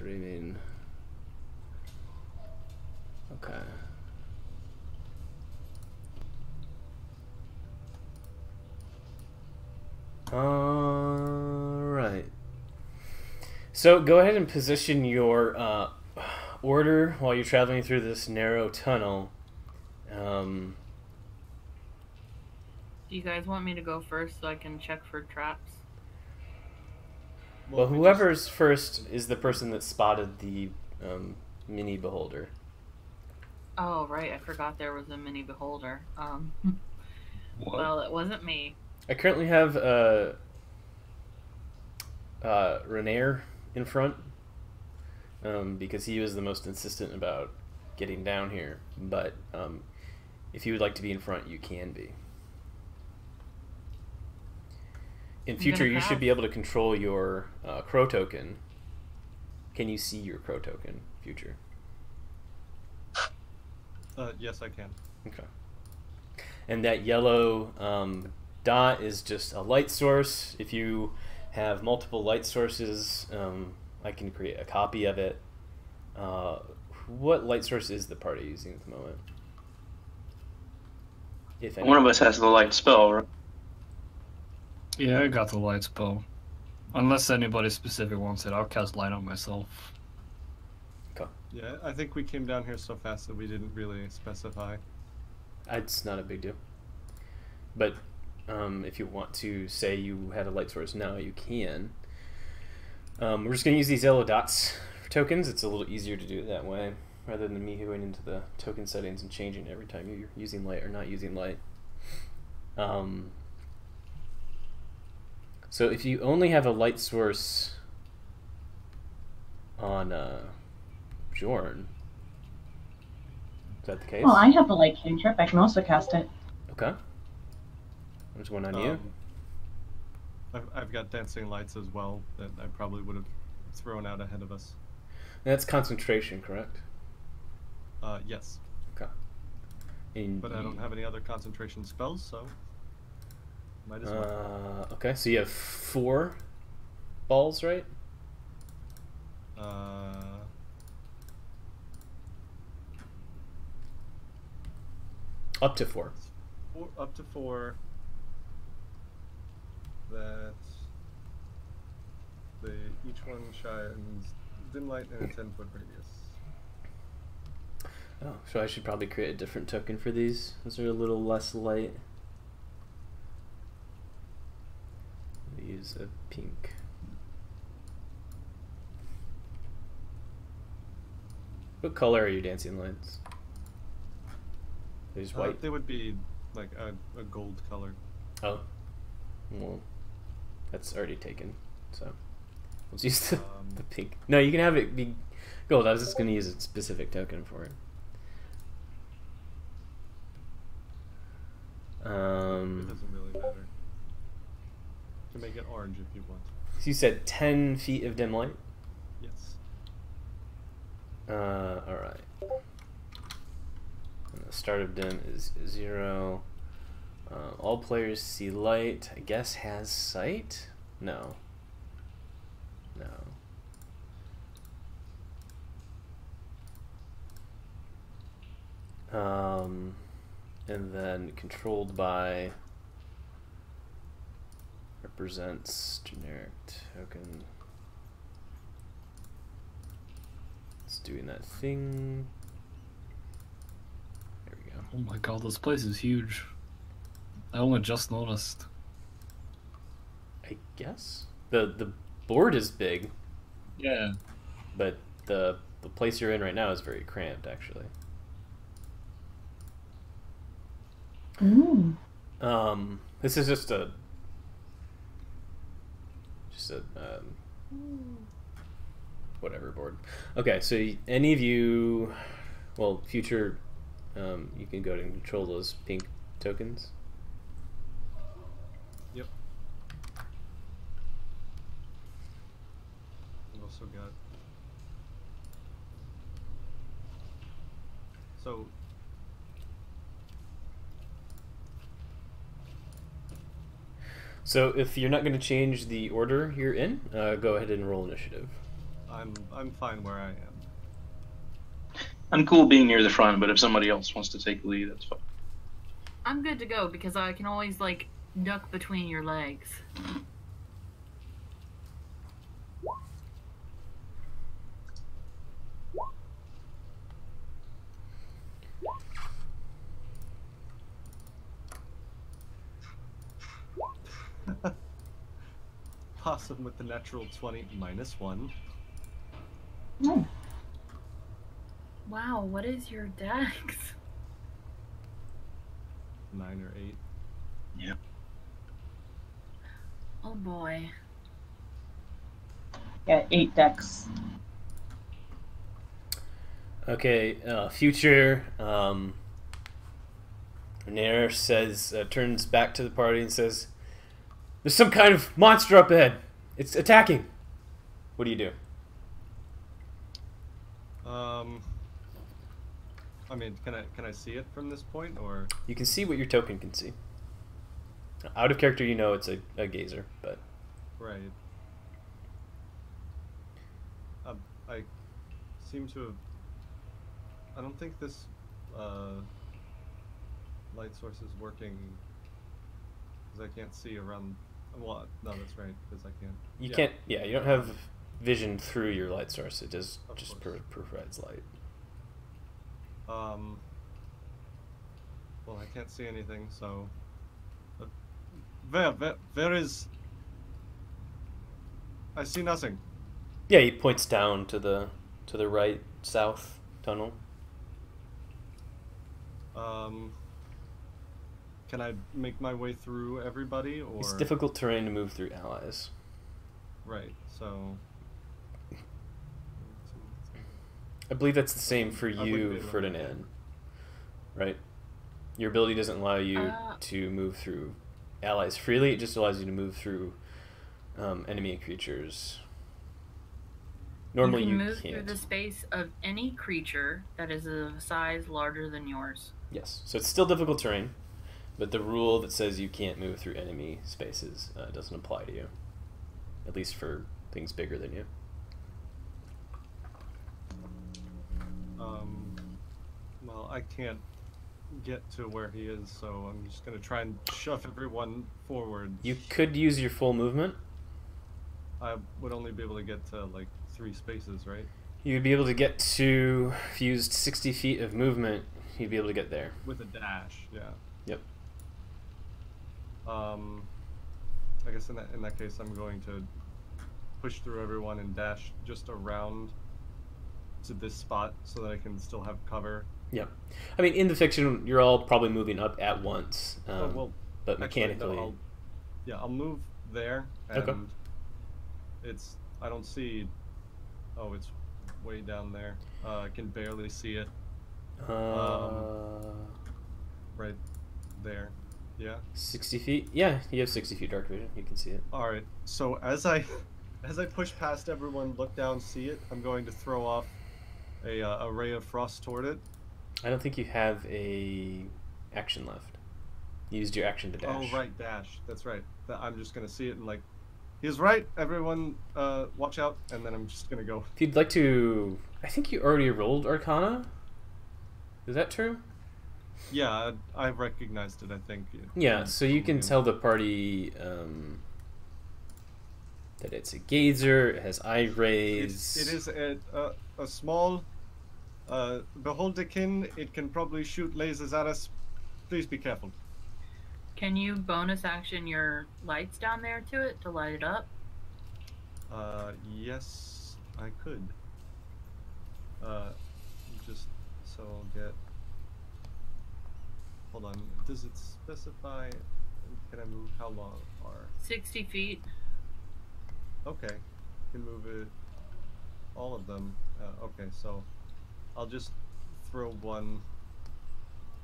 What do you mean? Okay. Alright. So go ahead and position your order while you're traveling through this narrow tunnel. Do you guys want me to go first so I can check for traps? Well, whoever's first is the person that spotted the mini beholder. Oh, right. I forgot there was a mini beholder. What? Well, it wasn't me. I currently have Renair in front because he was the most insistent about getting down here. But if you would like to be in front, you can be. In future, you should be able to control your crow token. Can you see your crow token, future? Yes, I can. Okay. And that yellow dot is just a light source. If you have multiple light sources, I can create a copy of it. What light source is the party using at the moment? If any. One of us has the light spell, right? Yeah, I got the light spell. Unless anybody specific wants it, I'll cast light on myself. Okay. Yeah, I think we came down here so fast that we didn't really specify. It's not a big deal. But if you want to say you had a light source now, you can. We're just going to use these yellow dots for tokens. It's a little easier to do it that way, rather than me going into the token settings and changing every time you're using light or not using light. So if you only have a light source on Bjorn, is that the case? Well, I have a light cantrip. I can also cast it. Okay. There's one on you. I've got dancing lights as well that I probably would have thrown out ahead of us. That's concentration, correct? Yes. Okay. But I don't have any other concentration spells, so might as well. Okay, so you have 4 balls, right? Up to 4. Up to 4. That each one shines dim light in a 10-foot radius. Oh, so I should probably create a different token for these. Those are a little less light. Use a pink. What color are your dancing lights? They're just white? They would be like a gold color. Oh. Well, that's already taken, so let's use the pink. No, you can have it be gold. I was just going to use a specific token for it. It doesn't really matter. You can make it orange if you want. So you said 10 feet of dim light? Yes. Alright. The start of dim is 0. All players see light. I guess has sight? No. And then controlled by represents generic token. It's doing that thing. There we go. Oh my god, this place is huge. I only just noticed. I guess the board is big. Yeah. But the place you're in right now is very cramped, actually. Ooh. This is just a whatever board. Okay, so any of you, well, future, you can go and control those pink tokens. Yep. I've also got. So. So if you're not going to change the order you're in, go ahead and roll initiative. I'm fine where I am. I'm cool being near the front, but if somebody else wants to take the lead, that's fine. I'm good to go because I can always like duck between your legs. Possum with the natural 20 -1. Hmm. Wow, what is your dex? 9 or 8. Yeah. Oh boy. Yeah, 8 decks. Okay, future. Nair says, turns back to the party and says, "There's some kind of monster up ahead. It's attacking." What do you do? I mean, can I see it from this point, or? You can see what your token can see. Out of character, you know it's a gazer, but Right. I seem to have. I don't think this light source is working because I can't see around. Well, no, that's right, because I can't. you can't. Yeah, you don't have vision through your light source. It just Of just course. provides light. Well, I can't see anything, so. Where is? I see nothing. Yeah, he points down to the right south tunnel. Can I make my way through everybody, or? It's difficult terrain to move through allies. Right. So. I believe that's the same for I wouldn't be you, able to- Ferdinand. Right? Your ability doesn't allow you Uh, to move through allies freely. It just allows you to move through enemy creatures. Normally you you, can move can't. through the space of any creature that is of a size larger than yours. Yes. So it's still difficult terrain, but the rule that says you can't move through enemy spaces doesn't apply to you. At least for things bigger than you. Well, I can't get to where he is, so I'm just gonna try and shove everyone forward. You could use your full movement. I would only be able to get to like 3 spaces, right? You'd be able to get to, if you used 60 feet of movement, you'd be able to get there. With a dash, yeah. Yep. I guess in that case, I'm going to push through everyone and dash just around to this spot so that I can still have cover. Yep. I mean, in the fiction, you're all probably moving up at once. Well, but actually, mechanically... no, I'll move there, and Okay. it's, I don't see, oh, it's way down there. I can barely see it. Right there. Yeah. 60 feet? Yeah, you have 60 feet dark vision. You can see it. All right. So as I push past everyone, look down, see it, I'm going to throw off a ray of frost toward it. I don't think you have a action left. You used your action to dash. Oh, right, dash. That's right. I'm just gonna see it and like, he's right. Everyone, watch out. And then I'm just gonna go. If you'd like to... I think you already rolled Arcana? Is that true? Yeah, I recognized it, I think. Yeah, so you can tell the party that it's a gazer, it has eye rays. It is a small, beholderkin. It can probably shoot lasers at us. Please be careful. Can you bonus action your lights down there to it to light it up? Yes, I could. Just so I'll get. Hold on. Does it specify? Can I move how long? Or 60 feet. okay, can move it. All of them. Okay, so I'll just throw one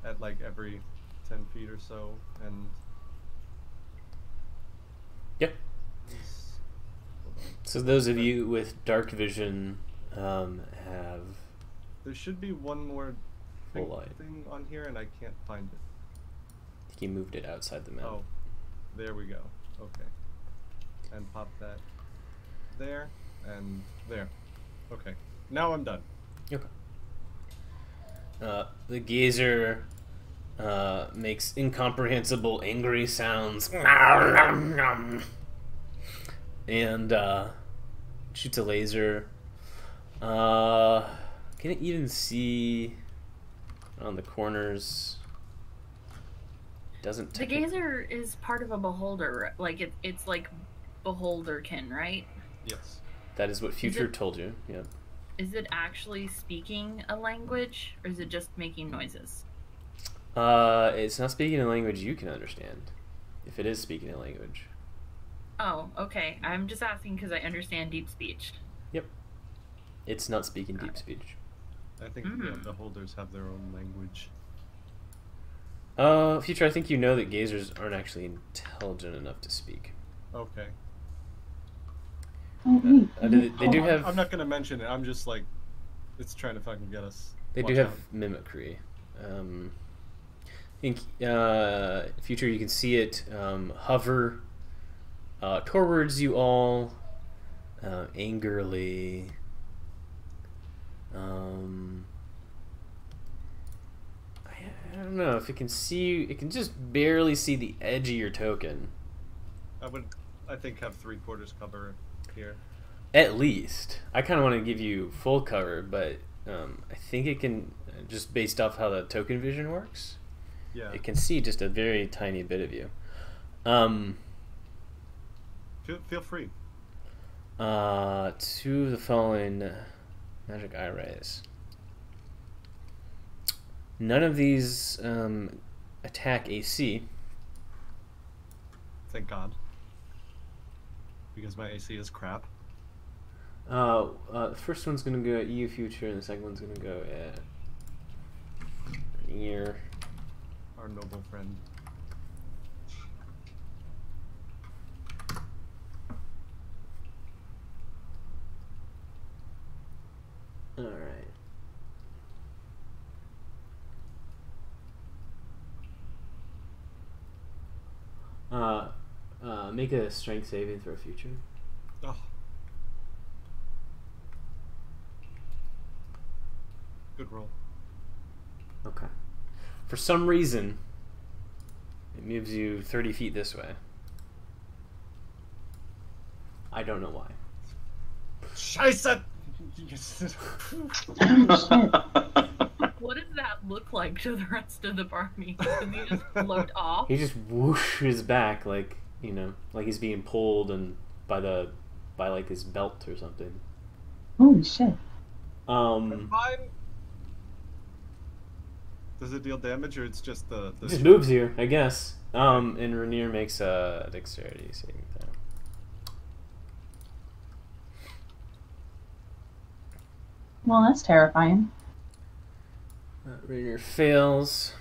at like every 10 feet or so, and. Yep. So those of you with dark vision have There should be one more full light. thing on here, and I can't find it. I think you moved it outside the map. Oh, there we go. Okay. And pop that there and there. Okay. Now I'm done. Okay. The gazer makes incomprehensible, angry sounds, and shoots a laser. Can it even see on the corners? Doesn't. The gazer is part of a beholder. Like it's like beholderkin, right? Yes. That is what Future told you. Yep. Is it actually speaking a language, or is it just making noises? It's not speaking a language you can understand. If it is speaking a language. Oh, okay. I'm just asking because I understand deep speech. Yep. It's not speaking deep speech. I think the holders have their own language. Future, I think you know that gazers aren't actually intelligent enough to speak. Okay. They do have. I'm not gonna mention it. I'm just like, it's trying to fucking get us. They do have mimicry. I think Future, you can see it hover towards you all angrily. I don't know if it can see you. It can just barely see the edge of your token. I think have 3/4 cover here. At least. I kind of want to give you full cover, but I think it can, just based off how the token vision works, Yeah. it can see just a very tiny bit of you. Feel free. Two of the following magic eye rays. None of these attack AC. Thank God. Because my AC is crap. The first one's gonna go at you, Future, and the second one's gonna go at Ear. Our noble friend. Alright. Make a strength saving throw, Future. Oh. Good roll. Okay. For some reason, it moves you 30 feet this way. I don't know why. Scheiße! What does that look like to the rest of the party? Does he just float off? He just whooshes back like, you know, like he's being pulled and by like his belt or something. Holy shit. Fine. Does it deal damage or it's just the It just moves you, I guess. And Rainier makes a dexterity saving throw. Well, that's terrifying. Rainier fails.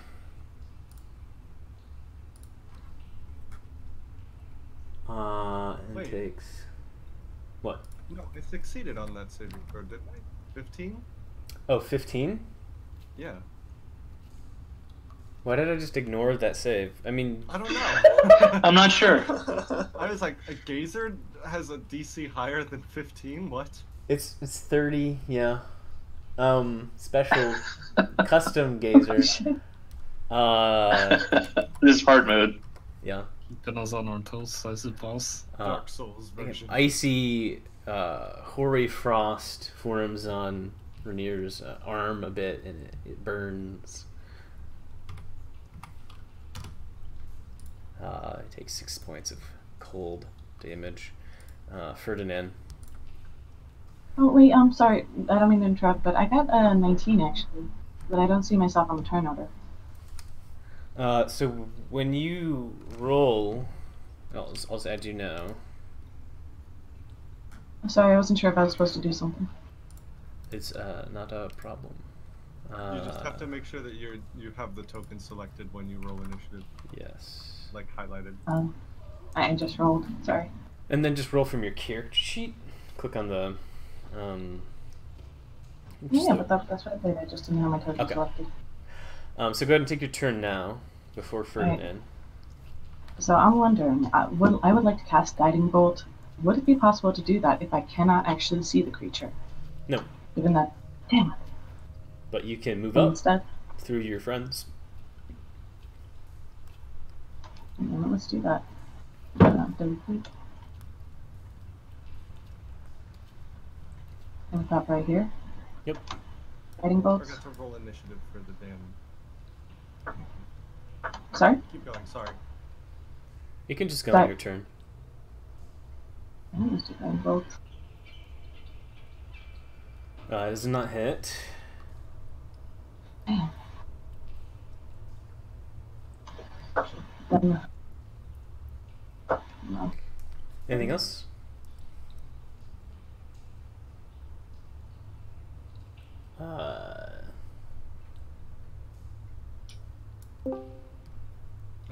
And Wait. takes what? No, I succeeded on that saving throw, didn't I? 15? Oh, 15? Yeah. Why did I just ignore that save? I mean, I don't know. I'm not sure. I was like, a gazer has a DC higher than 15? What? it's 30, yeah. Special custom gazer. This is hard mode. Yeah. Keeping us on our toes, I suppose. Dark Souls version. Icy, hoary frost forms on Rainier's arm a bit, and it burns. It takes 6 points of cold damage. Ferdinand. Oh, wait, I'm sorry. I don't mean to interrupt, but I got a 19 actually. But I don't see myself on the turn order. So when you roll, I'll just add you now. I'm sorry, I wasn't sure if I was supposed to do something. It's not a problem. You just have to make sure that you have the token selected when you roll initiative, Yes. like highlighted. I just rolled. Sorry. And then just roll from your character sheet. Click on the. Yeah, but that's what I played. I just didn't have my token Okay. selected. So go ahead and take your turn now, before Ferdinand. So I'm wondering, I would like to cast Guiding Bolt. Would it be possible to do that if I cannot actually see the creature? No, Even that. Damn but you can move it. up Instead. through your friends. Let's do that. And pop right here. Yep. Guiding I bolts. forgot to roll initiative for the damn. Sorry? Keep going. Sorry. You can just go Sorry. on your turn. Let's do guiding bolts. Does not hit. Damn. Then, no. Anything else?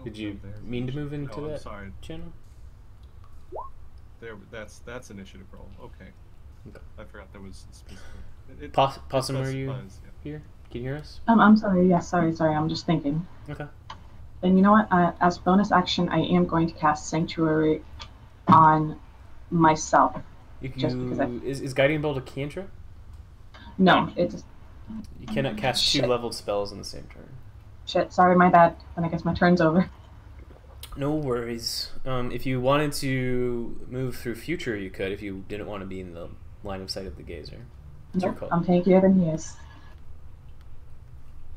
Did you There's mean to move initiative. into I'm that sorry. channel? There. That's initiative roll. Okay. Okay. I forgot there was specific. Possum, are you specifies, yeah. here? Can you hear us? I'm sorry. Yes, sorry. I'm just thinking. Okay. Then you know what? As bonus action, I am going to cast Sanctuary on myself. Just because Is Guiding Bolt a cantrip? No, it just You cannot cast two Shit. leveled spells in the same turn. shit. Sorry, my bad. Then I guess my turn's over. No worries. If you wanted to move through future, you could. If you didn't want to be in the line of sight of the gazer, it's your Nope, call. I'm tankier than he is.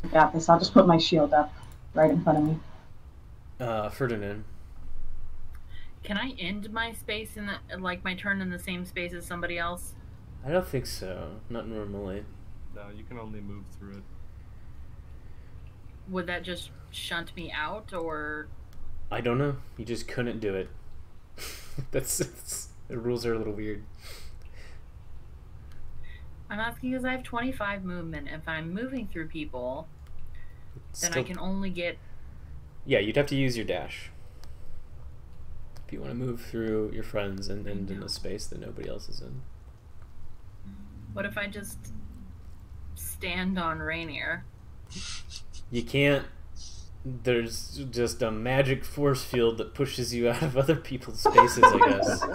I got this. I'll just put my shield up right in front of me. Ferdinand. Can I end my space in the my turn in the same space as somebody else? I don't think so. Not normally. No, you can only move through it. Would that just shunt me out, or I don't know. You just couldn't do it. The rules are a little weird. I'm asking because I have 25 movement. If I'm moving through people, then I Still- can only get. Yeah, you'd have to use your dash. If you want to move through your friends and end in a space that nobody else is in. What if I just stand on Rainier? You can't. There's just a magic force field that pushes you out of other people's spaces, I guess.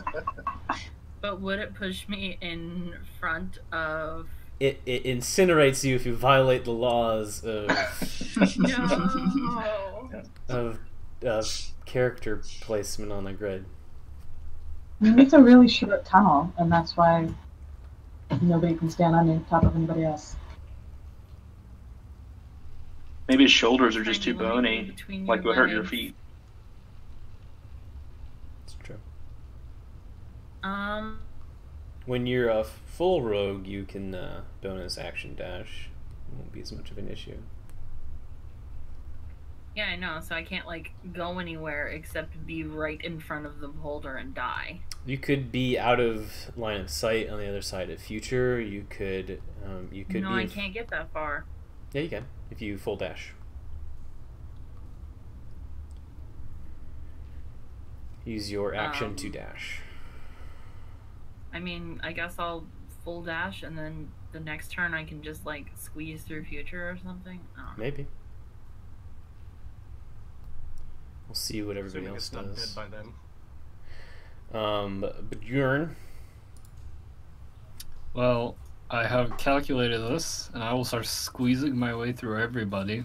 But would it push me in front of? It incinerates you if you violate the laws of No. of character placement on a grid. I mean, it's a really short tunnel, and that's why nobody can stand on top of anybody else. Maybe his shoulders are just I'd too be limited bony, between like it would hurt your legs. feet. It's true. When When you're a full rogue, you can bonus action dash. It won't be as much of an issue. Yeah, I know. So I can't go anywhere except be right in front of the beholder and die. You could be out of line of sight on the other side of future. You could be. No, I can't get that far. Yeah, you can if you full dash. Use your action to dash. I mean, I guess I'll full dash, and then the next turn I can just squeeze through future or something. I don't know. Maybe. We'll see what everybody Assuming else it's not dead does. by then. But Bjorn, Well, I have calculated this, and I will start squeezing my way through everybody.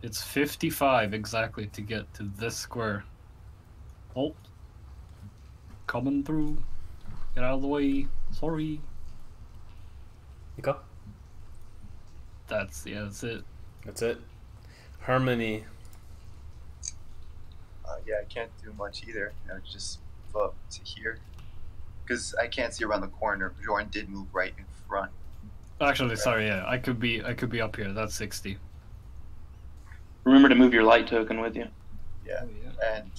It's 55 exactly to get to this square. Oh. Coming through. Get out of the way. Sorry. you go. That's it. That's it. Harmony. Yeah, I can't do much either. Just move up to here. Because I can't see around the corner. Bjorn did move right in front. Actually, sorry, yeah. I could be up here. That's 60. Remember to move your light token with you. Yeah. Oh, yeah. And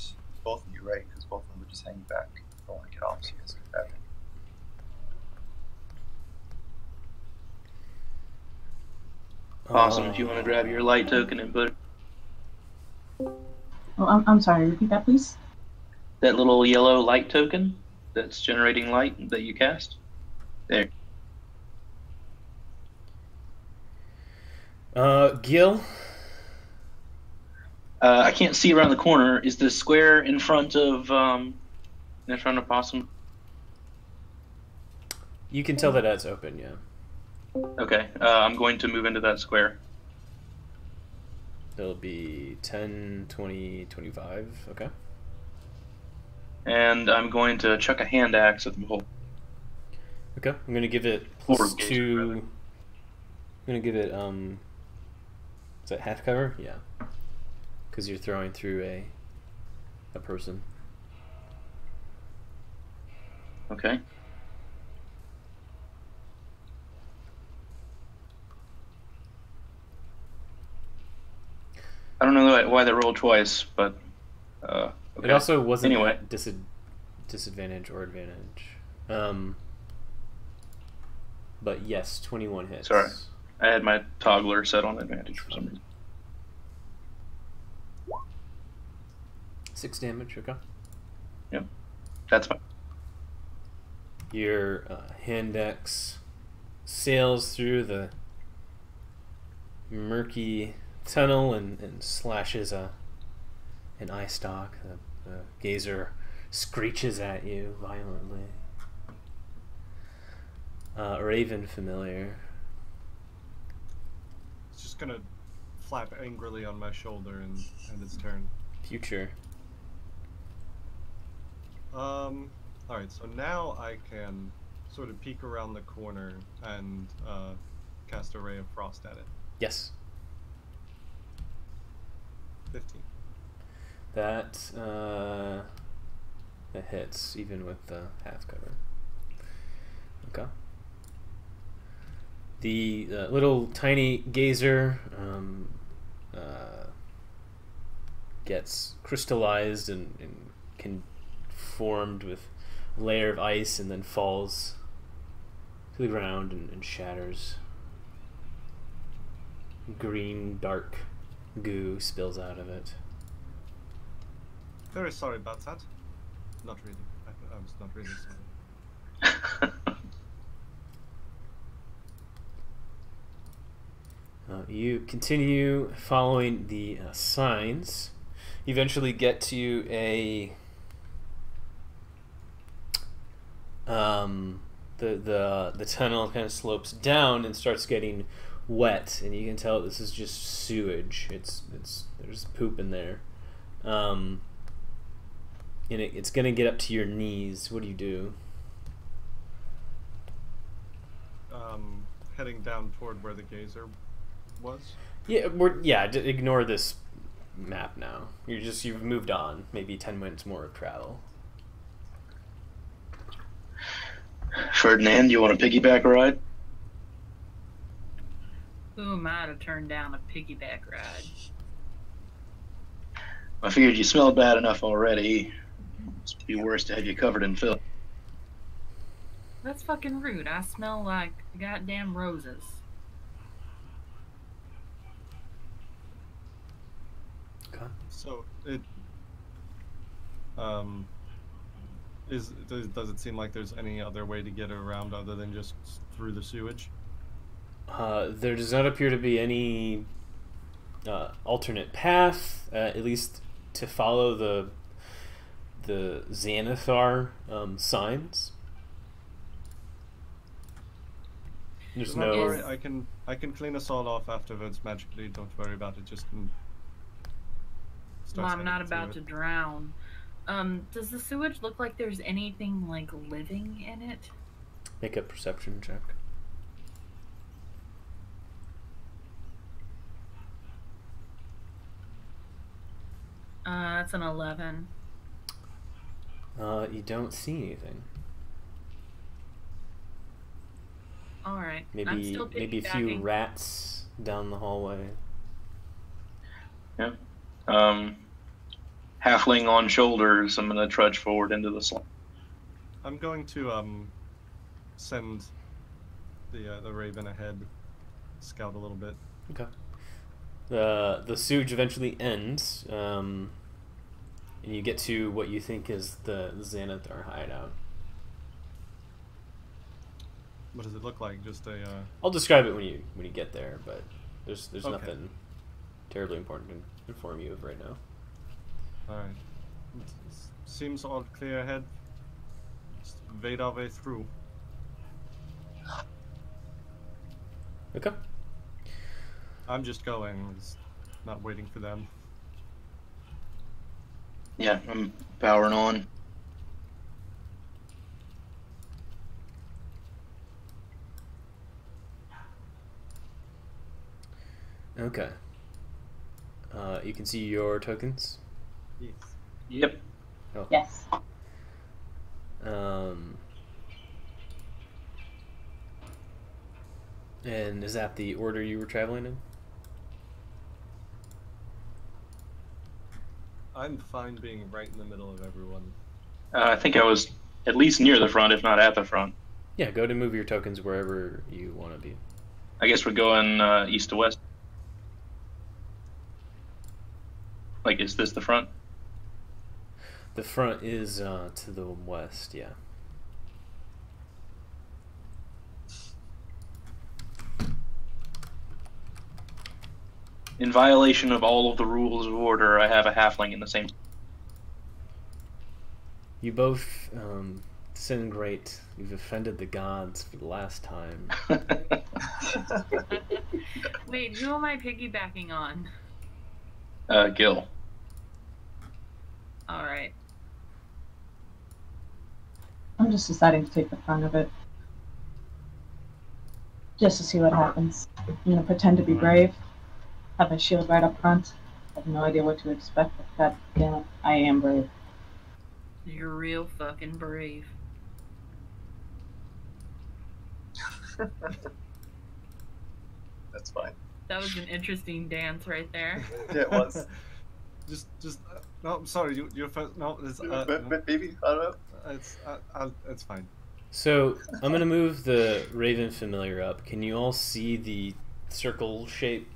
both of you, right? Because both of them would just hang back. I don't want to get off so you guys can grab it. Awesome. If you want to grab your light token and put Oh, I'm sorry. Repeat that, please. that little yellow light token that's generating light that you cast. There. Gil. I can't see around the corner. Is the square in front of Possum? You can tell that that's open, yeah. Okay, I'm going to move into that square. It'll be 10, 20, 25. Okay. And I'm going to chuck a hand axe at the hole. Okay. I'm gonna give it Or plus gazer, 2. rather. I'm gonna give it is that half cover? Yeah. Because you're throwing through a person. Okay. I don't know why they rolled twice, but okay. It also wasn't Anyway. at disadvantage or advantage. But yes, 21 hits. Sorry. I had my toggler set on advantage for some reason. 6 damage. Okay. Yep, that's fine. Your hand axe sails through the murky tunnel and slashes an eye stalk. The gazer screeches at you violently. Raven familiar. It's just gonna flap angrily on my shoulder and end its turn. Future. Alright, so now I can sort of peek around the corner and cast a ray of frost at it. Yes. 15. That hits even with the half cover. Okay. The little tiny gazer gets crystallized and conformed with a layer of ice and then falls to the ground and shatters. Green, dark goo spills out of it. Very sorry about that. Not really. I was not really sorry. You continue following the signs. You eventually get to a the tunnel kind of slopes down and starts getting wet, and you can tell this is just sewage. There's poop in there, and it's gonna get up to your knees. What do you do? Heading down toward where the gazer was. Yeah, ignore this map now. You've moved on. Maybe 10 minutes more of travel. Ferdinand, you want a piggyback ride? Who am I to turn down a piggyback ride? I figured you smelled bad enough already. It'd be worse to have you covered in filth. That's fucking rude. I smell like goddamn roses. Okay. So it does it seem like there's any other way to get around other than just through the sewage? There does not appear to be any alternate path, at least to follow the Xanathar signs. There's Don't no. worry, I can clean us all off afterwards magically. Don't worry about it. Just Well, I'm not about to drown. Does the sewage look like there's anything like living in it? Make a perception check. That's an 11. You don't see anything. All right. I'm Maybe still a few piggybacking. rats down the hallway. Yeah. Halfling on shoulders, I'm gonna trudge forward into the slum. I'm going to send the raven ahead, scout a little bit. Okay. The sewage eventually ends, and you get to what you think is the Xanathar hideout. What does it look like? Just a. I'll describe it when you get there, but there's Okay. nothing terribly important to inform you of right now. All right. Seems all clear ahead. Just wade our way through. Okay. I'm just going, just not waiting for them. Yeah, I'm powering on. Okay. You can see your tokens. Yes. Yep. Oh. Yes. And is that the order you were traveling in? I'm fine being right in the middle of everyone. I think I was at least near the front, if not at the front. Yeah, go to move your tokens wherever you want to be. I guess we're going east to west. Like, is this the front? The front is to the west, yeah. In violation of all of the rules of order, I have a halfling in the same. You both sin great. You've offended the gods for the last time. Wait, who am I piggybacking on? Gil. Alright. I'm just deciding to take the front of it. Just to see what happens. I'm gonna pretend to be brave. Have my shield right up front. Have no idea what to expect, but god damn it, I am brave. You're real fucking brave. That's fine. That was an interesting dance right there. Yeah, it was. No, I'm sorry. You're first. No, it's, Maybe I don't know. It's fine. So I'm gonna move the Raven Familiar up. Can you all see the circle shape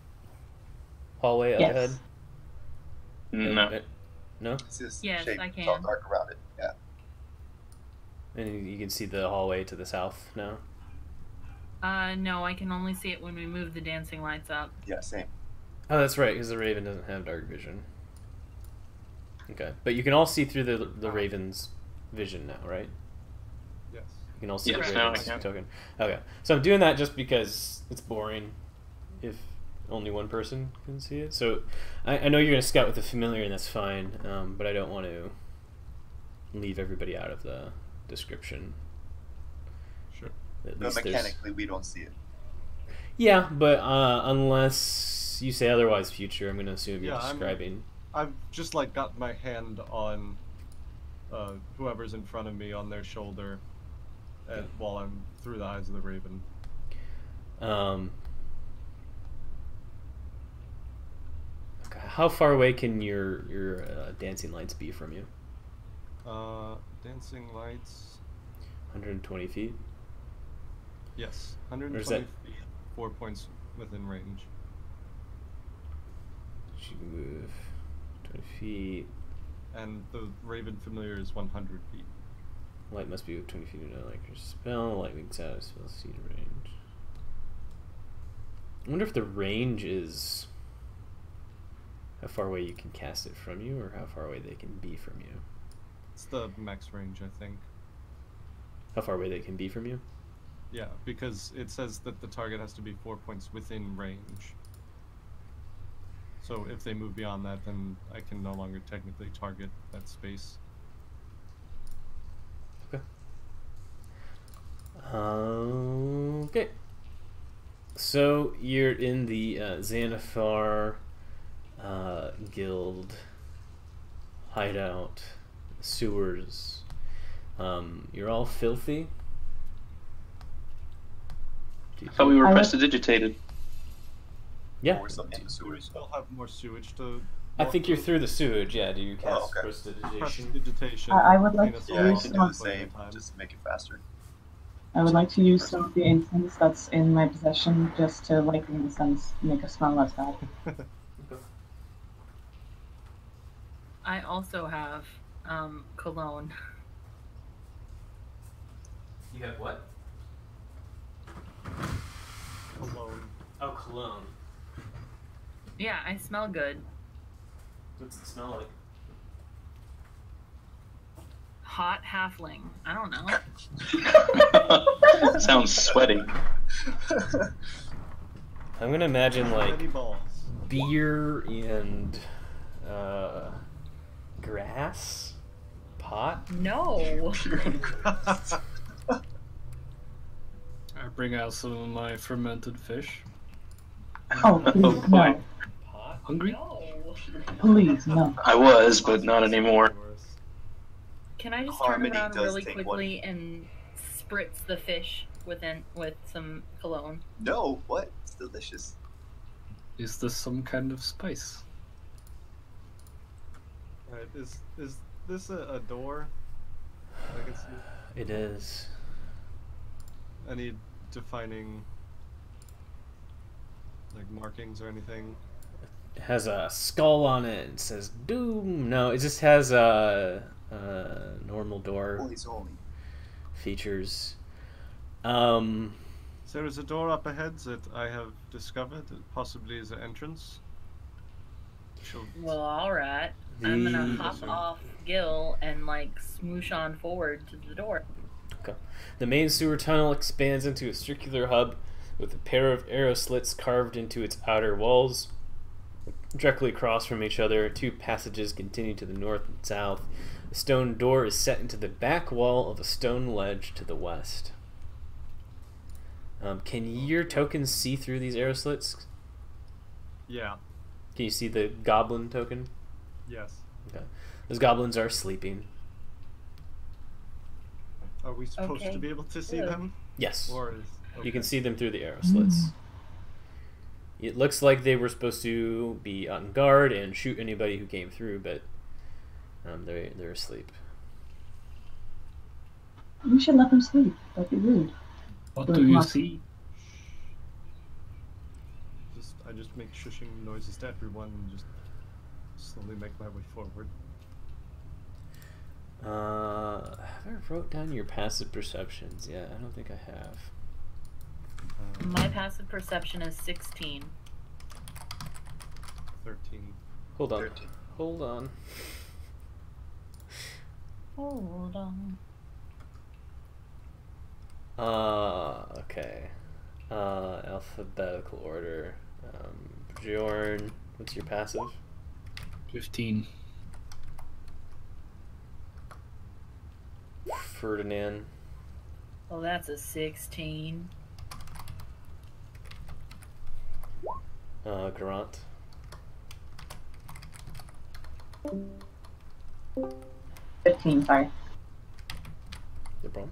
hallway up Yes. ahead? No. No? It's this Yes, shape. I It's all can. dark around it. Yeah. And you can see the hallway to the south now? No, I can only see it when we move the dancing lights up. Yeah, same. Oh, that's right, because the Raven doesn't have dark vision. Okay, but you can all see through the Raven's vision now, right? Yes. You can all see Yes, the now I Raven's can. token. Okay, so I'm doing that just because it's boring if only one person can see it. So I know you're going to scout with the familiar, and that's fine, but I don't want to leave everybody out of the description. Sure. At No, least there's- mechanically, we don't see it. Yeah, but unless you say otherwise, future, I'm going to assume you're Yeah, I'm- describing. I've just like got my hand on whoever's in front of me on their shoulder, while I'm through the eyes of the Raven. Okay, how far away can your dancing lights be from you? Dancing lights. 120 feet. Yes, Or is 120 that- feet, 4 points within range. She can move 20 feet. And the Raven Familiar is 100 feet. Light must be 20 feet into like your spell. Light makes out of spell speed range. I wonder if the range is how far away you can cast it from you, or how far away they can be from you. It's the max range, I think. How far away they can be from you? Yeah, because it says that the target has to be 4 points within range. So if they move beyond that, then I can no longer technically target that space. Okay. Okay. So you're in the Xanathar guild hideout sewers. You're all filthy. I thought we were I would- prestidigitated. Yeah, Or something in the Do we sewers. still have more sewage to... I think you're through the sewage. Yeah, do you cast okay. prestidigitation? Prestidigitation. I would like Clean us to Yeah, all I use can up do some- the one at a same, time. just to make it faster. I would like to use some of the incense that's in my possession just to lighten the sense, make us smell less bad. I also have cologne. You have what? Alone. Oh, cologne. Yeah, I smell good. What's it smell like? Hot halfling. I don't know. Sounds sweaty. I'm gonna imagine like Many balls. beer and grass pot. No. I bring out some of my fermented fish. Oh, please, Oh, boy. no. Pot. Hungry? No. Please, no. I was, but not anymore. Can I just Harmony turn around does really take quickly and spritz the fish with some cologne? No, what? It's delicious. Is this some kind of spice? Alright, is this a door? I can see. It is. Any defining like markings or anything? It has a skull on it. It says Doom. No, it just has a normal door Boys only. features. So there is a door up ahead that I have discovered. It possibly is an entrance. She'll- Well, alright. I'm gonna The- hop off Gil and like smoosh on forward to the door. The main sewer tunnel expands into a circular hub with a pair of arrow slits carved into its outer walls. Directly across from each other, two passages continue to the north and south. A stone door is set into the back wall of a stone ledge to the west. Can your tokens see through these arrow slits? Yeah. Can you see the goblin token? Yes. Okay. Those goblins are sleeping. Are we supposed Okay, to be able to see good. them? Yes. Or is You can okay. see them through the arrow slits. It looks like they were supposed to be on guard and shoot anybody who came through, but they're asleep. You should let them sleep. That'd be rude. What Good do you luck. see? I just make shushing noises to everyone and just slowly make my way forward. Have I wrote down your passive perceptions? Yeah, I don't think I have. My passive perception is 16. 13. Hold on. 13. Hold on. Hold on. Okay. Alphabetical order. Bjorn, what's your passive? 15. Ferdinand. Well, that's a 16. Garant. 15, sorry. No problem.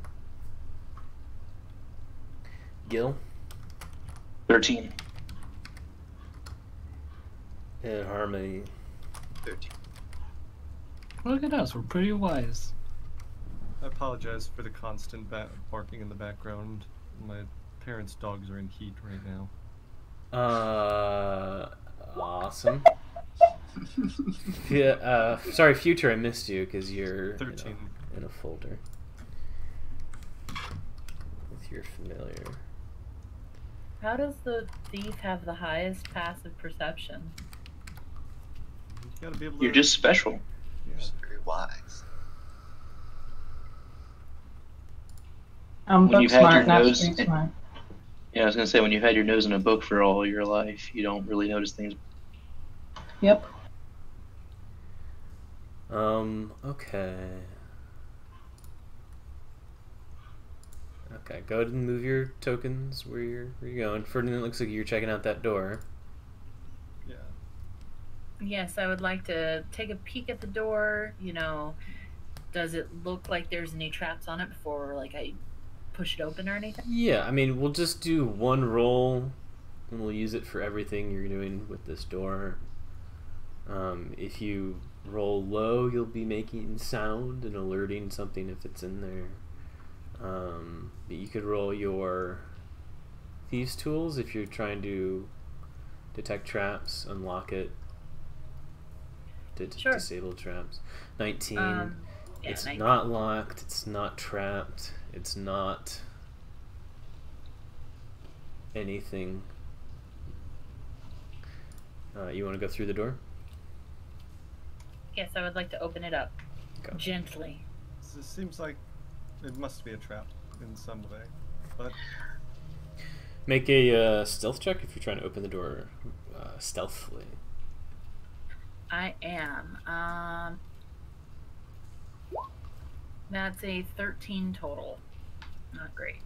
Gil. 13. And Harmony. 13. Look at us, we're pretty wise. I apologize for the constant barking in the background. My parents' dogs are in heat right now. Awesome. Yeah, sorry, Future, I missed you because you're 13. in a folder with your familiar. How does the thief have the highest passive perception? You gotta be able to. You're just special. Yeah. Very wise. When Book you've had your smart, not nose- street smart. Yeah, I was gonna say, when you've had your nose in a book for all your life, you don't really notice things. Yep. Okay. Okay, go ahead and move your tokens where you're going. Ferdinand, it looks like you're checking out that door. Yeah. Yes, I would like to take a peek at the door. You know, does it look like there's any traps on it before, like, I push it open or anything? Yeah, I mean, we'll just do one roll, and we'll use it for everything you're doing with this door. If you roll low, you'll be making sound and alerting something if it's in there. But you could roll your thieves' tools if you're trying to detect traps, unlock it, Sure. disable traps. 19. Yeah, It's 19. not locked, it's not trapped, it's not anything. You want to go through the door? Yes, I would like to open it up. Go. Gently. This seems like it must be a trap in some way, but Make a stealth check if you're trying to open the door stealthily. I am. That's a 13 total. Not great.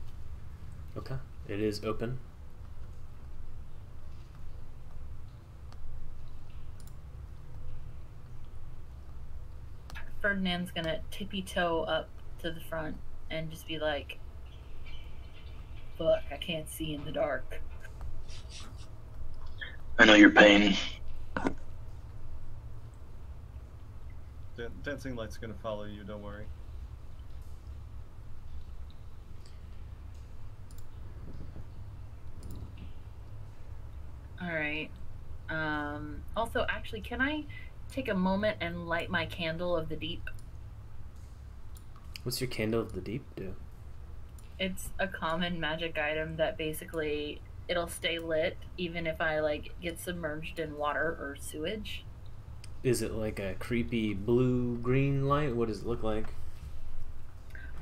Okay. It is open. Ferdinand's gonna tippy toe up to the front and just be like, fuck, I can't see in the dark. I know your pain. Dancing light's gonna follow you. Don't worry. Alright. Also, actually, can I take a moment and light my candle of the deep? What's your candle of the deep do? It's a common magic item that basically it'll stay lit even if I like get submerged in water or sewage. Is it like a creepy blue-green light? What does it look like?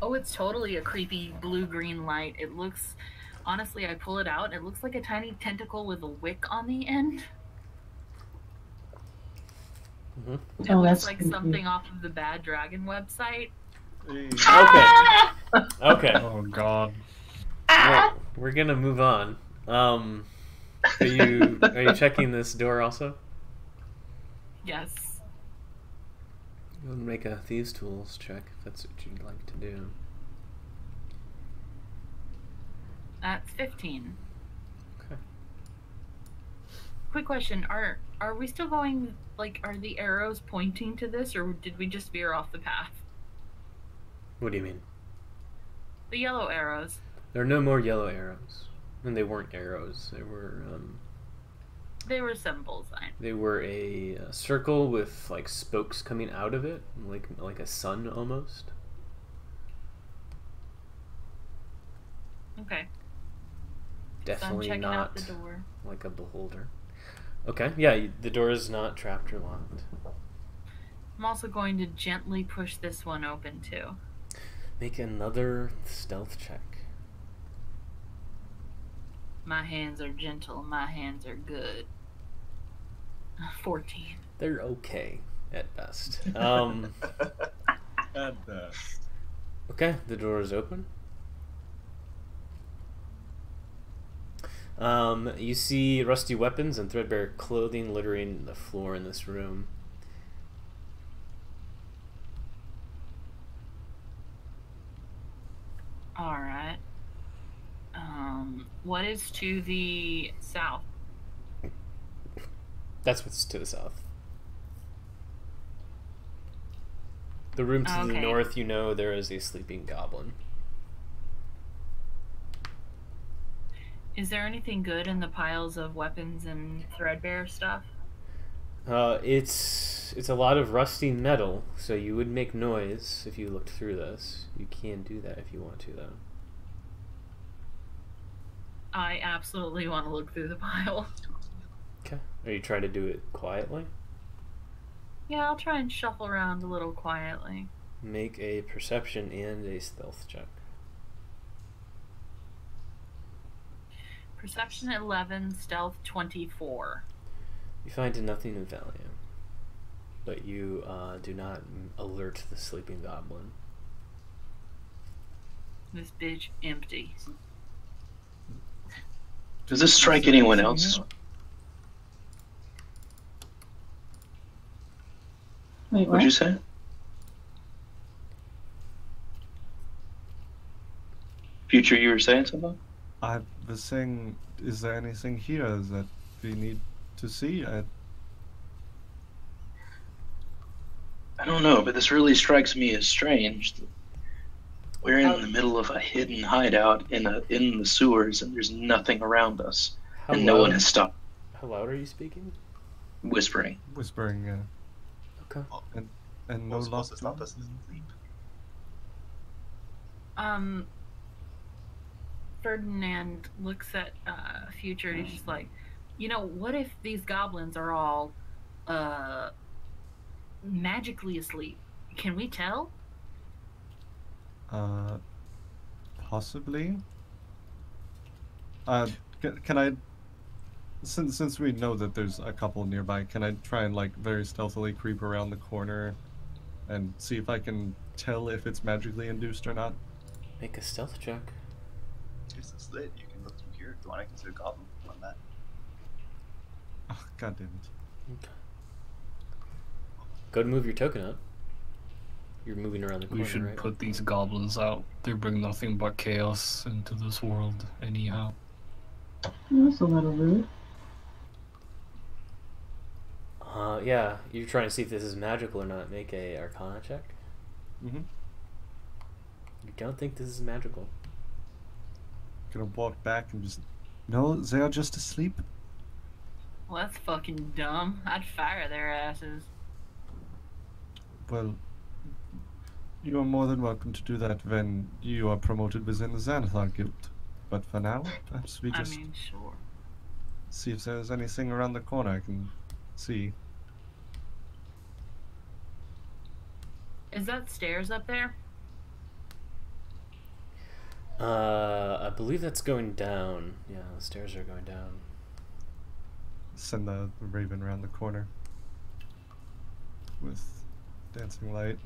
Oh, it's totally a creepy blue-green light. It looks, honestly, I pull it out, it looks like a tiny tentacle with a wick on the end. Mm-hmm. It Oh, looks that's like creepy. something off of the Bad Dragon website. Hey, Okay. Okay. Oh god. Well, we're gonna move on. Are you checking this door also? Yes. Go and make a thieves' tools check if that's what you'd like to do. That's 15. Okay. Quick question, are we still going, like, are the arrows pointing to this, or did we just veer off the path? What do you mean? The yellow arrows. There are no more yellow arrows, and they weren't arrows. They were symbols. They were a circle with like spokes coming out of it, like a sun almost. Okay. Definitely so I'm checking not out the door. like a beholder. Okay, yeah, the door is not trapped or locked. I'm also going to gently push this one open too. Make another stealth check. My hands are gentle. My hands are good. 14. They're okay at best. at best. Okay, the door is open. You see rusty weapons and threadbare clothing littering the floor in this room. Alright. What is to the south? That's what's to the south. The room to the Okay. north, you know, there is a sleeping goblin. Is there anything good in the piles of weapons and threadbare stuff? It's a lot of rusty metal, so you would make noise if you looked through this. You can do that if you want to, though. I absolutely want to look through the pile. Okay. Are you trying to do it quietly? Yeah, I'll try and shuffle around a little quietly. Make a perception and a stealth check. Perception 11, stealth 24. You find nothing of value, but you do not alert the sleeping goblin. This bitch empty. Does this strike anyone else? Wait, what? What'd you say? Future, you were saying something? I was saying, is there anything here that we need to see? I don't know, but this really strikes me as strange. We're in the middle of a hidden hideout in the sewers, and there's nothing around us, and no one has stopped How loud are you speaking? whispering. Whispering, Okay. and no What's supposed to locked stop us is sleep. Ferdinand looks at Future and he's just like, you know, what if these goblins are all magically asleep? Can we tell? Possibly. Can I, since we know that there's a couple nearby, can I try and like very stealthily creep around the corner and see if I can tell if it's magically induced or not? Make a stealth check. It's lit. You can look through here if you want. I can see a goblin on that. Oh, God damn it. Okay. Go to move your token up. You're moving around the corner, We should right? put these goblins out. They bring nothing but chaos into this world, anyhow. That's a little rude. Yeah, you're trying to see if this is magical or not. Make a Arcana check. Mm-hmm. You don't think this is magical. Gonna walk back and just... No, they are just asleep. Well, that's fucking dumb. I'd fire their asses. Well, you are more than welcome to do that when you are promoted within the Xanathar Guild. But for now, perhaps we just Sure. see if there's anything around the corner I can see. Is that stairs up there? I believe that's going down. Yeah, the stairs are going down. Send the raven around the corner with dancing light.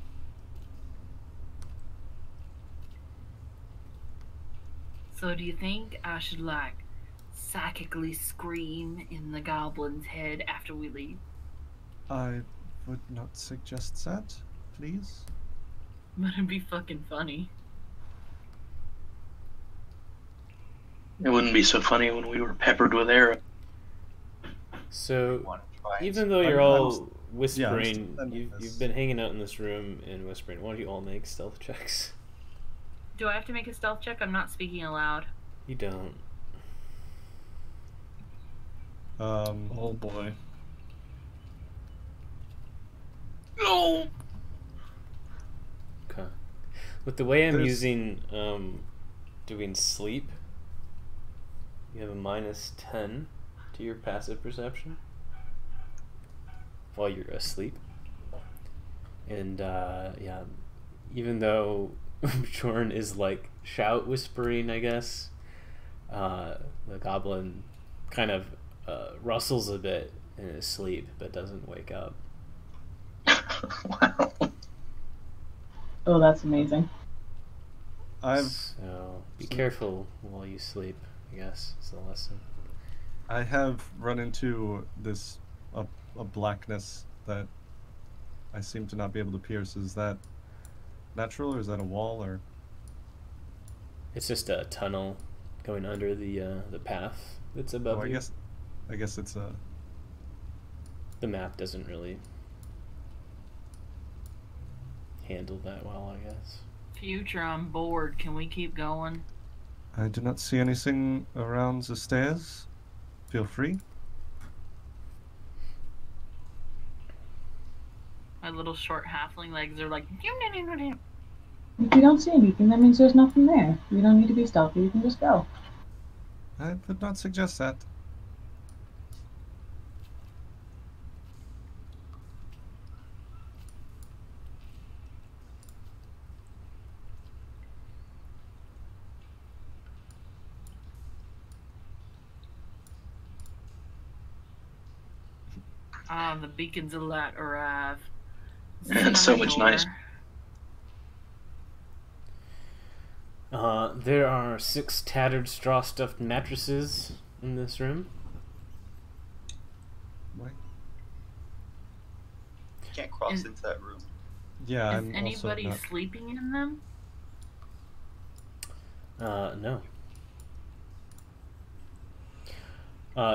So do you think I should, like, psychically scream in the goblin's head after we leave? I would not suggest that, please. But it'd be fucking funny. It wouldn't be so funny when we were peppered with arrows. So, Want to try and even though I'm- you're I'm all st- whispering, I'm you've this. been hanging out in this room and whispering. Why don't you all make stealth checks? Do I have to make a stealth check? I'm not speaking aloud. You don't. Oh boy. No! Okay. With the way I'm There's- using doing sleep, you have a -10 to your passive perception while you're asleep. And yeah, even though Jorn is like shout whispering, I guess, the goblin kind of rustles a bit in his sleep but doesn't wake up. Wow. Oh, that's amazing. So be careful while you sleep, I guess, is the lesson. I have run into this a blackness that I seem to not be able to pierce. Is that natural or is that a wall or? It's just a tunnel going under the path that's above Oh, you. I guess it's a. The map doesn't really handle that well, I guess. Future, I'm bored. Can we keep going? I do not see anything around the stairs. Feel free. My little short halfling legs are like... If you don't see anything, that means there's nothing there. You don't need to be stealthy, you can just go. I would not suggest that. Ah, the beacons of light arrive. And so much nice. There are 6 tattered straw stuffed mattresses in this room. What? You can't cross Is- into that room. Yeah, Is I'm also anybody not. sleeping in them? No.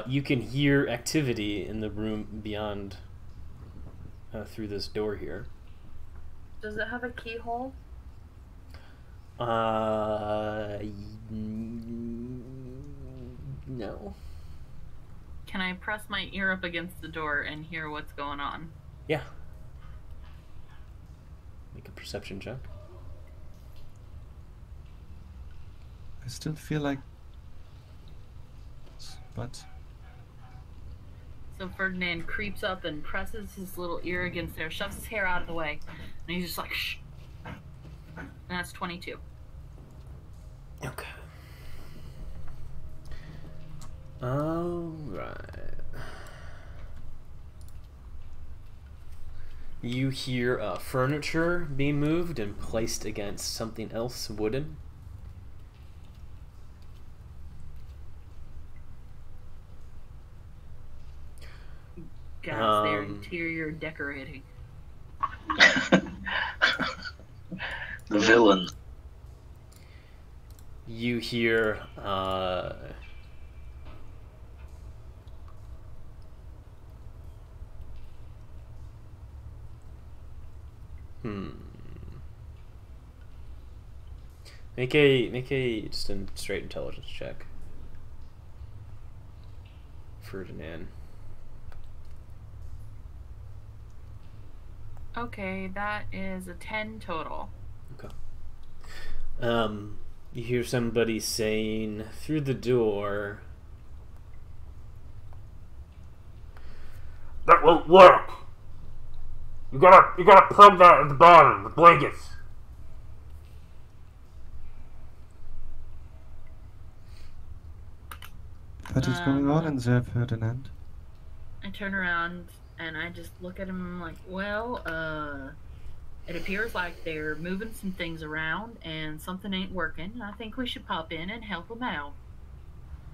You can hear activity in the room beyond through this door here. Does it have a keyhole? No. Can I press my ear up against the door and hear what's going on? Yeah. Make a perception check. I still feel like. But So Ferdinand creeps up and presses his little ear against there, shoves his hair out of the way, and he's just like, shh. And that's 22. Okay. Alright. You hear furniture being moved and placed against something else wooden. Guys, their interior decorating. The villain. You hear Make a just a straight intelligence check. Ferdinand. Okay, that is a 10 total. Okay. You hear somebody saying through the door, That won't work. You gotta plug that at the bottom, the blankets. What is going on in there, Ferdinand? I turn around and I just look at him like, well, it appears like they're moving some things around and something ain't working. I think we should pop in and help them out.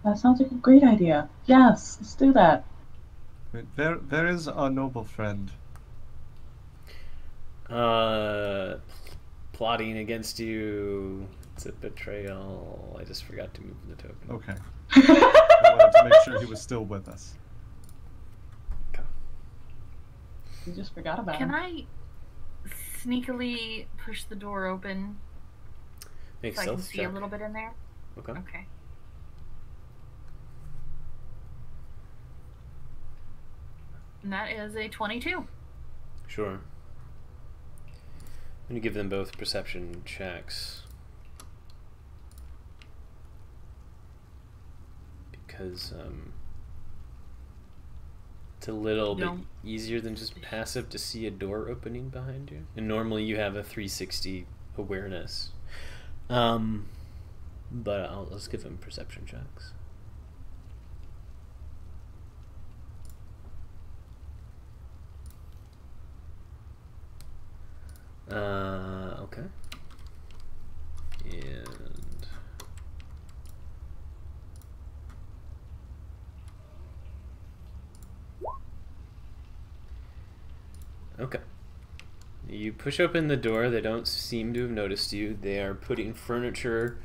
That sounds like a great idea. Yes, let's do that. Wait, where is our noble friend? plotting against you. It's a betrayal. I just forgot to move the token. Okay. I wanted to make sure he was still with us. You just forgot about Can him. I sneakily push the door open Make so I can stealth see check. a little bit in there? Okay. Okay. And that is a 22. Sure. I'm gonna give them both perception checks. Because it's a little bit easier than just passive to see a door opening behind you. And normally you have a 360 awareness. But let's give them perception checks. Okay. And okay. You push open the door. They don't seem to have noticed you. They are putting furniture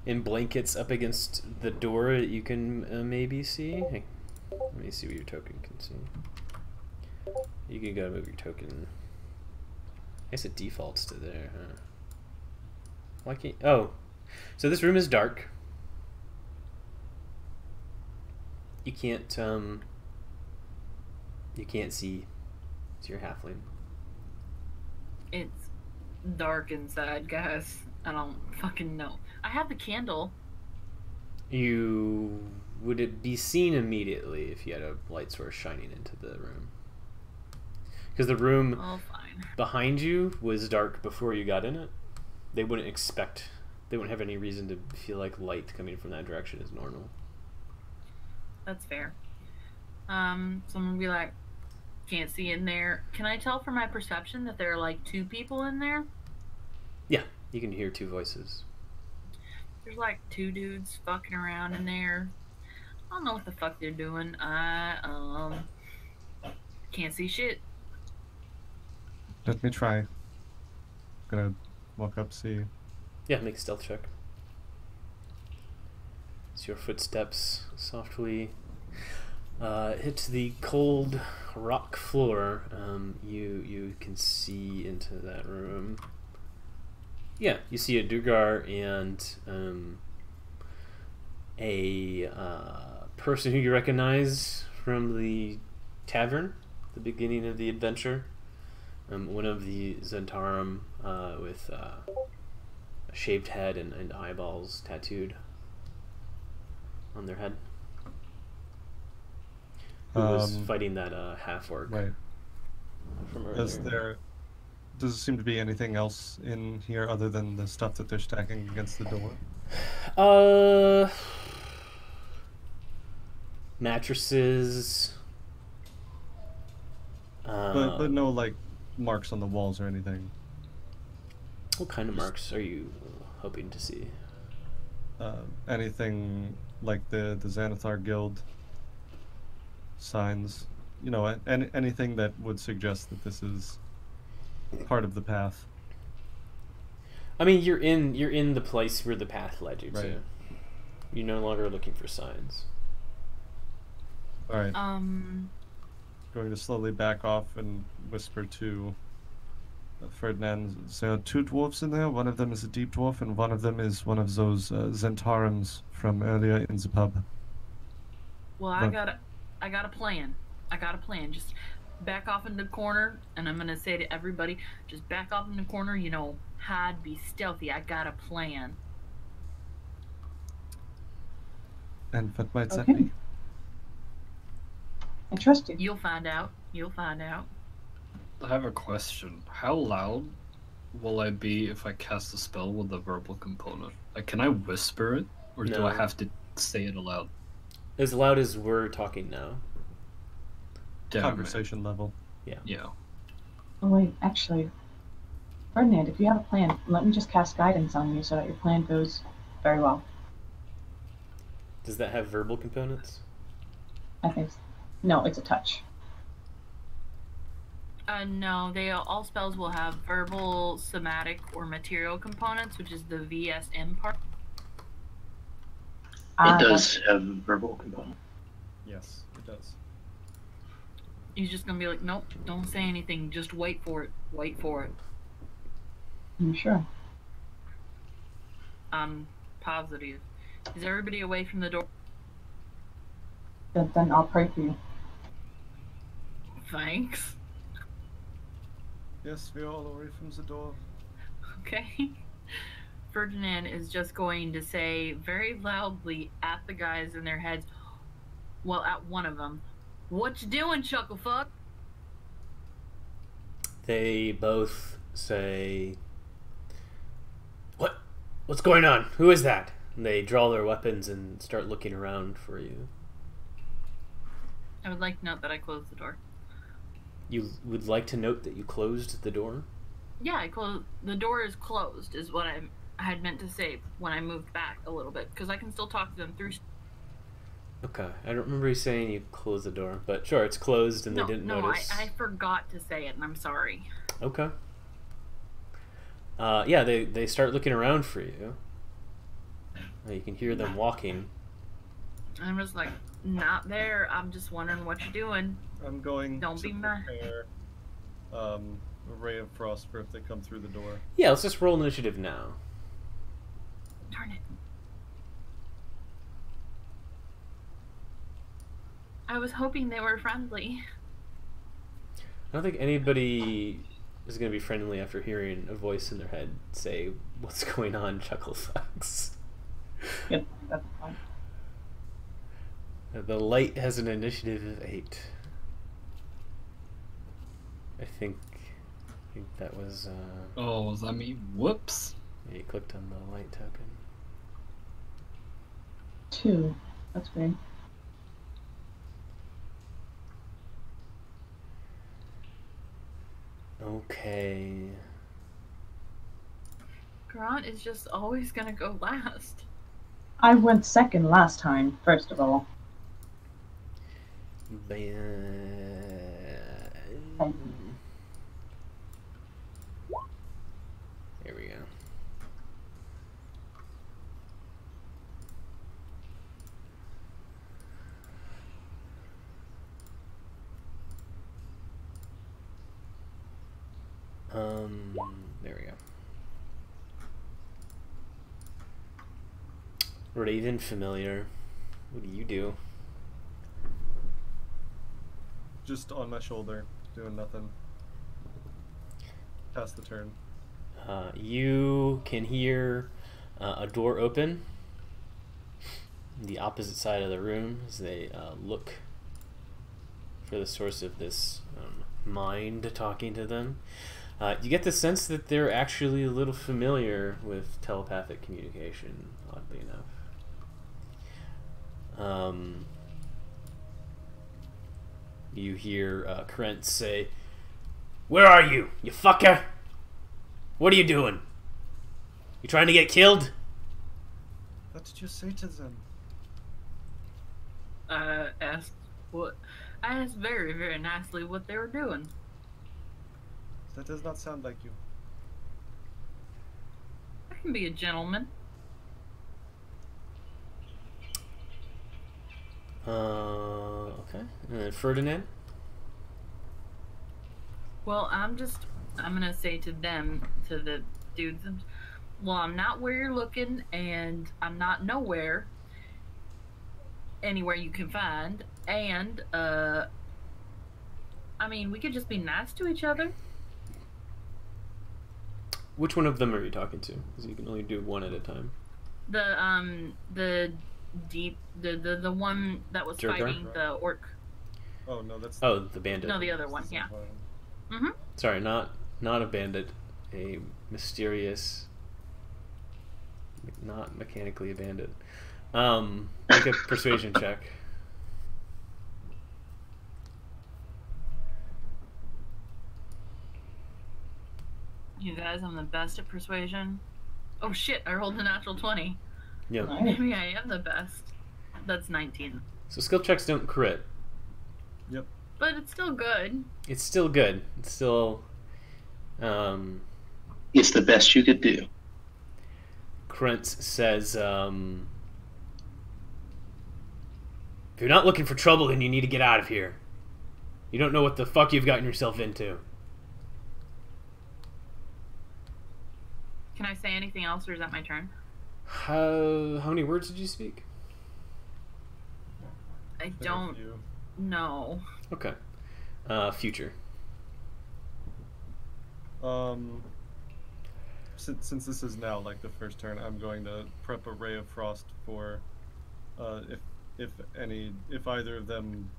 and blankets up against the door that you can maybe see. Hey, let me see what your token can see. You can go move your token. I guess it defaults to there, huh? Why can't... Oh. So this room is dark. You can't see. It's your halfling. It's dark inside, guys. I don't fucking know. I have the candle. Would it be seen immediately if you had a light source shining into the room? Because the room behind you was dark before you got in it. They wouldn't have any reason to feel like light coming from that direction is normal. That's fair. So I'm gonna be like, can't see in there. Can I tell from my perception that there are like 2 people in there? Yeah, you can hear 2 voices. There's like 2 dudes fucking around in there. I don't know what the fuck they're doing. I can't see shit. Let me try. Gonna walk up, see. Yeah, make a stealth check. As your footsteps softly hit the cold rock floor, you can see into that room. Yeah, you see a Dugar and a person who you recognize from the tavern, the beginning of the adventure. One of the Zentarum with a shaved head and eyeballs tattooed on their head. Who was fighting that half-orc. Right. From earlier. Does there seem to be anything else in here other than the stuff that they're stacking against the door? mattresses. But no like marks on the walls or anything. What kind of marks are you hoping to see? Anything like the Xanathar Guild signs, you know, anything that would suggest that this is part of the path. I mean, you're in the place where the path led you to. Right. You're no longer looking for signs. All right. Going to slowly back off and whisper to Ferdinand. There are two dwarves in there. One of them is a deep dwarf, and one of them is one of those Zentaurans from earlier in the pub. Well, I got a plan. Just back off in the corner, and I'm gonna say to everybody, just back off in the corner. You know, hide, be stealthy. I got a plan. And what might that Okay. be? I trust you. You'll find out. You'll find out. I have a question. How loud will I be if I cast a spell with a verbal component? Like, can I whisper it, or do No. I have to say it aloud? As loud as we're talking now. Damn it. Conversation level. Yeah. Oh wait, actually, Ferdinand, if you have a plan, let me just cast guidance on you so that your plan goes very well. Does that have verbal components? I think. No, it's a touch. No, all spells will have verbal, somatic, or material components, which is the VSM part. It does have a verbal component. Yes, it does. He's just gonna be like, nope, don't say anything. Just wait for it. Wait for it. I'm sure. I'm positive. Is everybody away from the door? Then I'll pray for you. Thanks. Yes, we are all away from the door. Okay. Ferdinand is just going to say very loudly at the guys in their heads, well, at one of them, "What you doing, chucklefuck?" They both say, What's going on? Who is that?" And they draw their weapons and start looking around for you. I would like to note that I closed the door. You would like to note that you closed the door? Yeah, I closed. The door is closed, is what I had meant to say when I moved back a little bit, because I can still talk to them through. Okay, I don't remember you saying you closed the door, but sure, it's closed and they didn't notice. I forgot to say it, and I'm sorry. Okay. Yeah, they start looking around for you. You can hear them walking. I'm just like, not there. I'm just wondering what you're doing. I'm going Don't to be mad. prepare a ray of frost for if they come through the door. Yeah, let's just roll initiative now. Darn it. I was hoping they were friendly. I don't think anybody is going to be friendly after hearing a voice in their head say, "What's going on, Chucklefucks?" Yep, that's fine. The light has an initiative of 8. I think that was... Oh, was that me? Whoops. Yeah, you clicked on the light token. 2. That's great. Okay. Grant is just always gonna go last. I went second last time, first of all. There we go. There we go. Raven familiar. What do you do? Just on my shoulder, doing nothing. Pass the turn. You can hear a door open on the opposite side of the room as they look for the source of this mind talking to them. You get the sense that they're actually a little familiar with telepathic communication, oddly enough. you hear Krent say, "Where are you, you fucker? What are you doing? You trying to get killed?" What did you say to them? I asked very, very nicely what they were doing. That does not sound like you. I can be a gentleman. Okay. And then Ferdinand? Well, I'm gonna say to them, to the dudes, well, I'm not where you're looking, and I'm not anywhere you can find, and, I mean, we could just be nice to each other. Which one of them are you talking to? Because you can only do one at a time. The one that was Durgar? fighting the orc. Oh no, that's. Oh, the bandit. No, the other one, yeah. Sorry, not a bandit. A mysterious, not mechanically a bandit. Make a persuasion check. You guys, I'm the best at persuasion. Oh shit, I rolled a natural 20. Yeah. Maybe I am the best. That's 19. So skill checks don't crit. Yep. But it's still good. It's still good. It's still. It's the best you could do. Krentz says, if you're not looking for trouble, then you need to get out of here. You don't know what the fuck you've gotten yourself into. Can I say anything else, or is that my turn? How many words did you speak? I don't know. Okay. Future. Since this is now like the first turn, I'm going to prep a ray of frost for if either of them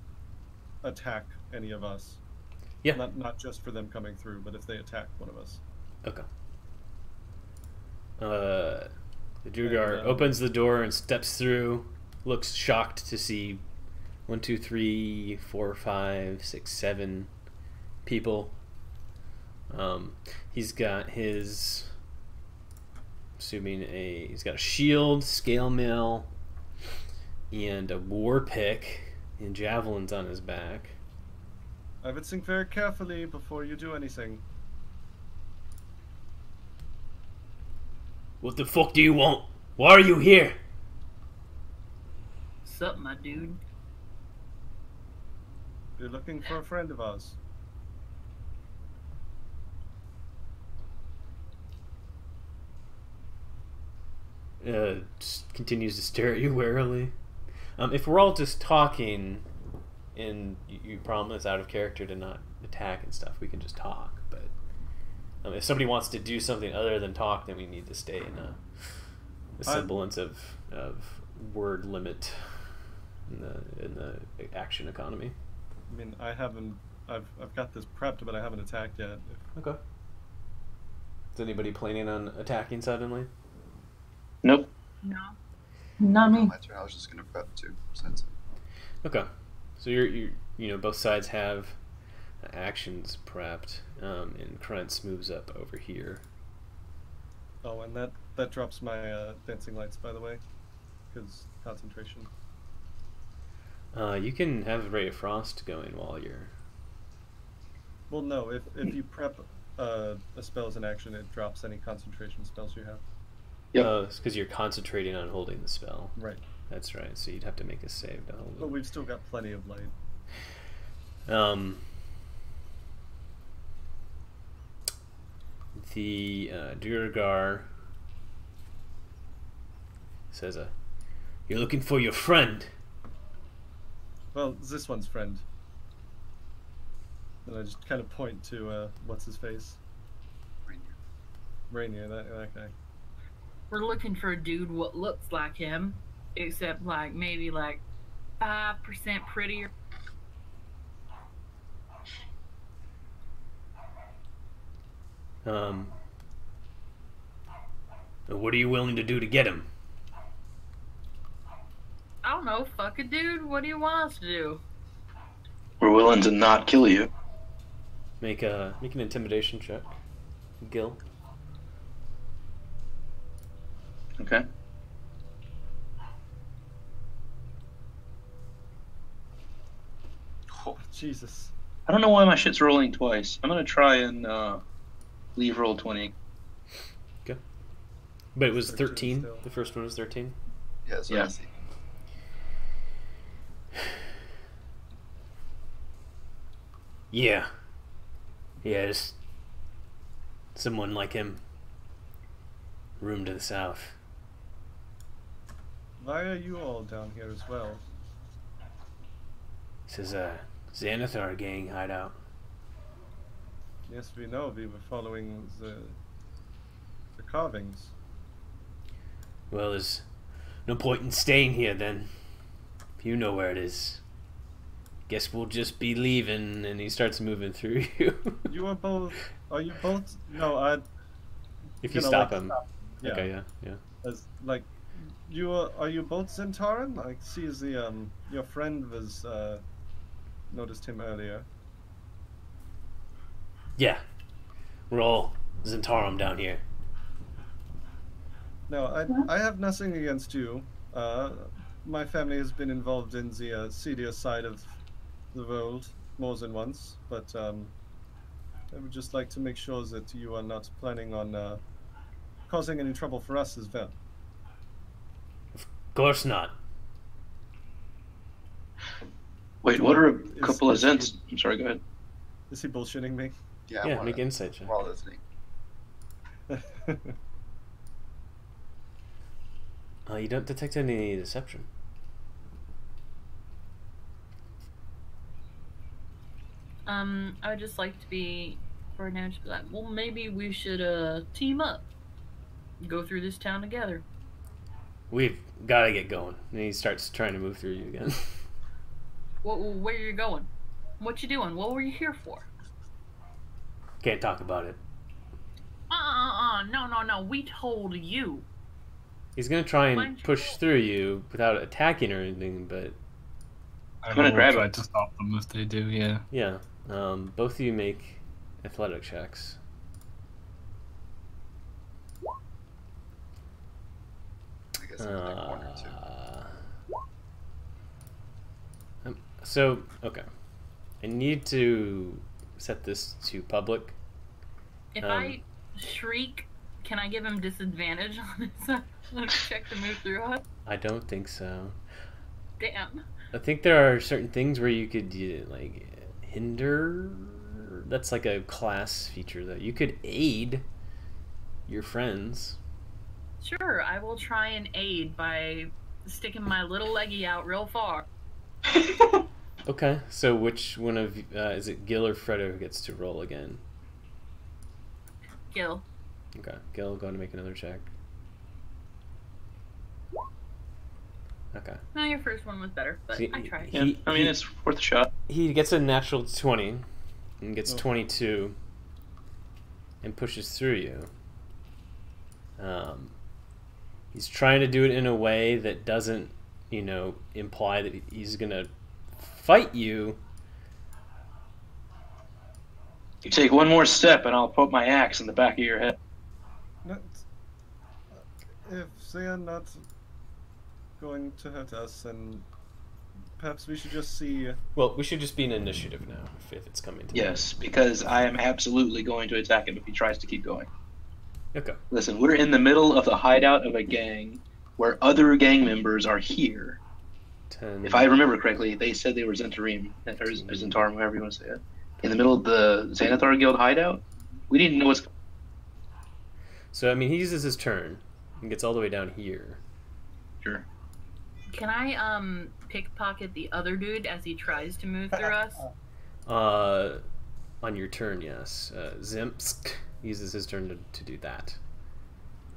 attack any of us. Yeah. Not just for them coming through, but if they attack one of us. Okay. The Durgar opens the door and steps through, looks shocked to see 1, 2, 3, 4, 5, 6, 7 people. He's got his, he's got a shield, scale mail, and a war pick, and javelins on his back. I would think very carefully before you do anything. What the fuck do you want? Why are you here? Sup, my dude? You're looking for a friend of ours. Just continues to stare at you warily. If we're all just talking, and you promise out of character to not attack and stuff, we can just talk. But if somebody wants to do something other than talk, then we need to stay in a semblance of word limit in the action economy. I mean, I've got this prepped, but I haven't attacked yet. Okay. Is anybody planning on attacking suddenly? Nope. No. Not me. My turn. I was just gonna prep too. Since Okay. So you both sides have actions prepped, and Krentz moves up over here. Oh, and that drops my dancing lights, by the way, because concentration. You can have a ray of frost going while you're. Well, no. If you prep a spell as an action, it drops any concentration spells you have. Yep. It's because you're concentrating on holding the spell. Right. That's right. So you'd have to make a save to hold it. But we've still got plenty of light. The Durgar says, "You're looking for your friend." Well, this one's friend. And I just kind of point to what's his face. Rainier, that guy. We're looking for a dude what looks like him, except like maybe like 5% prettier. What are you willing to do to get him? I don't know, fuck a dude. What do you want us to do? We're willing to not kill you. Make an intimidation check, Gil. Okay. Oh, Jesus. I don't know why my shit's rolling twice. I'm gonna try and leave roll 20. Okay. But it was 13 13. still. The first one was 13. Yeah, that's what Yeah. I see. Yeah. Yes. Someone like him. Room to the south. Why are you all down here as well? This is a Xanathar gang hideout. Yes, we know. We were following the carvings. Well, there's no point in staying here then. You know where it is. Guess we'll just be leaving. And he starts moving through you. You are both. Are you both? No, I. If you know, stop like, him. Yeah. Okay, yeah. As like, are you both Zentaran? I see the your friend was noticed him earlier. Yeah. We're all Zentarum down here. No, I have nothing against you. My family has been involved in the seedier side of the world more than once, but I would just like to make sure that you are not planning on causing any trouble for us as well. Of course not. Wait, what are a Is- couple of is he- Zents? I'm sorry, go ahead. Is he bullshitting me? Yeah, Yeah, make an insight check. We're all listening. You don't detect any deception. I would just like to be, for now, just be like, well, maybe we should team up, go through this town together. We've got to get going. And he starts trying to move through you again. Where are you going? What you doing? What were you here for? Can't talk about it. No. We told you. He's gonna try Why and don't you push through you without attacking or anything, but I'm gonna grab try it. to stop them if they do, yeah. yeah. Both of you make athletic checks. I guess I'm in that corner too. So, okay. I need to set this to public. If I shriek, can I give him disadvantage on his check to move through us? I don't think so. Damn. I think there are certain things where you could like hinder. That's like a class feature though. You could aid your friends. Sure, I will try and aid by sticking my little leggy out real far. Okay, so which one of is it Gil or Fredo who gets to roll again? Gil. Okay, Gil, go to make another check. Okay. No, your first one was better, but See, I tried. Yeah, I mean, it's worth a shot. He gets a natural 20 and gets Oh. 22 and pushes through you. He's trying to do it in a way that doesn't, imply that he's gonna fight you. You take one more step, and I'll put my axe in the back of your head. Not, if they are not going to hurt us, then perhaps we should just see. Well, we should just be in initiative now if it's coming to Yes, because I am absolutely going to attack him if he tries to keep going. that. Okay. Listen, we're in the middle of the hideout of a gang where other gang members are here. 10. If I remember correctly, they said they were Zentarim, or Zentarim, whatever you want to say it. In the middle of the Xanathar Guild hideout? We didn't know what's... So, I mean, he uses his turn and gets all the way down here. Sure. Can I pickpocket the other dude as he tries to move through us? On your turn, yes. Zimsk uses his turn to do that.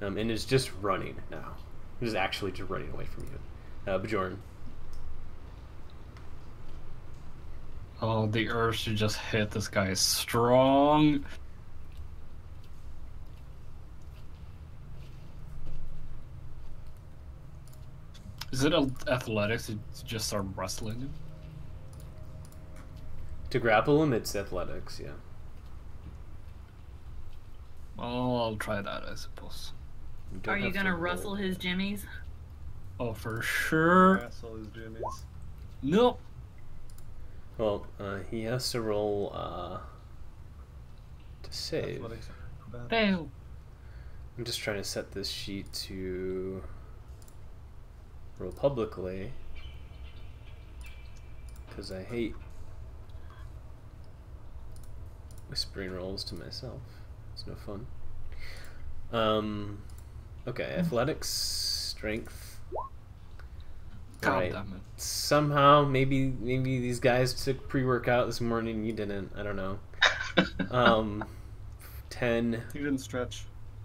And is just running now. He's actually just running away from you. Bjorn. Oh, the urge to just hit this guy is strong. Is it athletics to just start wrestling him? To grapple him, it's athletics, yeah. Well, I'll try that, I suppose. Are you gonna rustle his jimmies? Oh, for sure. Asshole is Jimmy's. Nope. Well, he has to roll to save. Athletics. Fail. I'm just trying to set this sheet to roll publicly because I hate whispering rolls to myself. It's no fun. Okay, athletics, strength. God Alright. damn it. Somehow, maybe these guys took pre-workout this morning and you didn't. I don't know. 10, You didn't stretch.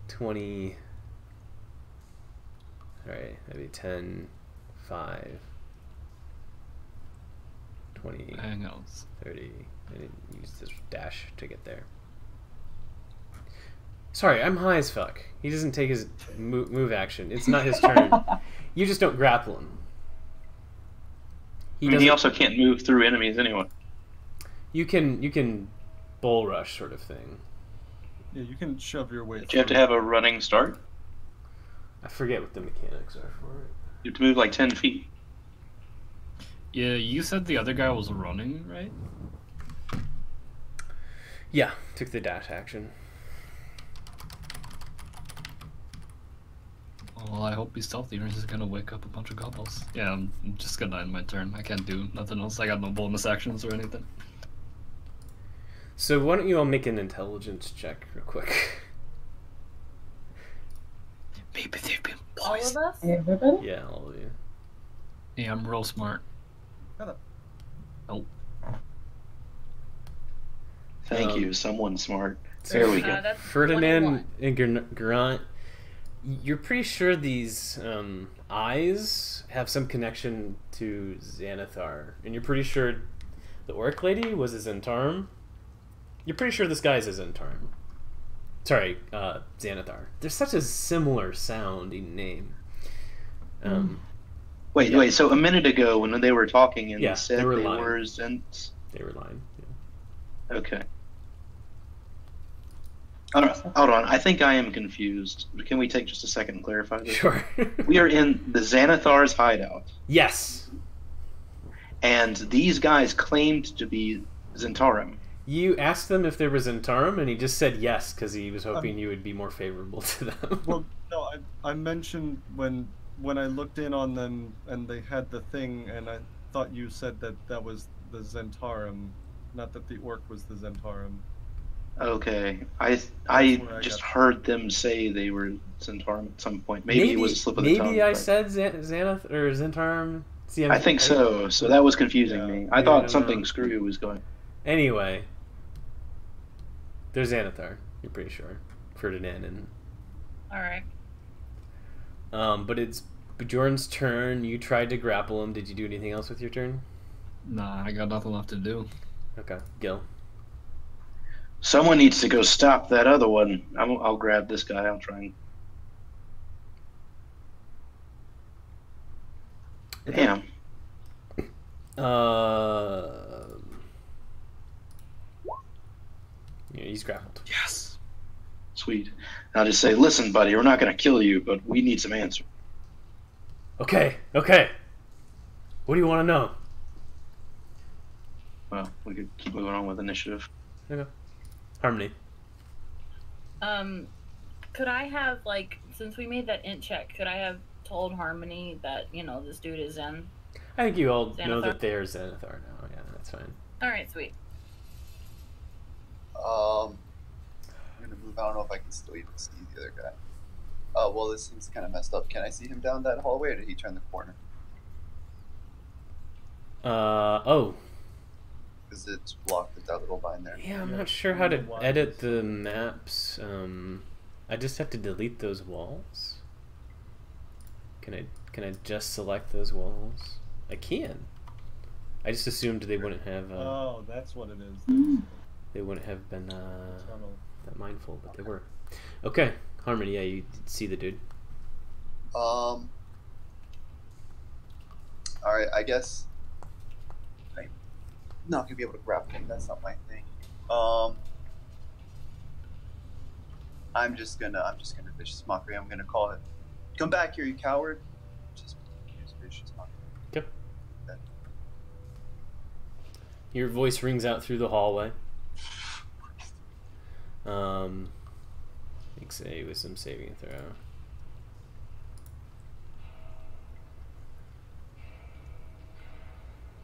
20. Alright, maybe 10, 5, 20, Hang on. 30. I didn't use this dash to get there. Sorry, I'm high as fuck. He doesn't take his move action. It's not his turn. You just don't grapple him. He also can't move through enemies anyway. You can bull rush sort of thing. Yeah, you can shove your way Do you have to have a running start? I forget what the mechanics are for it. You have to move like 10 feet. Yeah, you said the other guy was running, right? Yeah, took the dash action. Well, I hope he's stealthy or he's gonna wake up a bunch of goblins. Yeah, I'm just gonna end my turn. I can't do nothing else. I got no bonus actions or anything. So why don't you all make an intelligence check real quick? Maybe they've been All of poisoned. us? Everybody? Yeah, all of you. Yeah, I'm real smart. Shut up. Nope. Thank Um, you, someone smart. There we go. That's Ferdinand 21. and Grant, you're pretty sure these eyes have some connection to Xanathar, and you're pretty sure the orc lady was a Zentarum. You're pretty sure this guy's a Zentarum. Sorry, Xanathar. There's such a similar sounding name. Wait, so a minute ago when they were talking and Yeah, they said they were they lying. were Zents. They were lying. Yeah. Okay. Hold on, I think I am confused. Can we take just a second and clarify this? Sure. We are in the Xanathar's hideout, Yes. and these guys claimed to be Zentarum. You asked them if there was Zentarum, and he just said yes because he was hoping you would be more favorable to them. Well, no, I mentioned when I looked in on them and they had the thing, and I thought you said that was the Zentarum, not that the orc was the Zentarum. Okay, I where I just got- heard them say they were Zentarum at some point. Maybe it was a slip of the tongue. Maybe I but- said Xanath or Zentarum. See, I think so. So that was confusing Yeah. me. Yeah, I I thought don't something know. screwy was going. Anyway, there's Xanathar. You're pretty sure. Ferdinand and Alright. but it's Bjorn's turn. You tried to grapple him. Did you do anything else with your turn? Nah, I got nothing left to do. Okay, Gil. Someone needs to go stop that other one. I'll grab this guy. I'll try and. Damn. Yeah, he's grappled. Yes. Sweet. I'll just say, listen, buddy, we're not going to kill you, but we need some answers. Okay. What do you want to know? Well, we could keep moving on with initiative. Okay. Harmony. Could I have, like, since we made that int check, could I have told Harmony that, this dude is Zen? I think you all know Xanathar? that they're Xanathar now. Yeah, that's fine. Alright, sweet. I'm gonna move. I don't know if I can still even see the other guy. Oh, well, this thing's kind of messed up. Can I see him down that hallway, or did he turn the corner? Oh. Because it's blocked with that little line there. Yeah, I'm Yeah, not sure how to why edit is- the maps. I just have to delete those walls. Can I just select those walls? I can. I just assumed they wouldn't have Oh, that's what it is. they wouldn't have been Tunnel. that mindful, but they were. Okay, Harmony. Yeah, you did see the dude. All right, I guess. not gonna be able to grapple him. That's not my thing. I'm just gonna vicious mockery. I'm gonna call it. Come back here, you coward! Just use vicious mockery. Yep. Your voice rings out through the hallway. Makes a wisdom saving throw.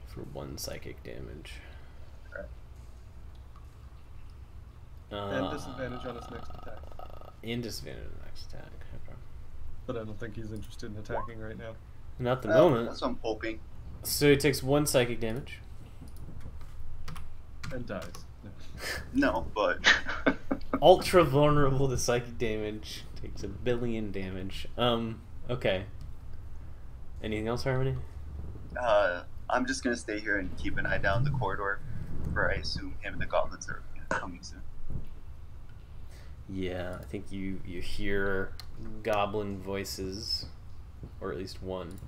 For 1 psychic damage. And disadvantage on his next attack. And disadvantage on the next attack. Okay. But I don't think he's interested in attacking right now. Not at the moment. That's what I'm hoping. So he takes 1 psychic damage. And dies. No, but Ultra vulnerable to psychic damage. Takes 1 billion damage. Okay. Anything else, Harmony? I'm just gonna stay here and keep an eye down the corridor, where I assume him and the goblins are coming soon. Yeah, I think you hear goblin voices, or at least one.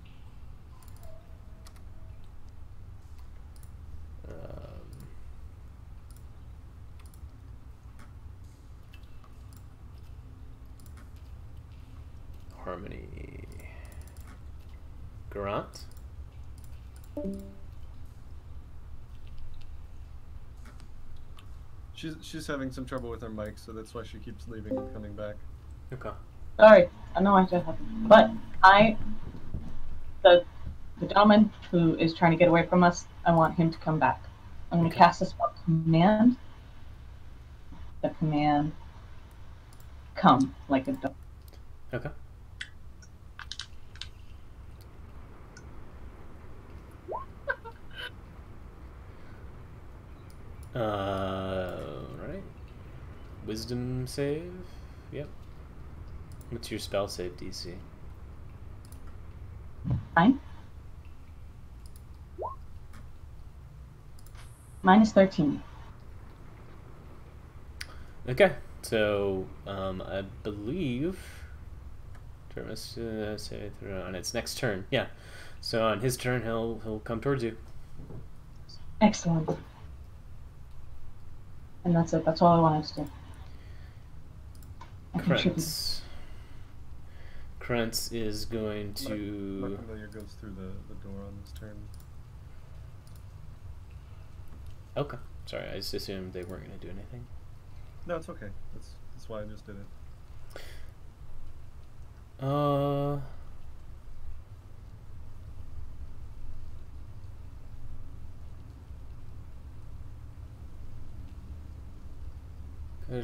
Harmony. Garant? She's having some trouble with her mic, so that's why she keeps leaving and coming back. Okay. Sorry, I know I just happened, but the gentleman who is trying to get away from us, I want him to come back. I'm going to cast a spell command. The command, come, like a dog. Okay. Right. Wisdom save? Yep. What's your spell save DC? Fine. Minus 13. Okay, so I believe say on its next turn. Yeah, so on his turn, he'll come towards you. Excellent. And that's it. That's all I wanted to do. Krentz is going to. Mark Familiar goes through the door on this turn. Okay, sorry. I just assumed they weren't going to do anything. No, it's okay. That's why I just did it.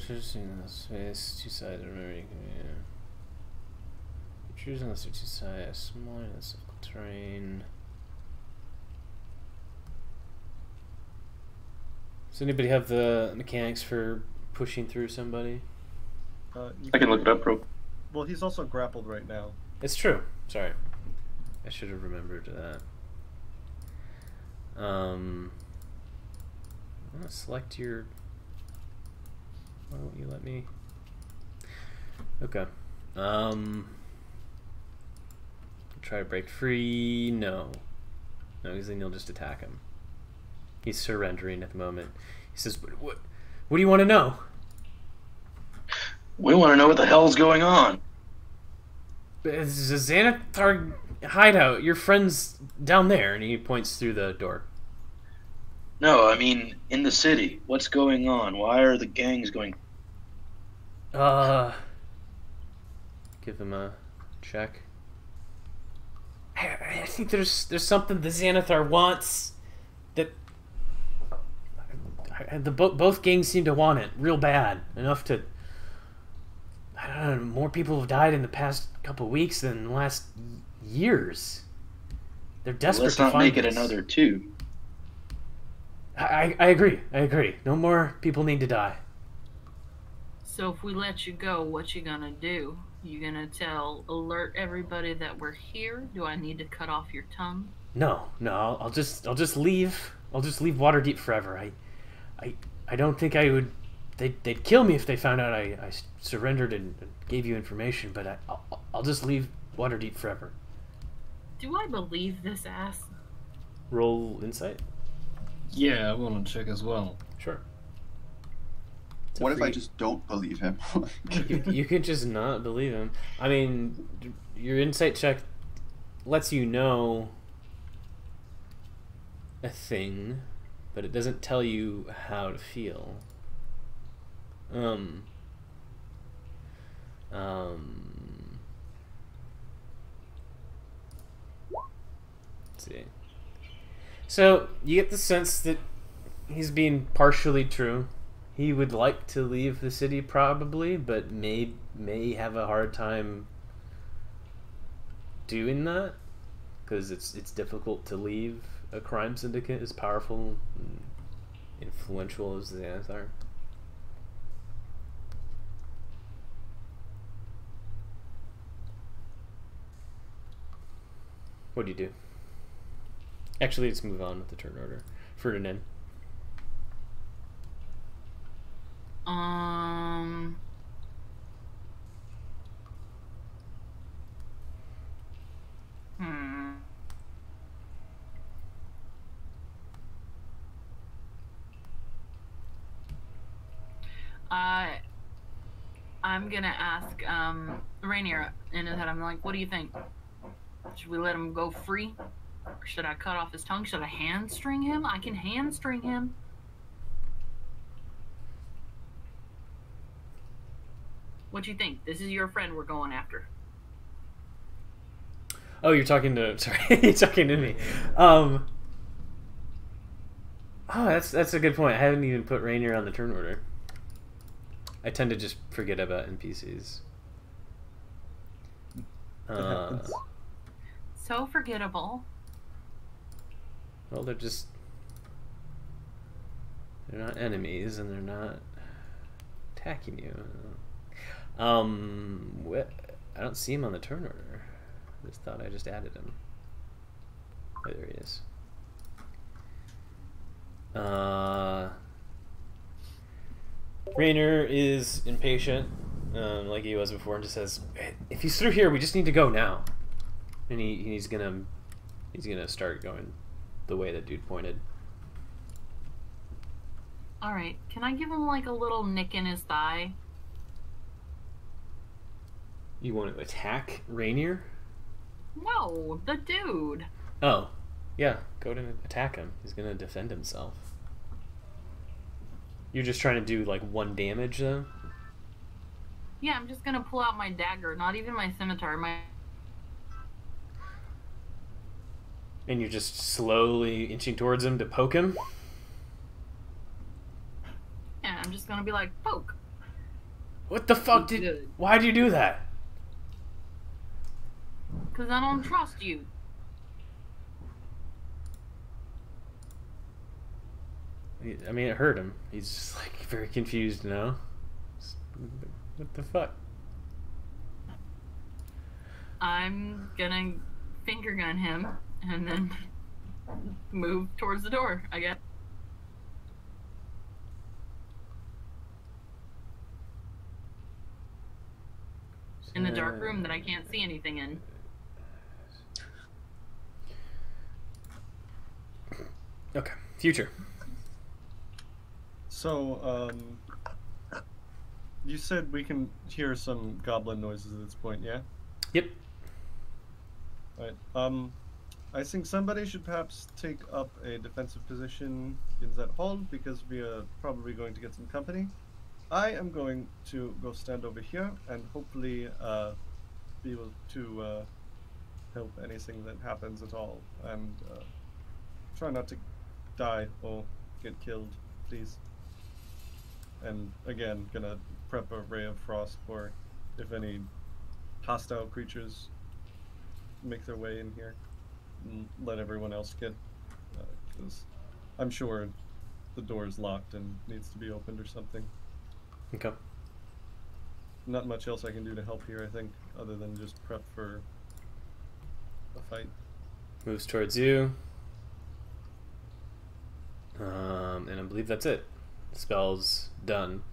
Choosing the space, 2 sides, remember you can choose unless they're 2 sides, smaller than the terrain. Does anybody have the mechanics for pushing through somebody? I can look it up, bro. Well, he's also grappled right now. It's true. Sorry. I should have remembered that. I'm gonna select your... Why won't you let me... Okay. Try to break free. No. No, because then you'll just attack him. He's surrendering at the moment. He says, what do you want to know? We want to know what the hell's going on. It's a Xanathar hideout. Your friend's down there. And he points through the door. No, I mean, in the city. What's going on? Why are the gangs going... Give him a check. I think there's something the Xanathar wants that... both gangs seem to want it real bad. Enough to... I don't know, more people have died in the past couple of weeks than in the last years. They're desperate to find Let's not make it this. another 2. I agree. No more people need to die. So if we let you go, what you gonna do? You gonna alert everybody that we're here? Do I need to cut off your tongue? No. I'll just leave. I'll just leave Waterdeep forever. I don't think I would. They'd kill me if they found out I surrendered and gave you information. But I'll just leave Waterdeep forever. Do I believe this ass? Roll insight. Yeah, I want to check as well. Sure. What if I just don't believe him? You could just not believe him. I mean, your insight check lets you know a thing, but it doesn't tell you how to feel. Let's see. So you get the sense that he's being partially true. He would like to leave the city probably, but may have a hard time doing that because it's difficult to leave a crime syndicate as powerful and influential as the Xanath are. What do you do? Actually, let's move on with the turn order. Ferdinand. I'm gonna ask Rainier in his head. I'm like, what do you think? Should we let him go free? Or should I cut off his tongue? Should I hamstring him? I can hamstring him. What do you think? This is your friend we're going after. Oh, you're talking to... Sorry, you're talking to me. Oh, that's a good point. I haven't even put Rainier on the turn order. I tend to just forget about NPCs. So forgettable. Well, they're not enemies, and they're not attacking you. I don't see him on the turn order. I just thought I just added him. Oh, there he is. Rainier is impatient, like he was before, and just says, "If he's through here, we just need to go now." And he's gonna start going the way that dude pointed. All right, can I give him like a little nick in his thigh? You want to attack Rainier? No, the dude. Oh, yeah. Go to attack him. He's gonna defend himself. You're just trying to do like 1 damage, though. Yeah, I'm just gonna pull out my dagger, not even my scimitar. And you're just slowly inching towards him to poke him? Yeah, I'm just gonna be like, poke. What the fuck why'd you do that? Because I don't trust you. I mean, it hurt him. He's just like very confused now. What the fuck? I'm gonna finger gun him and then move towards the door, I guess. In the dark room that I can't see anything in. Okay, future. So, you said we can hear some goblin noises at this point, yeah? Yep. Alright, I think somebody should perhaps take up a defensive position in that hall, because we are probably going to get some company. I am going to go stand over here, and hopefully, be able to, help anything that happens at all, and, try not to die or get killed, please. And again, gonna prep a ray of frost for if any hostile creatures make their way in here, and let everyone else get, because I'm sure the door is locked and needs to be opened or something. Okay. Not much else I can do to help here, I think, other than just prep for a fight. Moves towards you. And I believe that's it. Spell's done.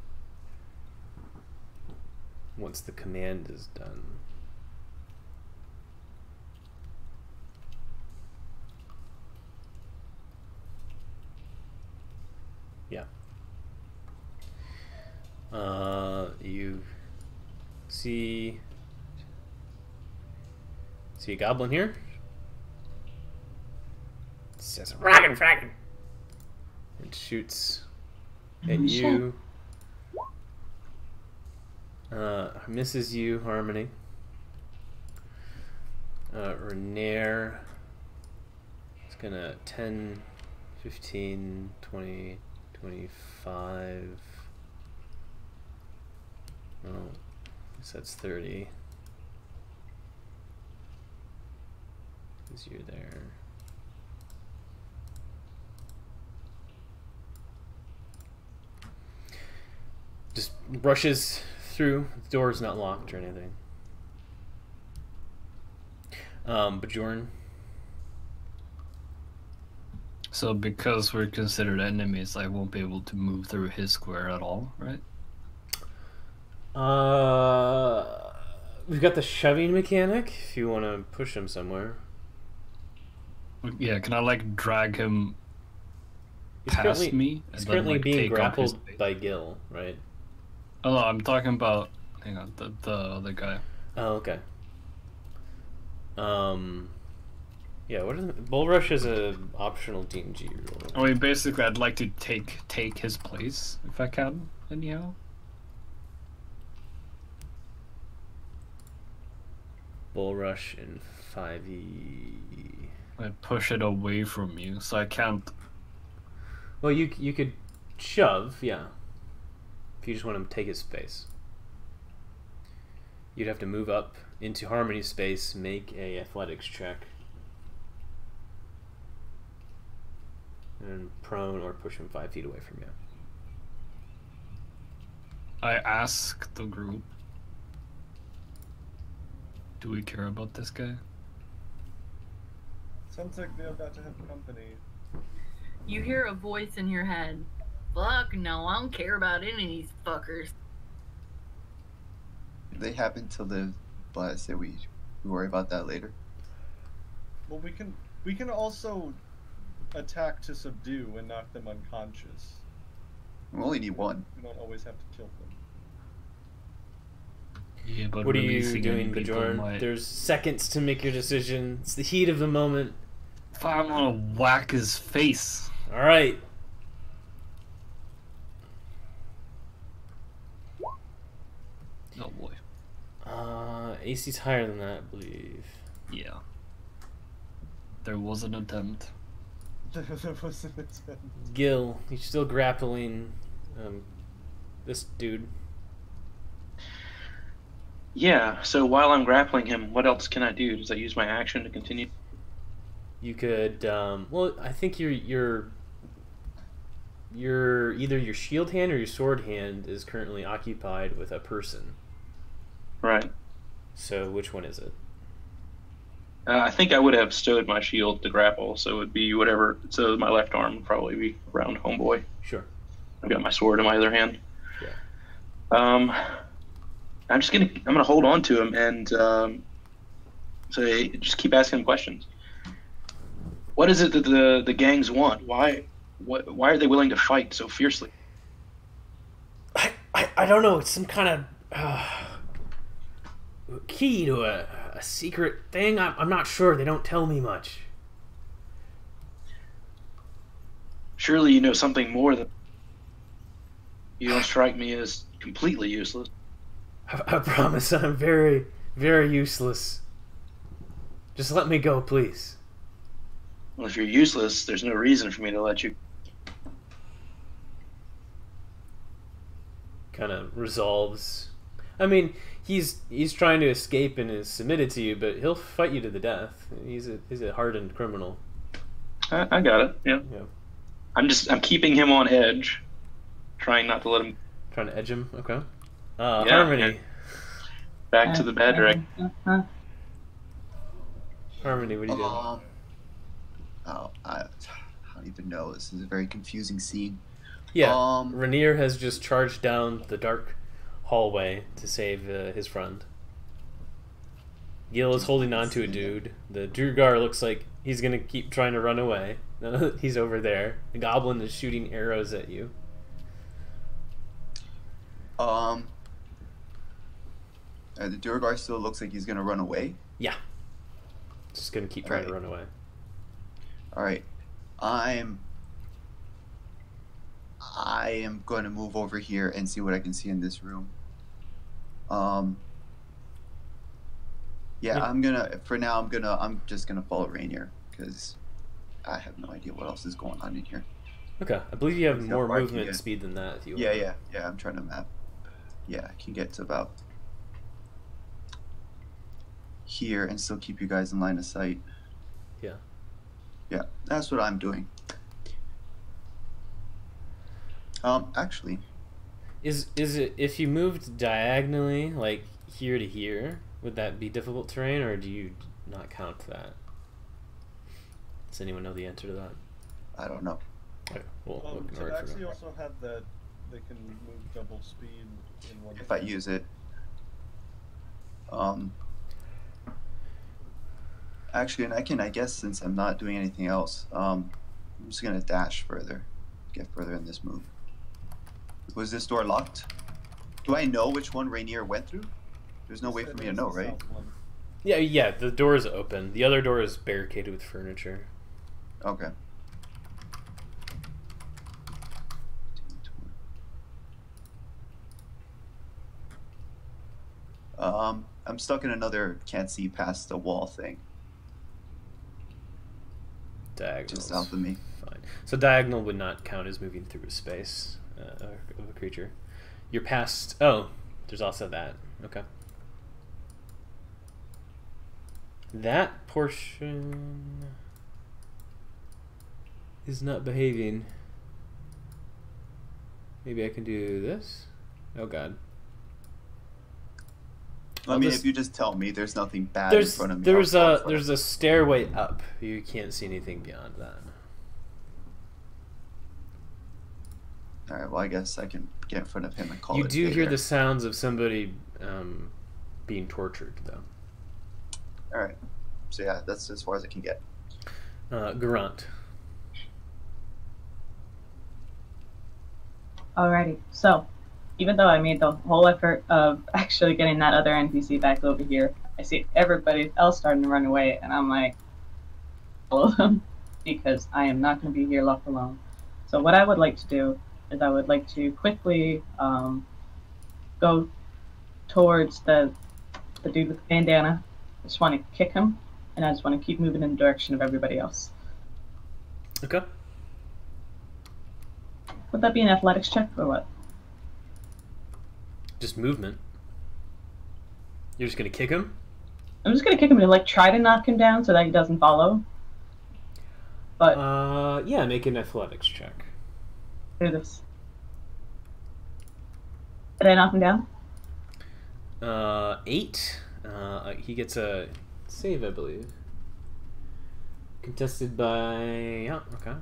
Once the command is done. Yeah. You see a goblin here. It says "Fraggin', fraggin'." It shoots at you. Misses you, Harmony. Rainier is gonna 10, 15, 20, 25. Oh, I guess that's 30. Because you're there. Just rushes through. The door's not locked or anything. Bjorn. So because we're considered enemies, I won't be able to move through his square at all, right? We've got the shoving mechanic if you want to push him somewhere. Yeah, can I like drag him He's past currently, me? he's and then, currently like, being take up his grappled space? by Gil, right? Oh no, I'm talking about, hang on, the other guy. Oh, okay. Yeah, what is it? Bull Rush is a optional D&G rule. I mean, basically, I'd like to take his place, if I can, anyhow. Bull Rush in 5e. I push it away from you, so I can't... Well, you could shove, yeah. If you just want him to take his space. You'd have to move up into Harmony's space, make a athletics check. And prone or push him 5 feet away from you. I ask the group, do we care about this guy? Sounds like they're about to have company. You hear a voice in your head. Fuck no, I don't care about any of these fuckers. They happen to live, but I say we worry about that later. Well, we can also attack to subdue and knock them unconscious. We only need one. We don't always have to kill them. Yeah, but What are you releasing doing, people Bjorn? might- There's seconds to make your decision. It's the heat of the moment. If I want to whack his face. All right. Oh boy. AC's higher than that, I believe. Yeah. There was an attempt. There was an attempt. Gil, you're still grappling this dude. Yeah, so while I'm grappling him, what else can I do? Does I use my action to continue? You could, well, I think your either your shield hand or your sword hand is currently occupied with a person. Right. So which one is it? I think I would have stowed my shield to grapple, so it would be whatever. So my left arm would probably be around homeboy. Sure. I've got my sword in my other hand. Yeah. I'm gonna hold on to him and say, just keep asking him questions. What is it that the gangs want? Why are they willing to fight so fiercely? I don't know. It's some kind of key to a secret thing. I'm not sure. They don't tell me much. Surely you know something more than. You don't strike me as completely useless. I promise I'm very, very useless. Just let me go, please. Well, if you're useless, there's no reason for me to let you. Kind of resolves. I mean, he's trying to escape and is submitted to you, but he'll fight you to the death. He's a hardened criminal. I got it. Yeah. Yeah. I'm keeping him on edge, trying not to let him. Trying to edge him. Okay. Yeah, Harmony. yeah. Back to the bad direct. Harmony, what are you doing? I don't even know. This is a very confusing scene. Yeah. Rainier has just charged down the dark hallway to save his friend. Gil is holding on to a dude. The Drugar looks like he's gonna keep trying to run away. No, he's over there. The goblin is shooting arrows at you. The Durgar still looks like he's gonna run away. Yeah. Just gonna keep trying to run away. All right. I am going to move over here and see what I can see in this room. Yeah, I'm just gonna follow Rainier because I have no idea what else is going on in here. Okay, I believe you have He's more got movement speed than that. If you Yeah. I'm trying to map. Yeah, I can get to about here and still keep you guys in line of sight. Yeah. Yeah, that's what I'm doing. Actually, is it if you moved diagonally, like here to here, would that be difficult terrain, or do you not count that? Does anyone know the answer to that? I don't know. Okay, we'll ignore it for Tabaxi now. also had that they can move double speed in one. If I use it. Actually, and I guess since I'm not doing anything else, I'm just gonna dash further, get further in this move. Was this door locked? Do I know which one Rainier went through? There's no way for me to know, right? Yeah, the door is open. The other door is barricaded with furniture. Okay. I'm stuck in another can't see past the wall thing. Diagonal. Just south of me. Fine. So diagonal would not count as moving through a space of a creature. You're past... Oh, there's also that. Okay. That portion is not behaving. Maybe I can do this? Oh god. I mean, if you just tell me there's nothing bad in front of me. There's a stairway up. You can't see anything beyond that. Alright, well I guess I can get in front of him and call it. You do hear the sounds of somebody being tortured, though. Alright. So yeah, that's as far as I can get. Garant. Alrighty, so even though I made the whole effort of actually getting that other NPC back over here, I see everybody else starting to run away, and I'm like, follow them, because I am not going to be here left alone. So what I would like to do is I would like to quickly go towards the dude with the bandana. I just want to kick him, and I just want to keep moving in the direction of everybody else. Okay. Would that be an athletics check or what? Just movement. You're just gonna kick him? I'm just gonna kick him and like try to knock him down so that he doesn't follow. But yeah, make an athletics check. do this. Did I knock him down? 8. He gets a save, I believe. Contested by... Yeah, okay.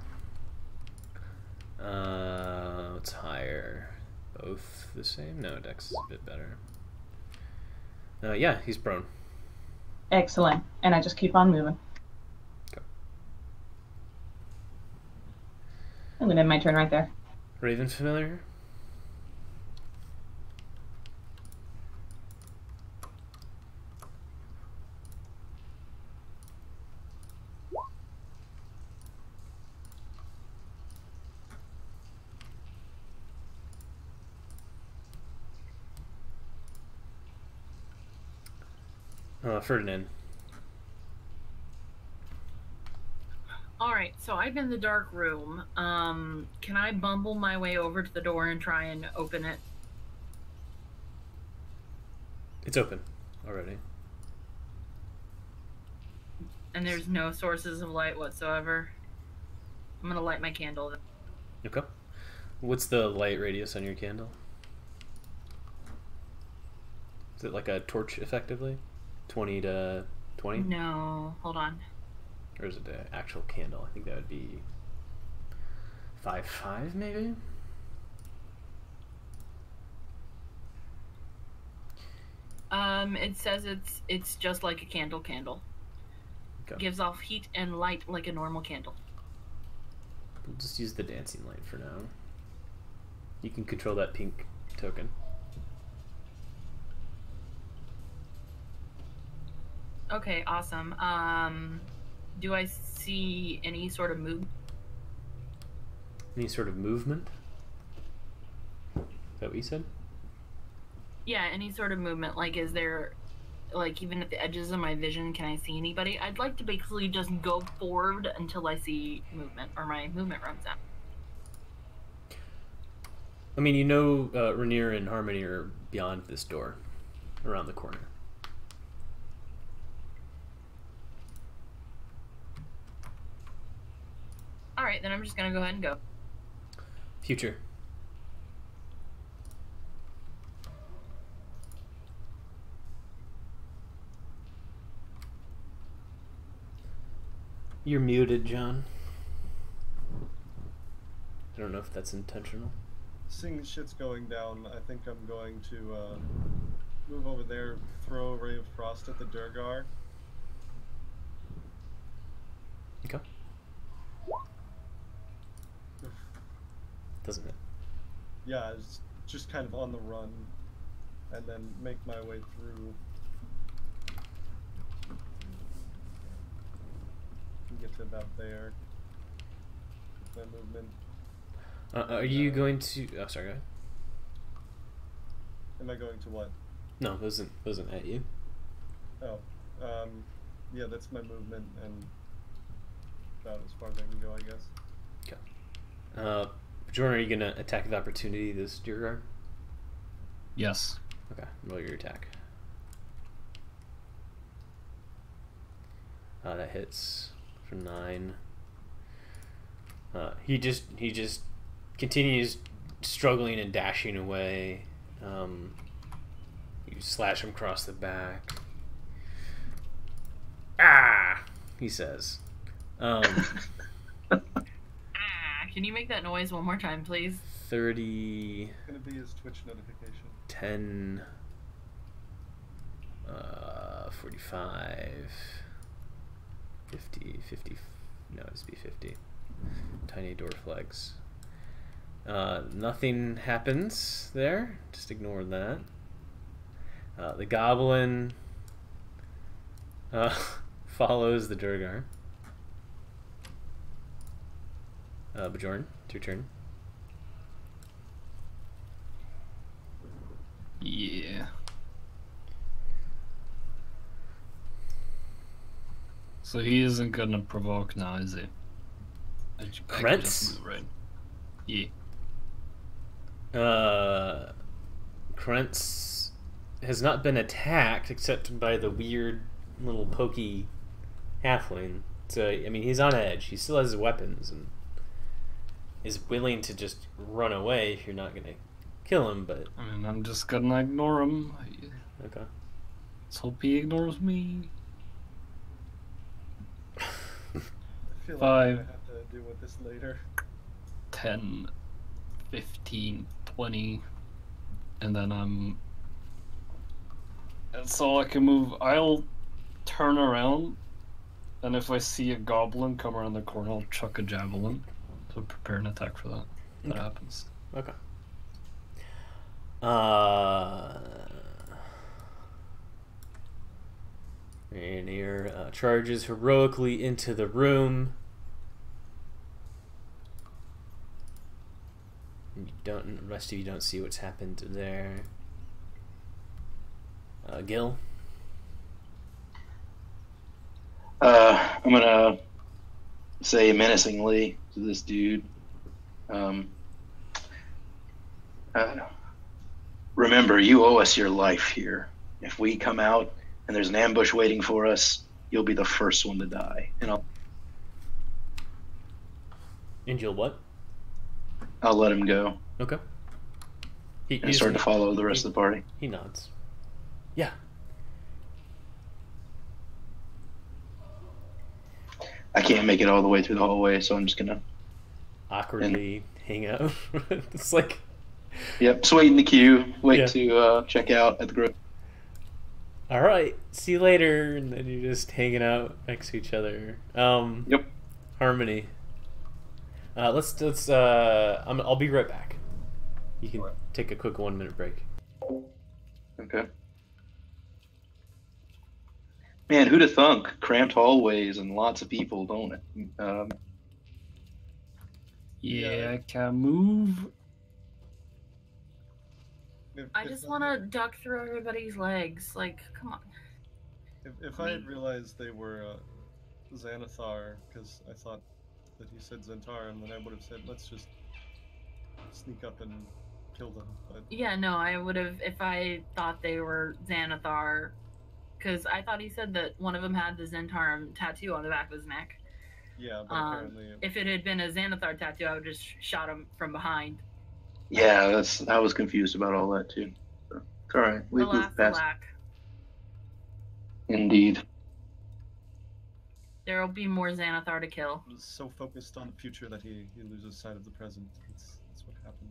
What's higher? Both the same? No, Dex is a bit better. Yeah, he's prone. Excellent. And I just keep on moving. Okay. I'm gonna end my turn right there. Raven familiar? Ferdinand. Alright, so I'm in the dark room. Can I bumble my way over to the door and try and open it? It's open already. And there's no sources of light whatsoever. I'm gonna light my candle. Okay. What's the light radius on your candle? Is it like a torch, effectively? 20 to 20? No, hold on. Or is it an actual candle? I think that would be 5.5 maybe? It says it's just like a candle. Okay. Gives off heat and light like a normal candle. We'll just use the dancing light for now. You can control that pink token. Okay, awesome. Do I see any sort of move? Any sort of movement? Is that what you said? Yeah, any sort of movement. Like, is there, like, even at the edges of my vision, can I see anybody? I'd like to basically just go forward until I see movement, or my movement runs out. I mean, you know, Rainier and Harmony are beyond this door, around the corner. Alright, then I'm just gonna go ahead and go. Future. You're muted, John. I don't know if that's intentional. Seeing shit's going down, I think I'm going to move over there, throw a ray of frost at the Durgar. Okay. Doesn't it? Yeah, it's just kind of on the run, and then make my way through. And get to about there. My movement. Are you going to... Oh, sorry, go ahead. Am I going to what? No, it wasn't at you. Oh, yeah, that's my movement, and about as far as I can go, I guess. Okay. Jordan, are you going to attack with opportunity this deer guard? Yes. Okay, roll your attack. That hits for 9. He just continues struggling and dashing away. You slash him across the back. Ah! He says. Can you make that noise one more time, please? 30... It's gonna be his Twitch notification. 10... 45... 50... 50... No, it's be 50. Tiny dwarf legs. Nothing happens there. Just ignore that. The goblin follows the Durgar. Bjorn, it's your turn. Yeah. So he isn't gonna provoke now, is he? I can just move, right? Yeah. Krentz has not been attacked except by the weird little pokey halfling. So, I mean, he's on edge. He still has his weapons and is willing to just run away if you're not going to kill him, but... I mean, I'm just gonna ignore him. Okay. Let's hope he ignores me. I feel 5. like I'm gonna have to deal with this later. 10, 15, 20, and then that's all I can move. I'll turn around, and if I see a goblin come around the corner, I'll chuck a javelin. So prepare an attack for that. If that happens. Okay. Rainier charges heroically into the room. You don't. The rest of you don't see what's happened there. Gil. I'm gonna say menacingly to this dude. Remember, you owe us your life here. If we come out and there's an ambush waiting for us, you'll be the first one to die. And You'll what? I'll let him go. Okay. And start to follow the rest of the party. He nods. Yeah. I can't make it all the way through the hallway, so I'm just gonna awkwardly hang out. It's like... Yep, just wait in the queue. Wait Yeah. to check out at the group. Alright, see you later. And then you're just hanging out next to each other. Yep. Harmony. I'll be right back. You can take a quick 1-minute break. Okay. Man, who'da thunk? Cramped hallways and lots of people, don't it? Yeah, I can move. I just want to duck through everybody's legs. Like, come on. If I had realized they were Xanathar, because I thought that he said Zentarum, then I would have said, let's just sneak up and kill them. But Yeah, no, I would have if I thought they were Xanathar, because I thought he said that one of them had the Zentarum tattoo on the back of his neck. yeah, but apparently... If it had been a Xanathar tattoo, I would just shot him from behind. Yeah, I was confused about all that too. So, it's all right. We've Alas, moved past. alack. Indeed. There will be more Xanathar to kill. He was so focused on the future that he loses sight of the present. That's what happened.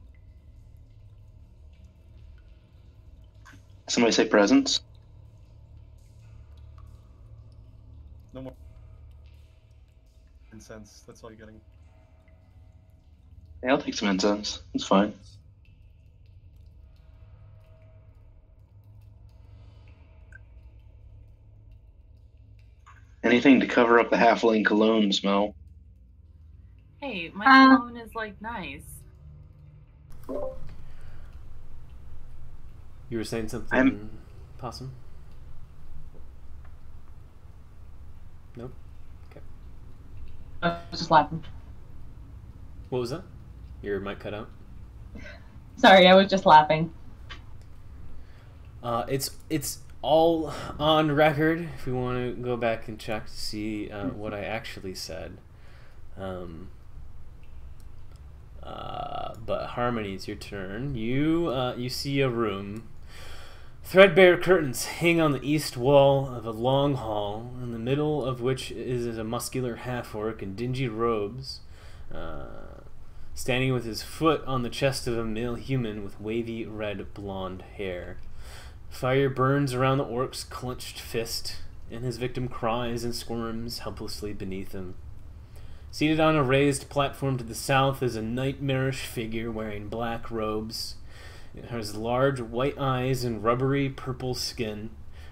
Somebody say presents. No more incense. That's all you're getting. Yeah, I'll take some incense. It's fine. Anything to cover up the halfling cologne smell. Hey, my cologne is like nice. You were saying something, Possum? Nope. Okay. I was just laughing. What was that? Your mic cut out. Sorry, I was just laughing. It's all on record. If we want to go back and check to see what I actually said. But Harmony, it's your turn. You see a room. Threadbare curtains hang on the east wall of a long hall, in the middle of which is a muscular half-orc in dingy robes, standing with his foot on the chest of a male human with wavy red blonde hair. Fire burns around the orc's clenched fist, and his victim cries and squirms helplessly beneath him. Seated on a raised platform to the south is a nightmarish figure wearing black robes. It has large white eyes and rubbery purple skin,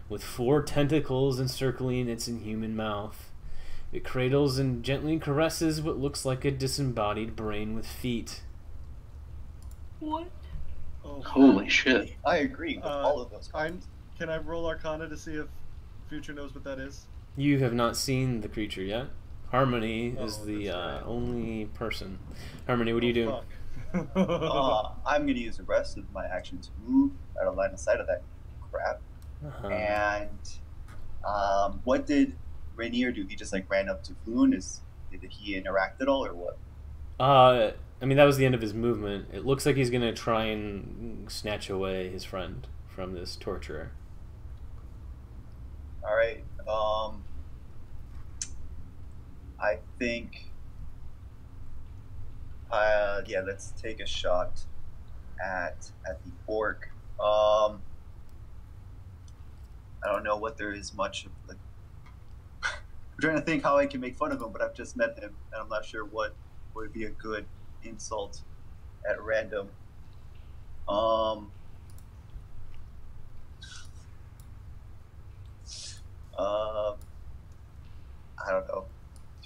with 4 tentacles encircling its inhuman mouth. It cradles and gently caresses what looks like a disembodied brain with feet. What? Oh, Holy shit. I agree with all of those. Can I roll Arcana to see if Future knows what that is? You have not seen the creature yet. Harmony is Oh, the that's right. only person. Harmony, what are you doing? Fuck. I'm going to use the rest of my action to move out of line of sight of that crap. And what did Rainier do? He just like ran up to Floon? Did he interact at all or what? I mean, that was the end of his movement. It looks like he's going to try and snatch away his friend from this torturer. All right. I think. Yeah, let's take a shot at the orc. I don't know what there is much of. Like, I'm trying to think how I can make fun of him, but I've just met him, and I'm not sure what would be a good insult at random. I don't know.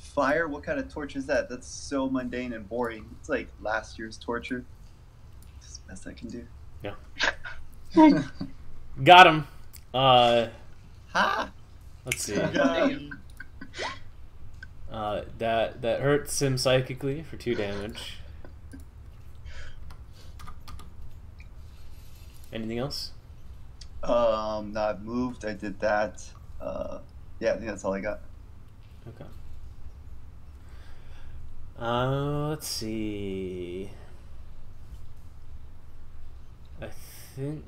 Fire? What kind of torture is that? That's so mundane and boring. It's like last year's torture. It's the best I can do. Yeah. Got him. Ha! Let's see. Damn. That hurts him psychically for 2 damage. Anything else? No, I've moved. I did that. Yeah, I think that's all I got. Okay. Let's see. I think.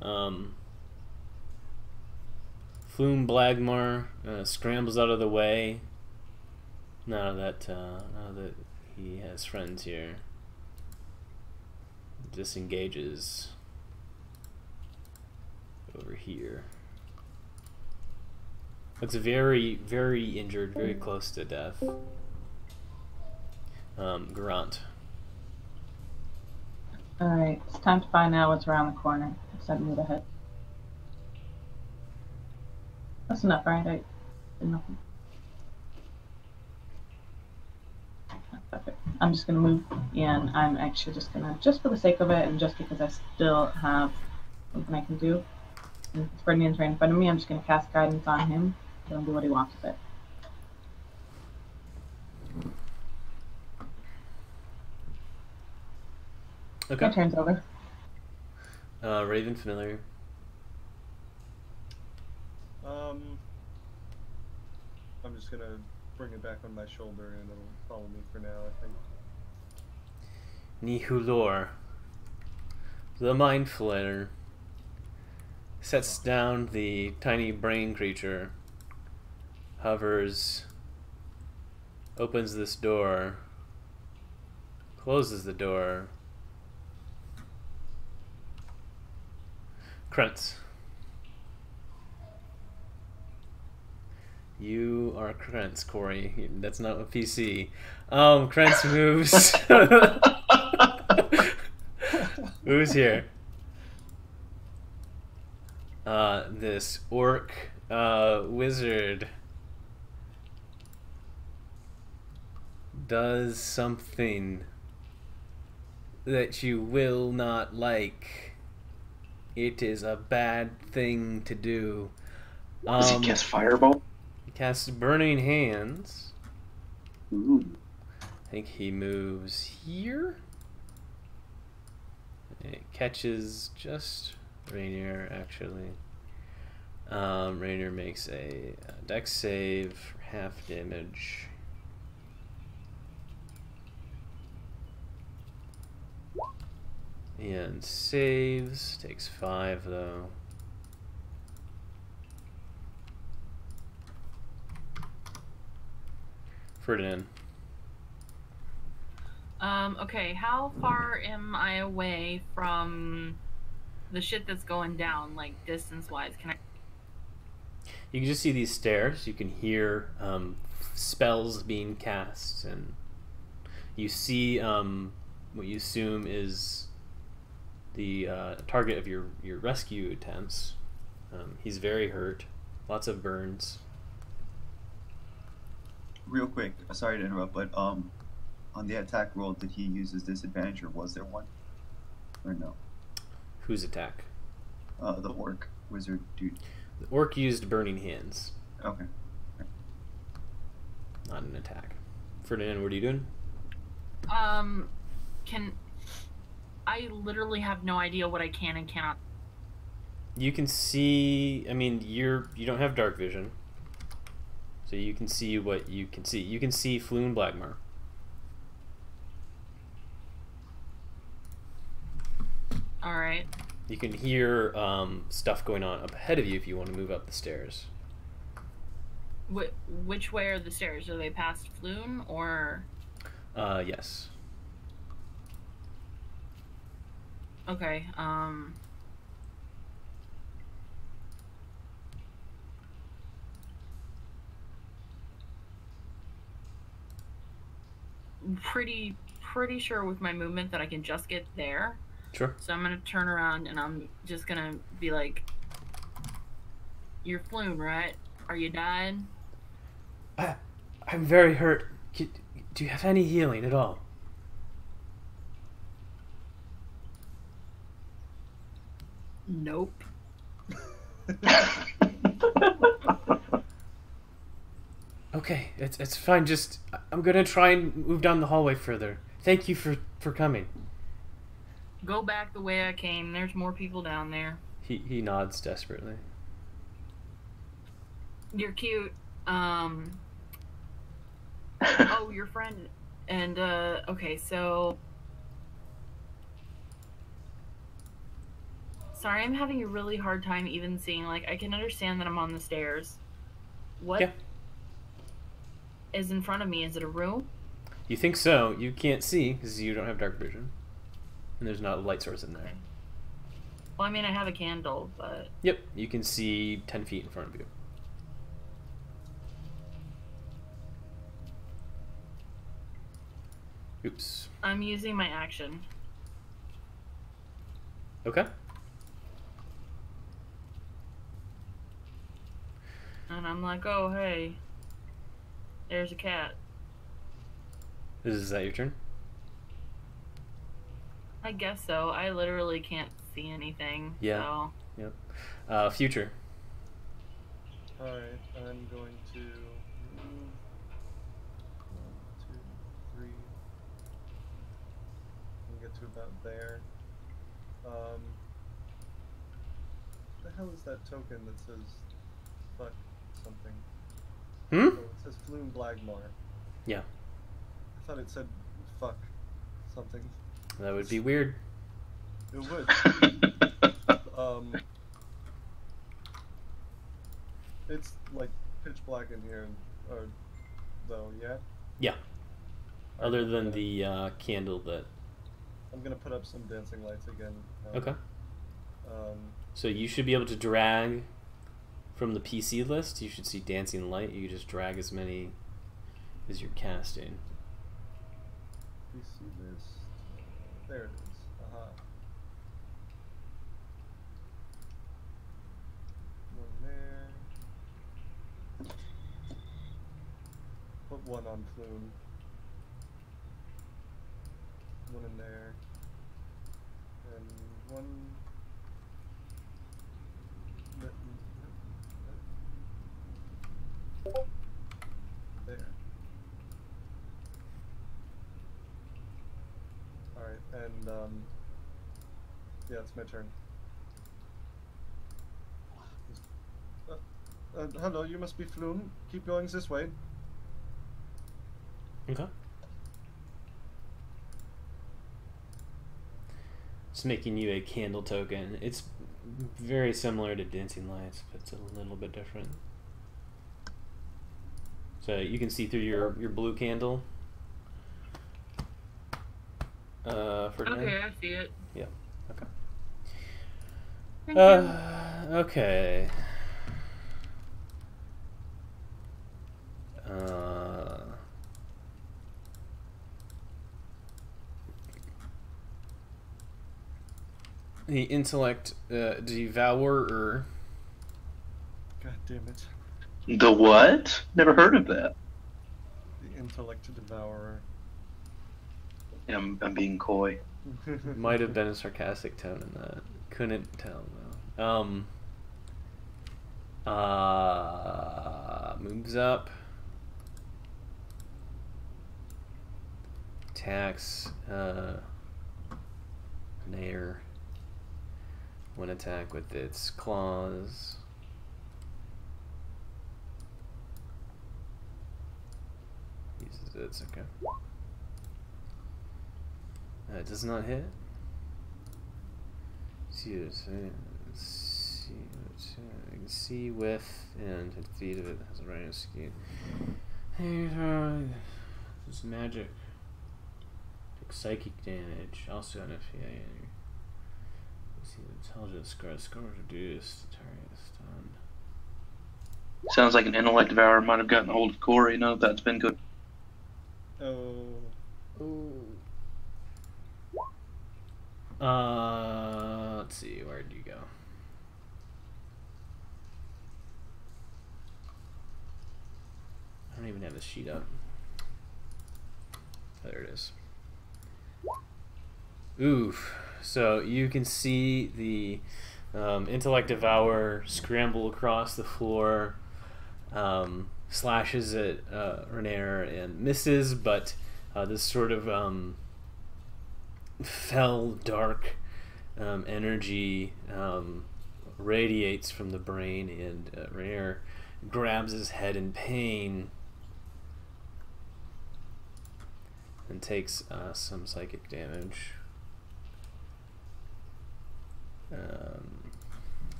Floom Blagmar scrambles out of the way. Now that he has friends here. Disengages over here. Looks very, very injured, very close to death. Grant. Alright, it's time to find out what's around the corner. Instead of move ahead. That's enough, right? I did nothing. Perfect. I'm just gonna move, and I'm actually just gonna, just for the sake of it, and just because I still have something I can do. And it's Ferdinand's right in front of me, I'm just gonna cast guidance on him. He'll do what he wants with it. Okay. My turn's over. Raven familiar. I'm just gonna bring it back on my shoulder and it'll follow me for now, I think. Nihulor, the Mind Flayer, sets down the tiny brain creature, hovers, opens this door, closes the door. Krentz. You are Krentz, Corey. That's not a PC. Krentz moves. Who's here? This orc wizard does something that you will not like. It is a bad thing to do. Does he cast Fireball? He casts Burning Hands. Ooh. I think he moves here. It catches just Rainier, actually. Rainier makes a dex save for half damage. And saves. Takes 5 though. Ferdinand. Okay, how far am I away from the shit that's going down, like distance-wise? Can I? You can just see these stairs. You can hear spells being cast, and you see what you assume is the target of your rescue attempts. He's very hurt, lots of burns. Real quick, sorry to interrupt, but on the attack roll, did he use his disadvantage, or was there one? Or no? Whose attack? The orc wizard dude. The orc used Burning Hands. Okay. Not an attack. Ferdinand, what are you doing? Can I literally have no idea what I can and cannot. You can see. I mean, you don't have dark vision, so you can see what you can see. You can see Floon Blackmar. All right. You can hear stuff going on up ahead of you if you want to move up the stairs. Which way are the stairs? Are they past Floon or? Yes. Okay. Pretty sure with my movement that I can just get there. Sure. So I'm gonna turn around and I'm just gonna be like, "You're Floon, right? Are you dying?" I'm very hurt. Do you have any healing at all? Nope. Okay, it's fine. Just I'm gonna try and move down the hallway further. Thank you for coming. Go back the way I came. There's more people down there. He nods desperately. You're cute. Oh, your friend. And okay, so sorry, I'm having a really hard time even seeing. Like, I can understand that I'm on the stairs. What is in front of me? Is it a room? You think so? You can't see because you don't have dark vision, and there's not a light source in there. Well, I mean, I have a candle, but Yep, you can see 10 feet in front of you. Oops. I'm using my action. Okay. And I'm like, oh, hey, there's a cat. Is that your turn? I guess so. I literally can't see anything. Yeah. So. Yep. Future. Alright, I'm going to move 1, 2, 3. And get to about there. What the hell is that token that says fuck something? Hmm? Oh, it says Flume Blagmar. Yeah. I thought it said fuck something. That would be weird. It would. It's like pitch black in here, or though, yeah. Yeah. Other than the candle that. I'm gonna put up some dancing lights again. Okay. So you should be able to drag from the PC list. You should see dancing light. You just drag as many as you're casting. PC list. There it is. Aha. One there. Put one on Flume. One in there. And one. There. Alright, and yeah, it's my turn. Hello, you must be Flume. Keep going this way. Okay. It's making you a candle token. It's very similar to dancing lights, but it's a little bit different. So you can see through your blue candle. Okay, I see it. Yeah. Okay. Thank you. Okay. The intellect devourer. God damn it. The what? Never heard of that. The intellect devourer. Yeah, I'm being coy. Might have been a sarcastic tone in that. Couldn't tell though. Moves up. Attacks. Nair. One attack with its claws. Uses its okay. It does not hit. See with and at the feet of it has a right skew. This is magic. Take psychic damage. Also on if see the intelligence score reduced. Target stunned. Sounds like an intellect devourer might have gotten a hold of Corey. No, that's been good. Oh. Let's see, where'd you go? I don't even have the sheet up. Oh, there it is. Oof. So you can see the intellect devourer scramble across the floor, slashes at Renair and misses, but this sort of fell, dark energy radiates from the brain, and Renair grabs his head in pain and takes some psychic damage.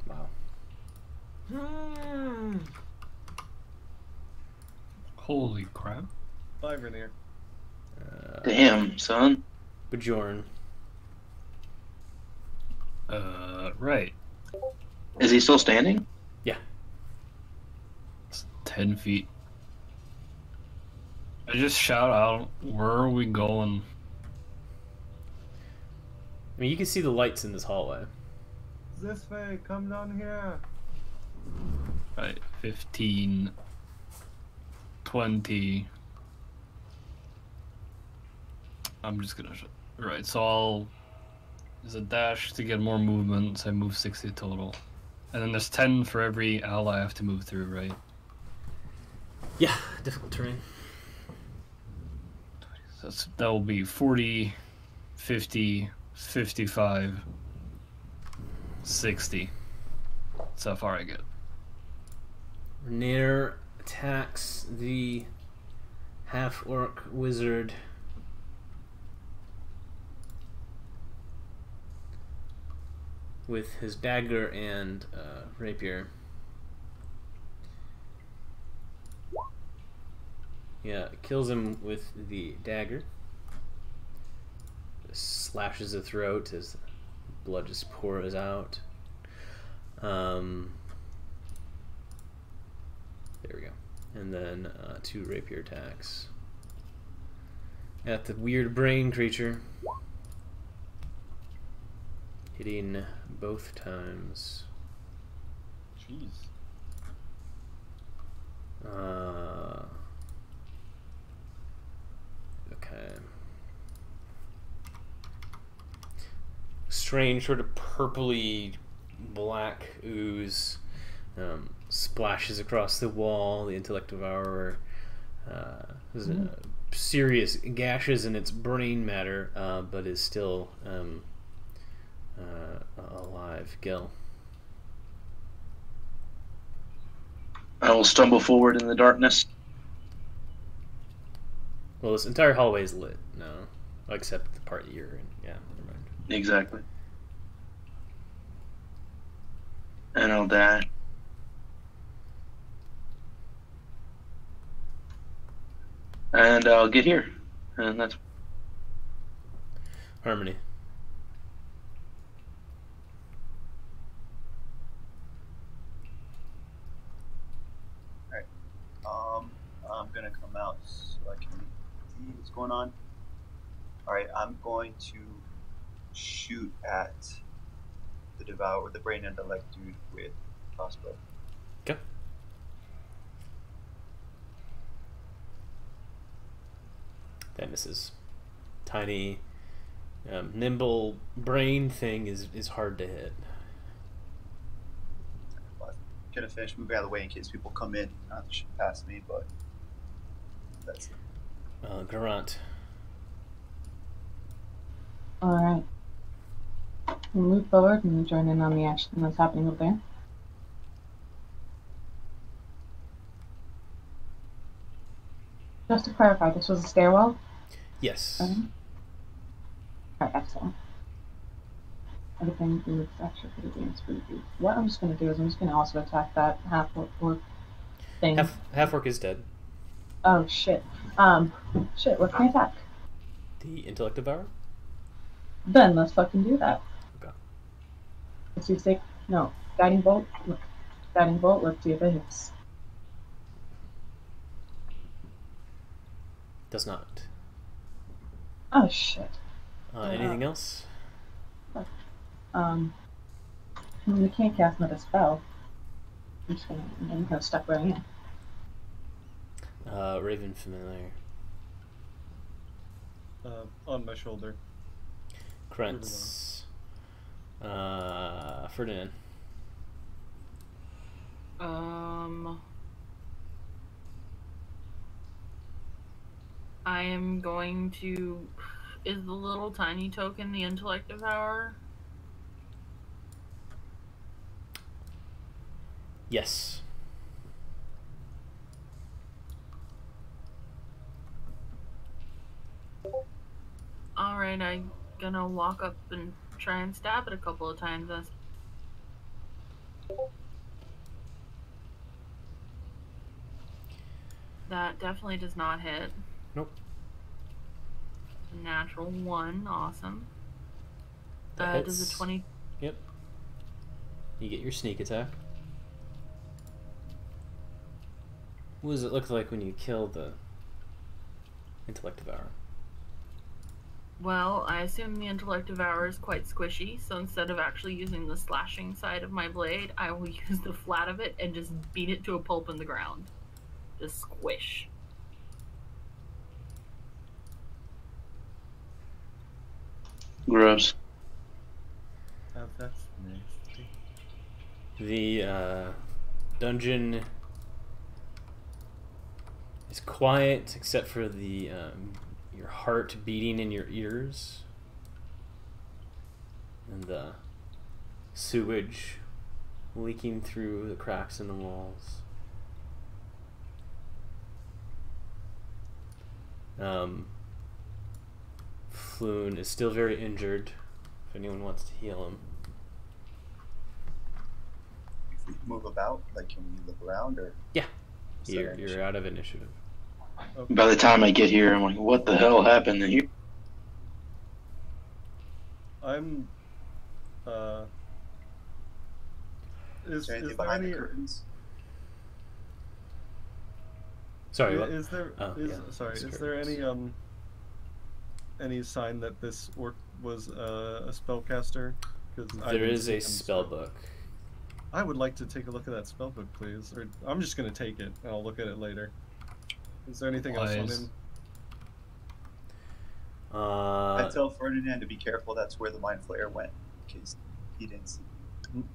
Wow. Holy crap. Bye, Rainier. Damn, son. Bjorn. Right. Is he still standing? Yeah. It's 10 feet I just shout out, where are we going? I mean, you can see the lights in this hallway. This way, come down here. Right, 15, 20. I'm just gonna... Right, so I'll... There's a dash to get more movement, so I move 60 total. And then there's 10 for every ally I have to move through, right? Yeah, difficult terrain. That will be 40, 50, 55, 60. That's how far I get. Nair attacks the half-orc wizard. With his dagger and rapier. Yeah, kills him with the dagger. Slashes the throat as blood just pours out. There we go. And then 2 rapier attacks at the weird brain creature. Hitting both times. Jeez. Okay. Strange sort of purpley black ooze splashes across the wall. The intellect devourer has serious gashes in its brain matter, but is still alive. Gil. I will stumble forward in the darkness. Well, this entire hallway is lit now, except the part you're in. Yeah, never mind. Exactly. And I'll dash. And I'll get here. And that's... Harmony. I'm gonna come out so I can see what's going on. Alright, I'm going to shoot at the Devour, the brain intellect dude with crossbow. Okay. That misses. Tiny, nimble brain thing is hard to hit. I'm gonna finish moving out of the way in case people come in. Not to shoot past me, but that's it. Garant. Alright. We'll move forward and join in on the action that's happening over there. Just to clarify, this was a stairwell? Yes. Alright, excellent. Everything is actually pretty damn spooky. What I'm just going to do is I'm just going to also attack that half-orc thing. Half-orc is dead. Oh, shit. Shit, what can I attack? The intellect devourer? Then let's fucking do that. Okay. Let's do six. No. Guiding bolt. Guiding bolt, let's see if it hits. Does not. Oh, shit. Anything else? We can't cast another spell. I'm just gonna stuck where I am. Raven familiar. On my shoulder. Krentz. Ferdinand. I am going to... Is the little tiny token the intellect devourer? Yes. Alright, I'm gonna walk up and try and stab it a couple of times. That definitely does not hit. Nope. Natural 1, awesome. That Does hits. a 20... Yep. You get your sneak attack. What does it look like when you kill the Intellect Devour. Well, I assume the Intellect Devour is quite squishy, so instead of actually using the slashing side of my blade, I will use the flat of it and just beat it to a pulp in the ground. Just squish. Gross. Oh, that's nasty. The dungeon is quiet except for the your heart beating in your ears and the sewage leaking through the cracks in the walls. Floon is still very injured. If anyone wants to heal him. If we move about, like, can we look around or? Yeah, Is that you're initiative? out of initiative. Okay. By the time I get here, I'm like, what the hell happened here? I'm. Is there anything there behind any? the curtains? Sorry, what? Is there? Oh, yeah, Sorry. it's Is there curtains. any sign that this orc was a spellcaster? Because There is a spell book. I would like to take a look at that spell book, please. Or I'm just gonna take it and I'll look at it later. Is there anything else on Wise. him? I tell Ferdinand to be careful. That's where the mind flayer went, in case he didn't see.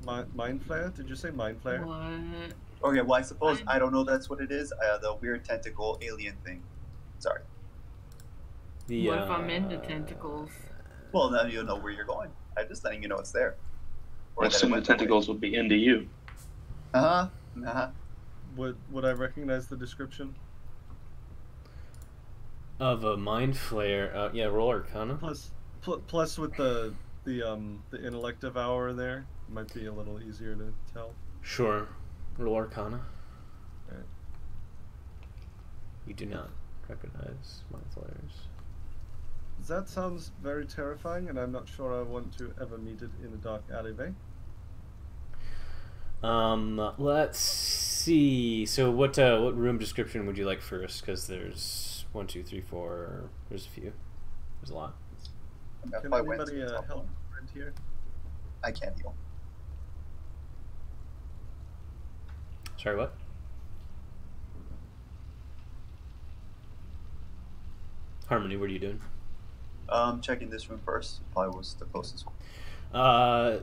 Mind flayer? Did you say mind flayer? What? Okay, well, I suppose I don't know. That's what it is. The weird tentacle alien thing. Sorry. The, What if I'm into tentacles? Well, now you'll know where you're going. I'm just letting you know it's there. Or I that it assume the went tentacles will be into you. Uh huh. Would I recognize the description? Of a mind flare. Yeah, roll Arcana. Plus with the intellect devour there, might be a little easier to tell. Sure. Roll Arcana. Right. You do not recognize mind flares. That sounds very terrifying, and I'm not sure I want to ever meet it in a dark alleyway. Let's see. So what room description would you like first? Because there's 1, 2, 3, 4. There's a few. There's a lot. Can anybody help a friend here? I can't heal. Sorry, what? Harmony, what are you doing? Checking this room first. Probably was the closest one.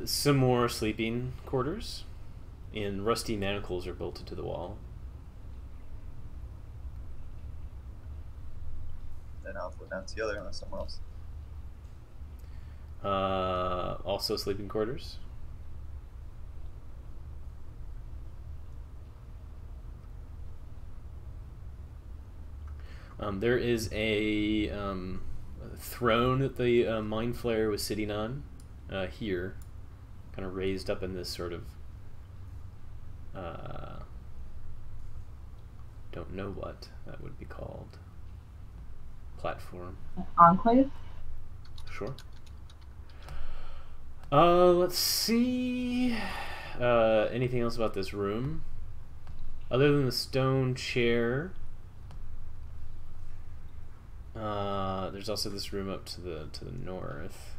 Some more sleeping quarters, and rusty manacles are bolted to the wall. Then I'll go down to the other unless somewhere else. Also sleeping quarters. There is a throne that the Mind Flayer was sitting on here, kind of raised up in this sort of don't know what that would be called. Platform. Enclave? Sure. Let's see. Anything else about this room? Other than the stone chair, there's also this room up to the north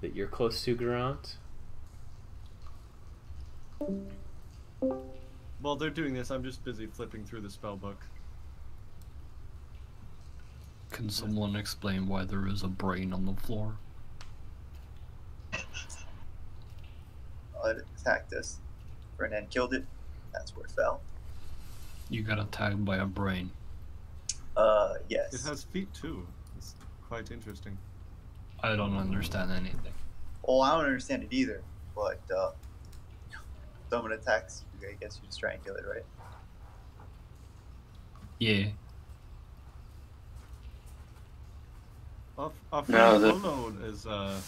that you're close to, Garant. While they're doing this, I'm just busy flipping through the spell book. Can someone explain why there is a brain on the floor? It attacked us. Ferdinand killed it. That's where it fell. You got attacked by a brain. Yes. It has feet too. It's quite interesting. I don't understand anything. Oh, I don't understand it either. But someone attacks you, I guess you just try and kill it, right? Yeah. Our No, friend Polo is a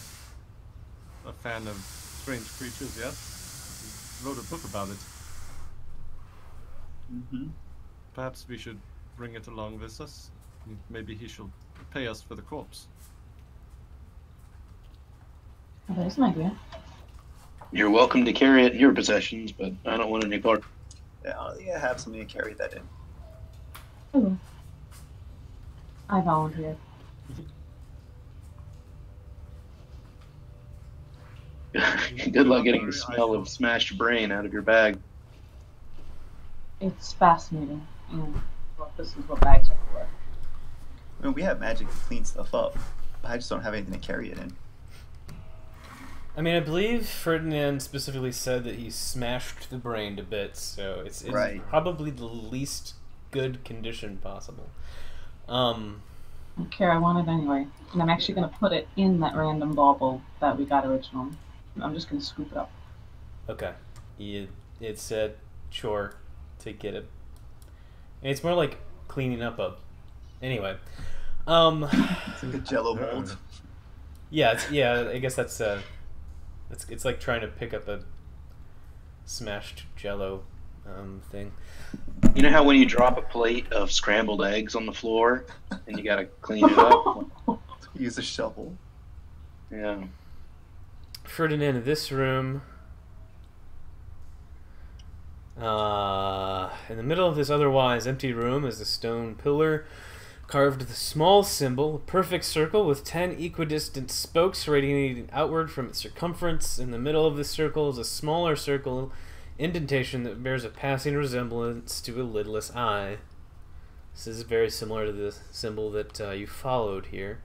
fan of strange creatures, yes? He wrote a book about it. Mm-hmm. Perhaps we should bring it along with us. Maybe he shall pay us for the corpse. Oh, there's an idea. You're welcome to carry it in your possessions, but I don't want any part. Yeah, I don't think I have something to carry that in. Oh. I volunteer. Good luck getting the smell of smashed brain out of your bag. It's fascinating, and well, this is what bags are for. I mean, we have magic to clean stuff up. I just don't have anything to carry it in. I mean, I believe Ferdinand specifically said that he smashed the brain to bits, so it's Right. probably the least good condition possible. I don't care, I want it anyway. And I'm actually going to put it in that random bauble that we got originally. I'm just going to scoop it up. Okay. It said chore to get it. And it's more like cleaning up a... Anyway. It's like a jello mold. Yeah, I guess that's it's like trying to pick up a smashed jello thing. You know how when you drop a plate of scrambled eggs on the floor and you gotta clean it up? Use a shovel. Yeah. Ferdinand, in this room, in the middle of this otherwise empty room is a stone pillar carved with a small symbol, a perfect circle with 10 equidistant spokes radiating outward from its circumference. In the middle of this circle is a smaller circle indentation that bears a passing resemblance to a lidless eye. This is very similar to the symbol that you followed here.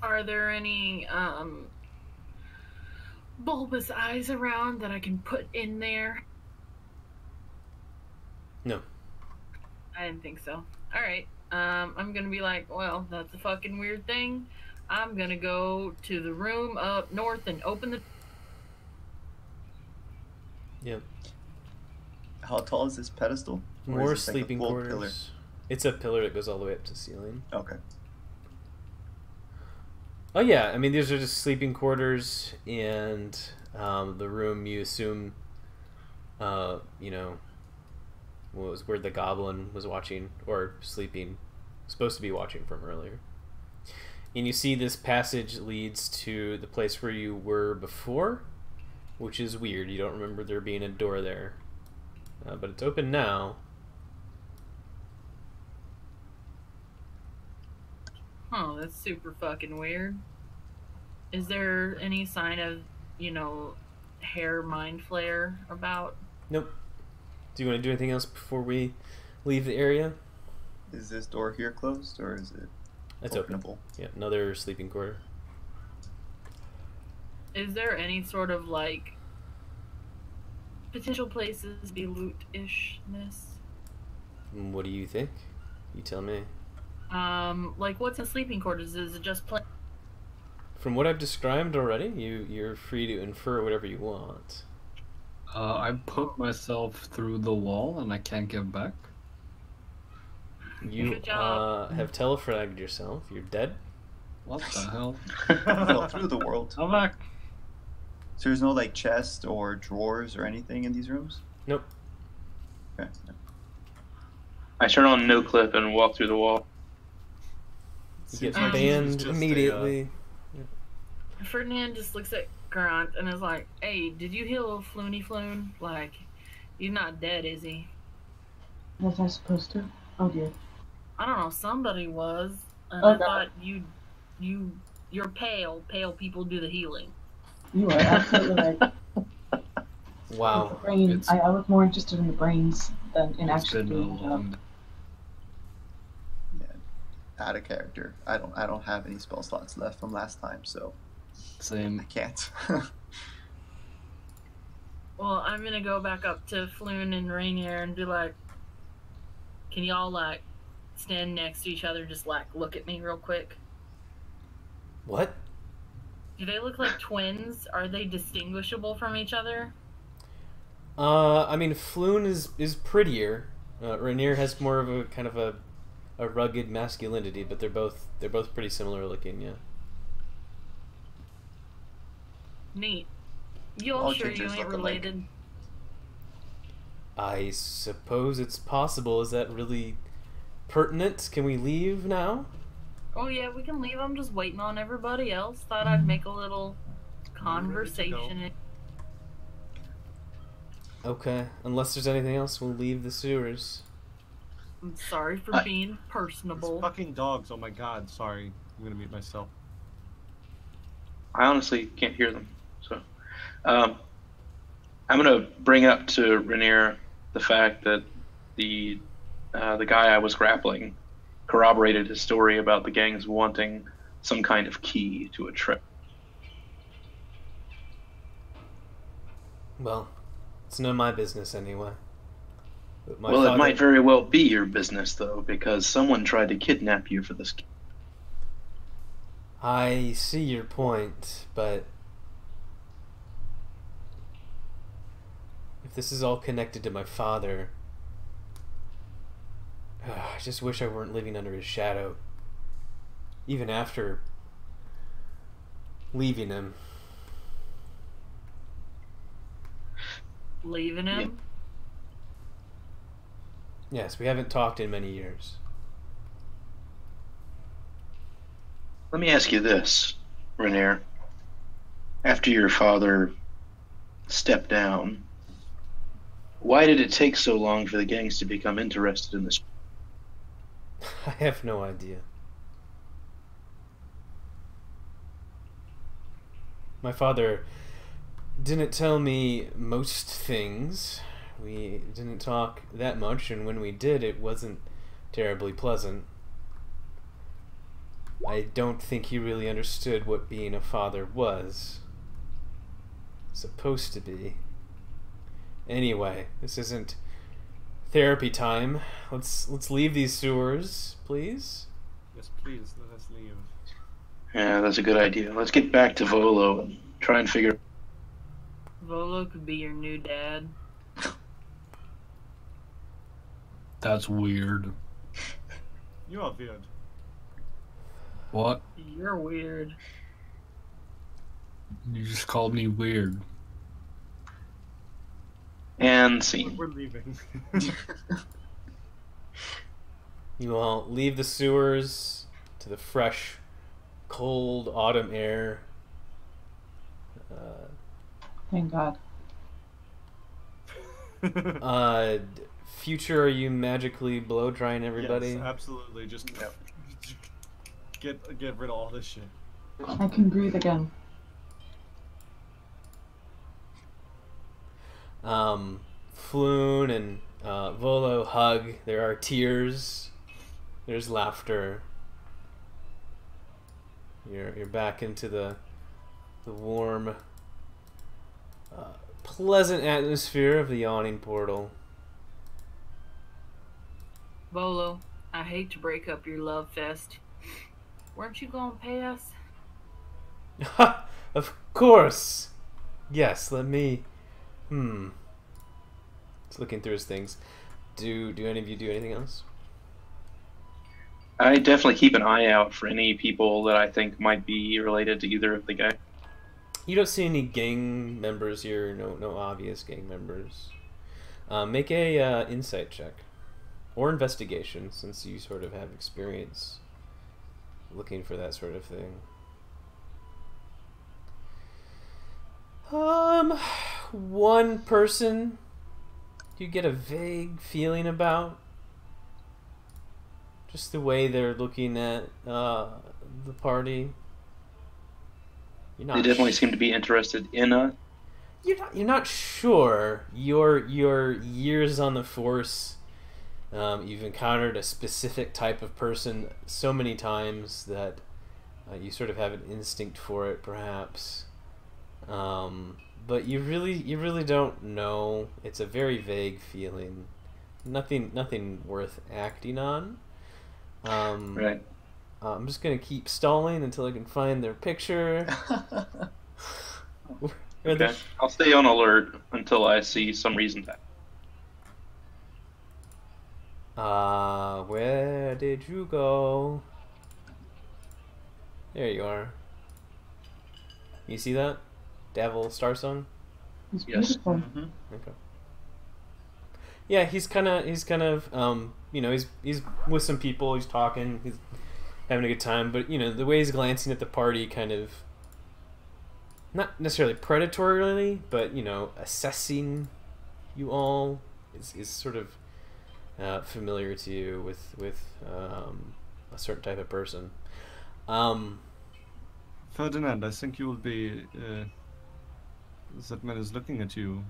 Are there any bulbous eyes around that I can put in there? No. I didn't think so. Alright. I'm gonna be like, well, that's a fucking weird thing. I'm gonna go to the room up north and open the... Yep. How tall is this pedestal? Or More is this like a sleeping full quarters. pillar? It's a pillar that goes all the way up to the ceiling. Okay. Oh yeah, I mean these are just sleeping quarters, and the room you assume, you know, was where the goblin was watching or sleeping, supposed to be watching from earlier. And you see this passage leads to the place where you were before, which is weird. You don't remember there being a door there, but it's open now. Oh, that's super fucking weird. Is there any sign of, you know, hair mind flare about? Nope. Do you want to do anything else before we leave the area? Is this door here closed, or is it It's open. openable? Yeah, another sleeping quarter. Is there any sort of, like, potential places to be loot-ishness? What do you think? You tell me. Like, what's in sleeping quarters? Is it just plain? From what I've described already, you're free to infer whatever you want. I put myself through the wall and I can't get back. You Good job. have telefragged yourself. You're dead. What the hell? Fell through the world. I'm back. So there's no like chest or drawers or anything in these rooms? Nope. Okay. I turn on no clip and walk through the wall. You Seems get like this is banned just a, immediately. Ferdinand just looks at Grant and is like, hey, did you heal Floony Floon? Like, he's not dead, is he? Was I supposed to? Oh dear. I don't know, somebody was. And Oh, I God. thought you're pale. Pale people do the healing. You are absolutely right. The Wow. brain. It's- I was more interested in the brains than in It's actually been a doing the job. long Out of character. I don't have any spell slots left from last time, so I same. can't. Well, I'm gonna go back up to Floon and Rainier and be like, can y'all, like, stand next to each other and just, like, look at me real quick? What? Do they look like twins? Are they distinguishable from each other? I mean, Floon is prettier. Rainier has more of a kind of a rugged masculinity, but they're both pretty similar looking. Yeah. Neat. You all All sure you gingers ain't look alike. related? I suppose it's possible. Is that really pertinent? Can we leave now? Oh yeah, we can leave. I'm just waiting on everybody else. Thought I'd make a little conversation. Okay. Unless there's anything else, we'll leave the sewers. I'm sorry for being These personable. fucking dogs, oh my god, sorry. I'm gonna mute myself. I honestly can't hear them. So, I'm gonna bring up to Rainier the fact that the guy I was grappling corroborated his story about the gangs wanting some kind of key to a trip. Well, it's none of my business anyway. But my Well, father... it might very well be your business, though, because someone tried to kidnap you for this. I see your point, but if this is all connected to my father, I just wish I weren't living under his shadow, even after leaving him. Leaving him? Yes, we haven't talked in many years. Let me ask you this, Rainier. After your father stepped down, why did it take so long for the gangs to become interested in this? I have no idea. My father didn't tell me most things. We didn't talk that much, and when we did, it wasn't terribly pleasant. I don't think he really understood what being a father was supposed to be. Anyway, this isn't therapy time. Let's leave these sewers, please. Yes, please, let us leave. Yeah, that's a good idea. Let's get back to Volo and try and figure. Volo could be your new dad. That's weird. You are weird. What? You're weird. You just called me weird. And scene. We're leaving. You all leave the sewers to the fresh, cold autumn air. Thank God. Future, are you magically blow drying everybody? Yes, absolutely. Just get rid of all this shit. I can breathe again. Floon and Volo hug. There are tears. There's laughter. You're back into the warm, pleasant atmosphere of the yawning portal. Volo, I hate to break up your love fest. Weren't you gonna pay us? Of course. Yes. Let me. Just looking through his things. Do any of you do anything else? I definitely keep an eye out for any people that I think might be related to either of the guys. You don't see any gang members here. No obvious gang members. Make a insight check or investigation, since you sort of have experience looking for that sort of thing. One person you get a vague feeling about. Just the way they're looking at the party. They definitely seem to be interested in us. You're not sure. Your years on the force, you've encountered a specific type of person so many times that you sort of have an instinct for it, perhaps. But you really don't know. It's a very vague feeling. Nothing worth acting on. Right. I'm just gonna keep stalling until I can find their picture. Okay. I'll stay on alert until I see some reason to. Where did you go? There you are. You see that? Devil Star Song? It's Yes. beautiful. Okay. Yeah, he's kind of he's with some people, he's talking, he's having a good time, but the way he's glancing at the party, kind of not necessarily predatorily, but assessing you all is sort of familiar to you with a certain type of person. Ferdinand, I think you will be. That man is looking at you.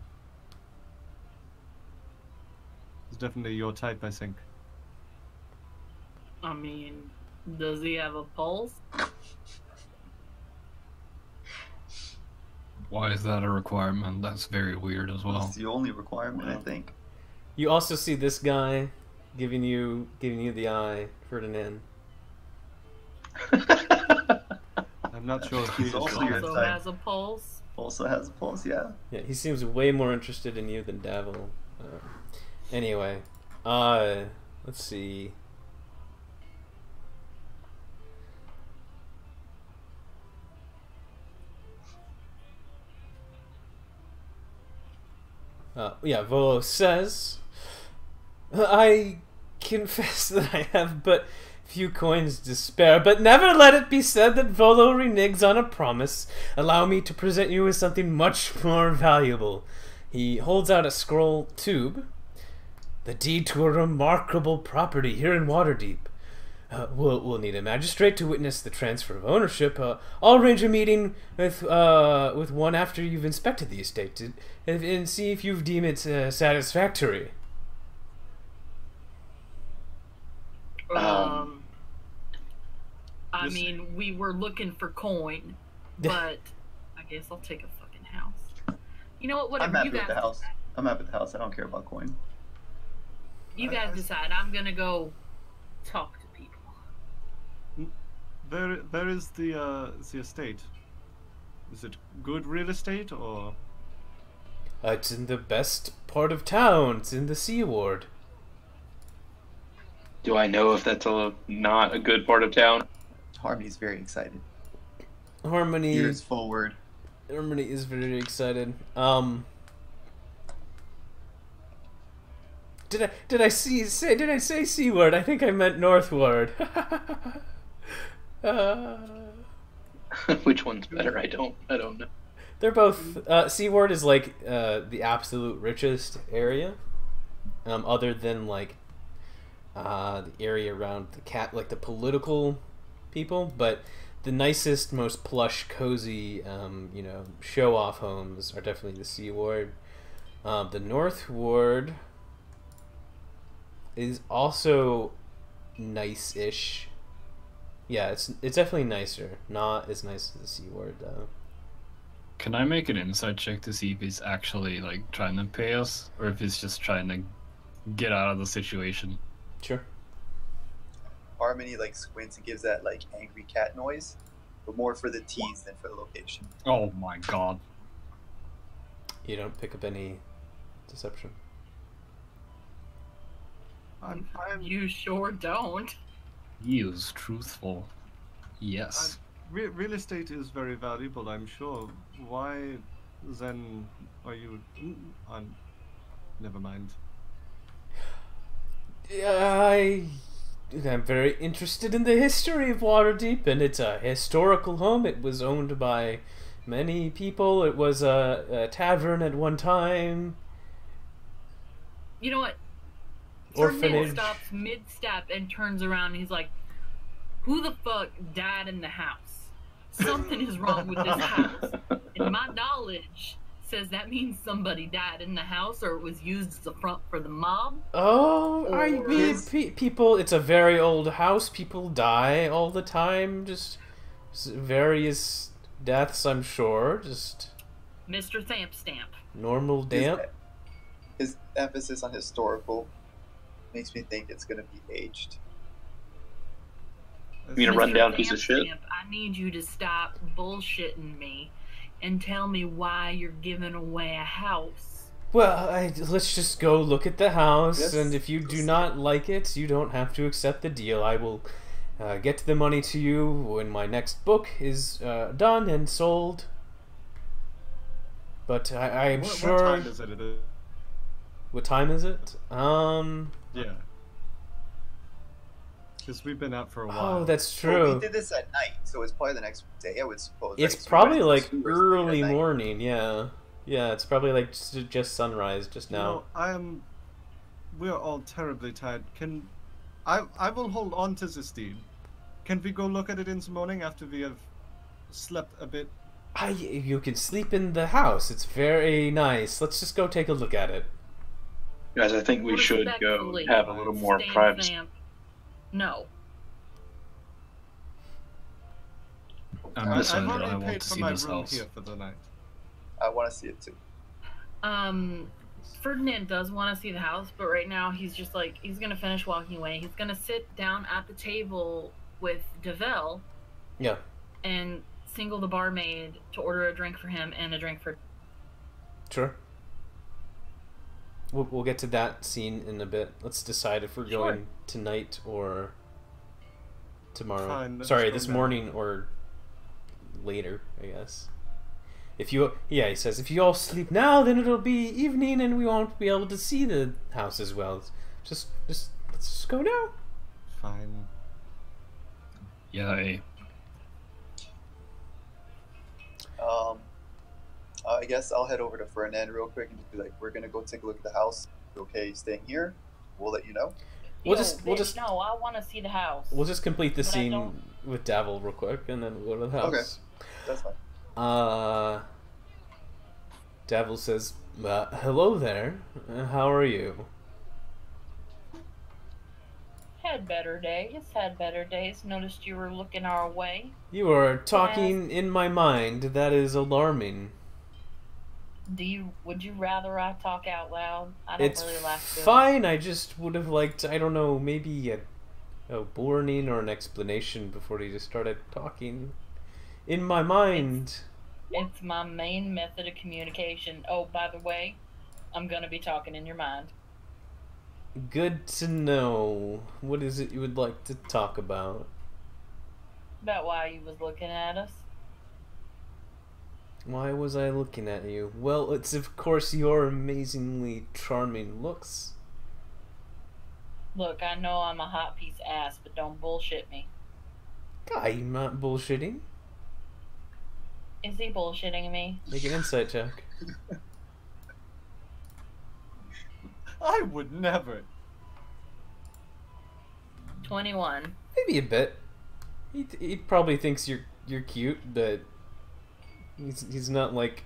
It's definitely your type, I think. I mean, does he have a pulse? Why is that a requirement? That's very weird as well. That's the only requirement, I think. You also see this guy giving you the eye, Ferdinand. I'm not sure if He's he also is. your Also type. has a pulse. Also has a pulse, yeah. Yeah, he seems way more interested in you than Davil. Anyway, let's see. Yeah, Volo says, I confess that I have but few coins to spare, but never let it be said that Volo reneges on a promise. Allow me to present you with something much more valuable. He holds out a scroll tube. The deed to a remarkable property here in Waterdeep. We'll need a magistrate to witness the transfer of ownership. I'll arrange a meeting with one after you've inspected the estate and see if you deem it satisfactory. I Listen. mean, we were looking for coin, but I guess I'll take a fucking house. You know what? I'm Whatever happy you with guys the house. decide. I'm happy with the house. I don't care about coin. You guys decide. I'm gonna go talk to people. Where is the estate? Is it good real estate or? It's in the best part of town. It's in the Sea Ward. Do I know if that's not a good part of town? Harmony's very excited. Harmony Ears forward. is very excited. Did I say Seaward? I think I meant Northward. Which one's better? I don't know. They're both. Seaward is like the absolute richest area, other than like the area around like the political people. But the nicest, most plush, cozy, show-off homes are definitely the Seaward. The North Ward is also nice-ish. Yeah, it's definitely nicer. Not as nice as the Sea Ward, though. Can I make an insight check to see if he's actually like trying to pay us, or if he's just trying to get out of the situation? Sure. Harmony like squints and gives that like angry cat noise, but more for the tease than for the location. Oh my god. You don't pick up any deception. I'm You sure don't. He is truthful. Yes. real estate is very valuable, I'm sure. Why then are you? Never mind. I'm very interested in the history of Waterdeep, and it's a historical home. It was owned by many people. It was a tavern at one time. You know what? Orphanage. Ferdinand stops mid-step and turns around and he's like, who the fuck died in the house? Something is wrong with this house. And my knowledge says that means somebody died in the house or it was used as a front for the mob. Oh, I Or- mean, people, it's a very old house. People die all the time. Just various deaths, I'm sure. Just Mr. Thamp Stamp. normal damp. His emphasis on historical makes me think it's gonna be aged. You mean a Mr. rundown piece of Thamp shit? Stamp, I need you to stop bullshitting me and tell me why you're giving away a house. Well, let's just go look at the house, Yes. and if you do not like it, you don't have to accept the deal. I will get the money to you when my next book is done and sold. But I am sure. What time is it? What time is it? Yeah. Because we've been out for a while. Oh, that's Oh, true. we did this at night, so it's probably the next day, I would suppose. It's right? So we probably went like to the early at night. morning. Yeah, it's probably like just sunrise just You now. know, we are all terribly tired. I will hold on to this deed. Can we go look at it in the morning after we have slept a bit? You can sleep in the house. It's very nice. Let's just go take a look at it. Guys, I think we should go and have a little more privacy. No. I'm decided I've I already want paid to for see my this room house. here for the night. I want to see it too. Ferdinand does want to see the house, but right now he's just like, he's gonna finish walking away. He's gonna sit down at the table with Devel. Yeah. And single the barmaid to order a drink for him and a drink for... Sure. We'll get to that scene in a bit. Let's decide if we're going tonight or tomorrow. Fine, let's Sorry, go this now. morning or later, I guess. If you, yeah, he says, if you all sleep now, then it'll be evening and we won't be able to see the house as well. Just let's just go now. Fine. Yay. I guess I'll head over to Ferdinand real quick and just be like, we're gonna go take a look at the house. Okay, staying here. We'll let you know. We'll Yo, just no, I want to see the house. we'll just complete the But I scene don't- with Davil real quick and then we'll go to the house. Okay. That's fine. Davil says, hello there. How are you? Had better days. Noticed you were looking our way. You are talking in my mind. That is alarming. Would you rather I talk out loud? I don't It's really like to. fine. I just would have liked, I don't know, maybe a warning or an explanation before you just started talking. In my mind. It's my main method of communication. Oh, by the way, I'm gonna be talking in your mind. Good to know. What is it you would like to talk about? About why you was looking at us. Why was I looking at you? Well, it's of course your amazingly charming looks. Look, I know I'm a hot piece of ass, but don't bullshit me. I'm not bullshitting. Is he bullshitting me? Make an insight check. I would never. 21. Maybe a bit. He probably thinks you're cute, but he's not like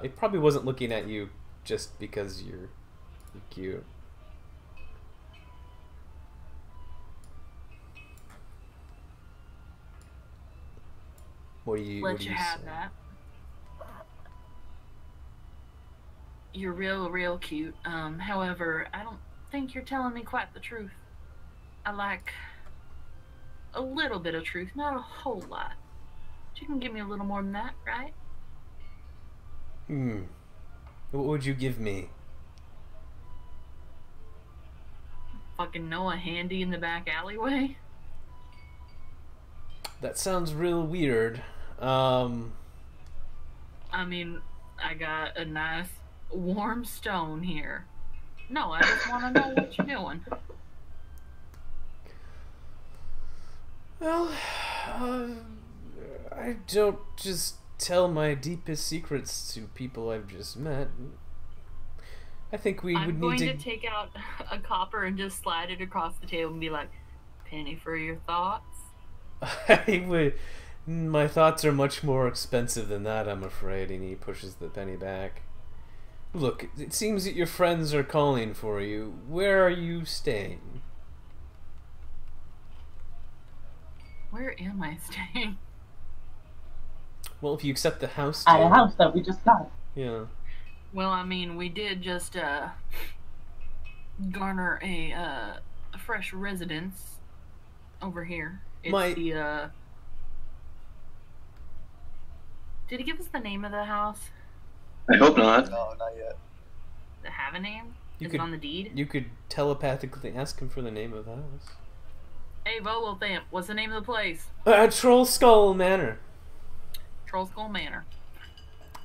he probably wasn't looking at you just because you're cute. What do you? Let what do you you have say? that. You're real cute. However, I don't think you're telling me quite the truth. I like a little bit of truth, not a whole lot. But you can give me a little more than that, right? What would you give me? Fucking Noah handy in the back alleyway. That sounds real weird. I mean, I got a nice warm stone here. No, I just want to know what you're doing. Well, I don't just tell my deepest secrets to people I've just met. I think we would I'm going need to take out a copper and just slide it across the table and be like, penny for your thoughts. I would. My thoughts are much more expensive than that, I'm afraid. And he pushes the penny back. Look, it seems that your friends are calling for you. Where are you staying? Where am I staying? Well, if you accept the house At a deal- house that we just got. Yeah. Well, I mean, we did just garner a fresh residence over here. It's My- the Did he give us the name of the house? I hope not. No, not yet. Does it have a name? You Is could- it on the deed? You could telepathically ask him for the name of the house. Hey, Volo Thamp, what's the name of the place? Troll Skull Manor. Troll Skull Manor.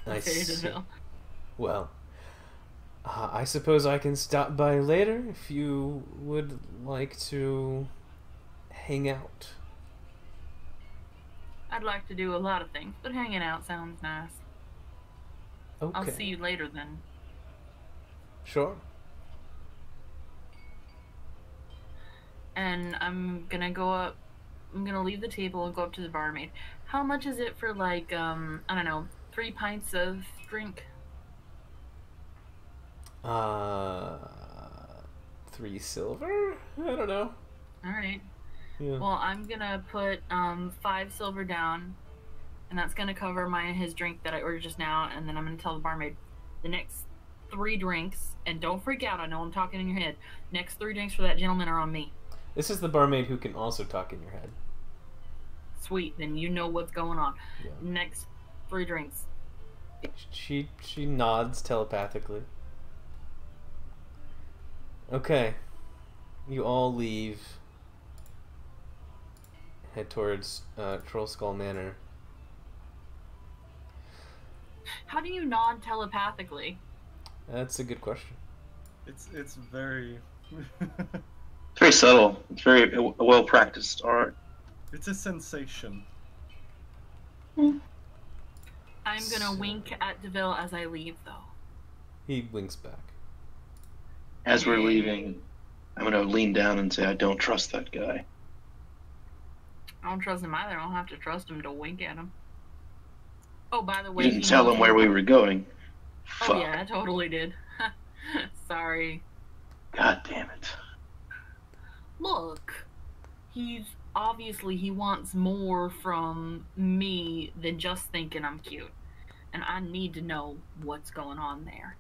I Okay, see. Deville. Well, I suppose I can stop by later if you would like to hang out. I'd like to do a lot of things, but hanging out sounds nice. Okay. I'll see you later then. Sure. and I'm gonna go up. I'm gonna leave the table and go up to the barmaid. How much is it for like I don't know, 3 pints of drink? 3 silver? I don't know. All right. Yeah. Well, I'm gonna put 5 silver down, and that's gonna cover his drink that I ordered just now. And then I'm gonna tell the barmaid the next 3 drinks, and don't freak out. I know I'm talking in your head. Next 3 drinks for that gentleman are on me. This is the barmaid who can also talk in your head. Sweet, then you know what's going on. Yeah. Next 3 drinks. She nods telepathically. Okay. You all leave. Head towards Troll Skull Manor. How do you nod telepathically? That's a good question. It's very. It's very subtle. It's very well practiced art. It's a sensation. I'm gonna wink at DeVille as I leave, though. He winks back. As we're leaving, I'm gonna lean down and say, "I don't trust that guy." I don't trust him either. I don't have to trust him to wink at him. Oh, by the way, You didn't tell him where we were going. Oh Fuck. yeah, I totally did. Sorry. God damn it. Look, he wants more from me than just thinking I'm cute, and I need to know what's going on there.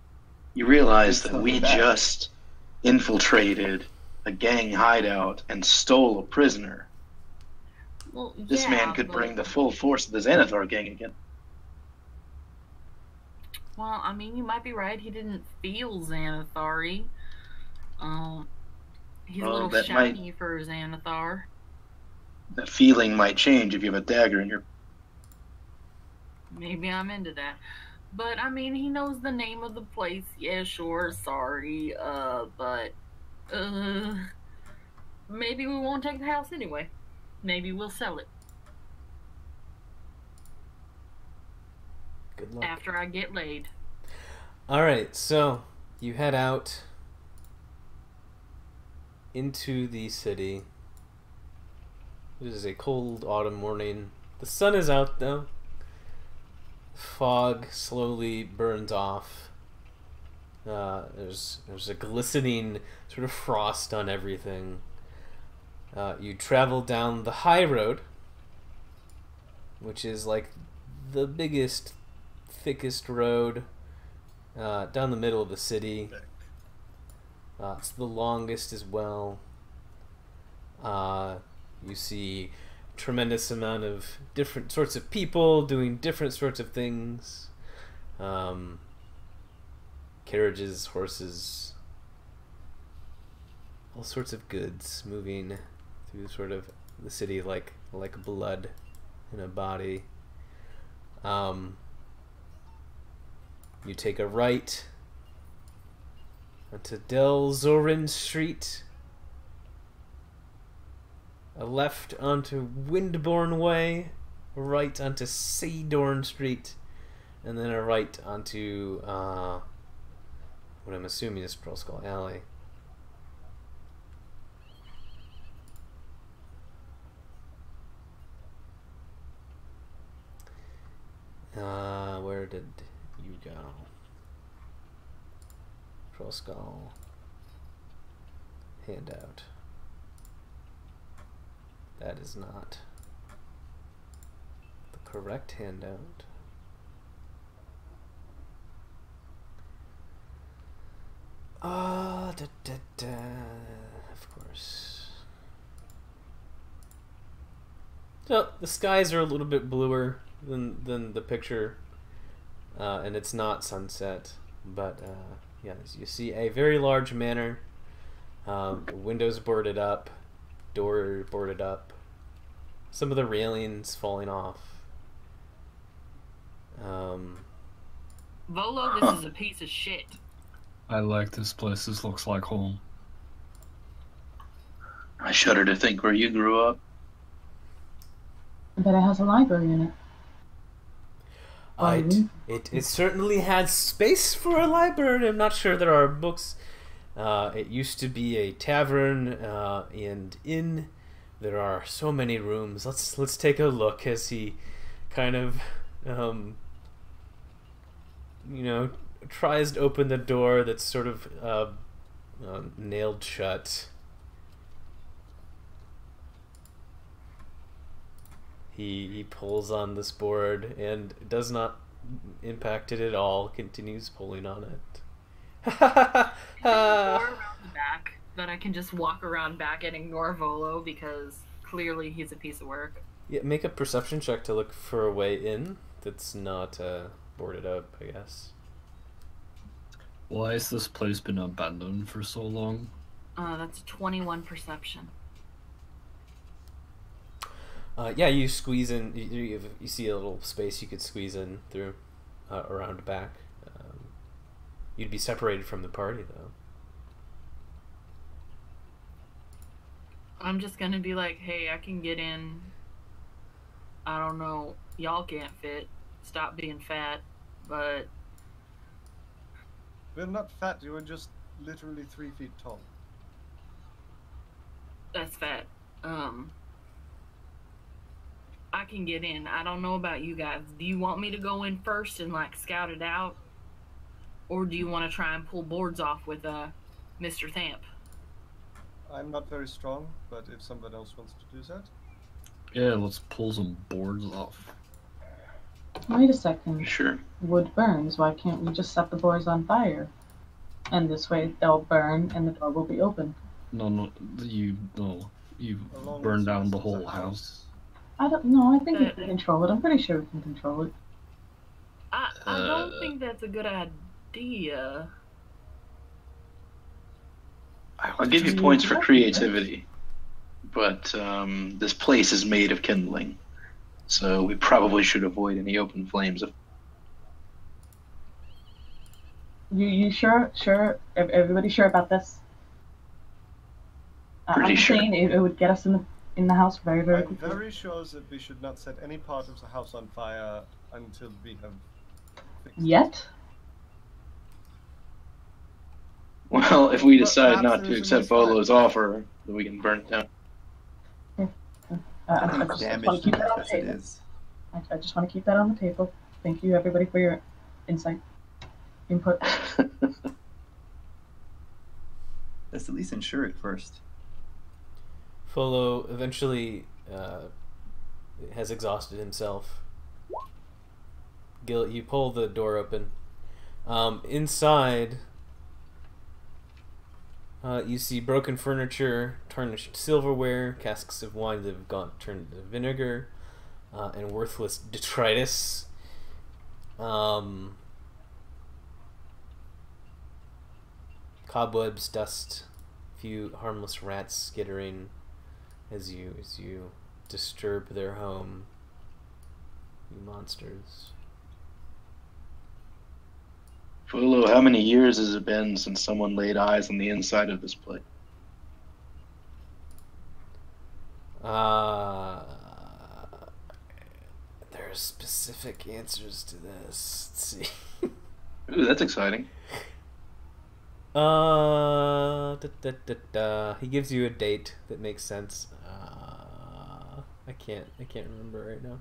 You realize It's that we something bad. just infiltrated a gang hideout and stole a prisoner. Well, This yeah, man could but- bring the full force of the Xanathar gang again. Well, I mean, you might be right. He didn't feel Xanathar-y. He's a Well, little that might- shiny for Xanathar. That feeling might change if you have a dagger in your... Maybe I'm into that. But, I mean, he knows the name of the place. Yeah, sure, sorry. But, maybe we won't take the house anyway. Maybe we'll sell it Good luck. after I get laid. Alright, so you head out into the city. It is a cold autumn morning. The sun is out though. Fog slowly burns off. There's a glistening sort of frost on everything. You travel down the high road, which is like the biggest, thickest road down the middle of the city. It's the longest as well. You see tremendous amount of different sorts of people doing different sorts of things. Carriages, horses, all sorts of goods moving through sort of the city like blood in a body. You take a right onto Del Zorin Street, a left onto Windborne Way, a right onto Seedorn Street, and then a right onto what I'm assuming is Pearl Skull Alley. Where did you go? Pearl Skull handout. That is not the correct handout. Of course. So the skies are a little bit bluer than the picture, and it's not sunset, but yeah, you see a very large manor. Windows boarded up, door boarded up, some of the railings falling off. Volo, this is a piece of shit. I like this place. This looks like home. I shudder to think where you grew up. I bet it has a library in it. It certainly has space for a library. I'm not sure there are books It used to be a tavern and inn. There are so many rooms. Let's take a look as he kind of tries to open the door that's sort of nailed shut. He pulls on this board and does not impact it at all. Continues pulling on it. Is there a door around the back that I can just walk around back and ignore Volo because clearly he's a piece of work? Yeah, make a perception check to look for a way in that's not boarded up, I guess. Why has this place been abandoned for so long? That's a 21 perception. Yeah, you squeeze in. You see a little space you could squeeze in through around back. You'd be separated from the party, though. I'm just gonna be like, hey, I can get in. I don't know. Y'all can't fit. Stop being fat. But We're not fat, you are just literally 3 feet tall. that's fat. I can get in. I don't know about you guys. Do you want me to go in first and like scout it out? Or do you want to try and pull boards off with Mr. Thamp? I'm not very strong, but if someone else wants to do that. Yeah, let's pull some boards off. Wait a second. Sure. Wood burns. Why can't we just set the boards on fire? And this way they'll burn and the door will be open. No, you Along burn with down the the whole house. house. I don't know. I think we can control it. I'm pretty sure we can control it. I don't think that's a good idea. I'll give you points for creativity, but this place is made of kindling, so we probably should avoid any open flames. You sure? Sure? Everybody sure about this? Pretty I'm sure. saying it would get us in the house very, very I'm quickly. very sure that we should not set any part of the house on fire until we have fixed it. Yet? Well, if we Well, decide perhaps not there to is a accept misfire. Volo's offer, then we can burn it down. I just want Damage to keep that on the as it table. is. I just want to keep that on the table. Thank you, everybody, for your input. Let's at least insure it first. Folo eventually has exhausted himself. Gil, you pull the door open. Inside, you see broken furniture, tarnished silverware, casks of wine that have turned to vinegar, and worthless detritus. Cobwebs, dust, a few harmless rats skittering as you disturb their home. You monsters. Volo, how many years has it been since someone laid eyes on the inside of this place? There are specific answers to this. Let's see. Ooh, that's exciting. He gives you a date that makes sense. I can't remember right now.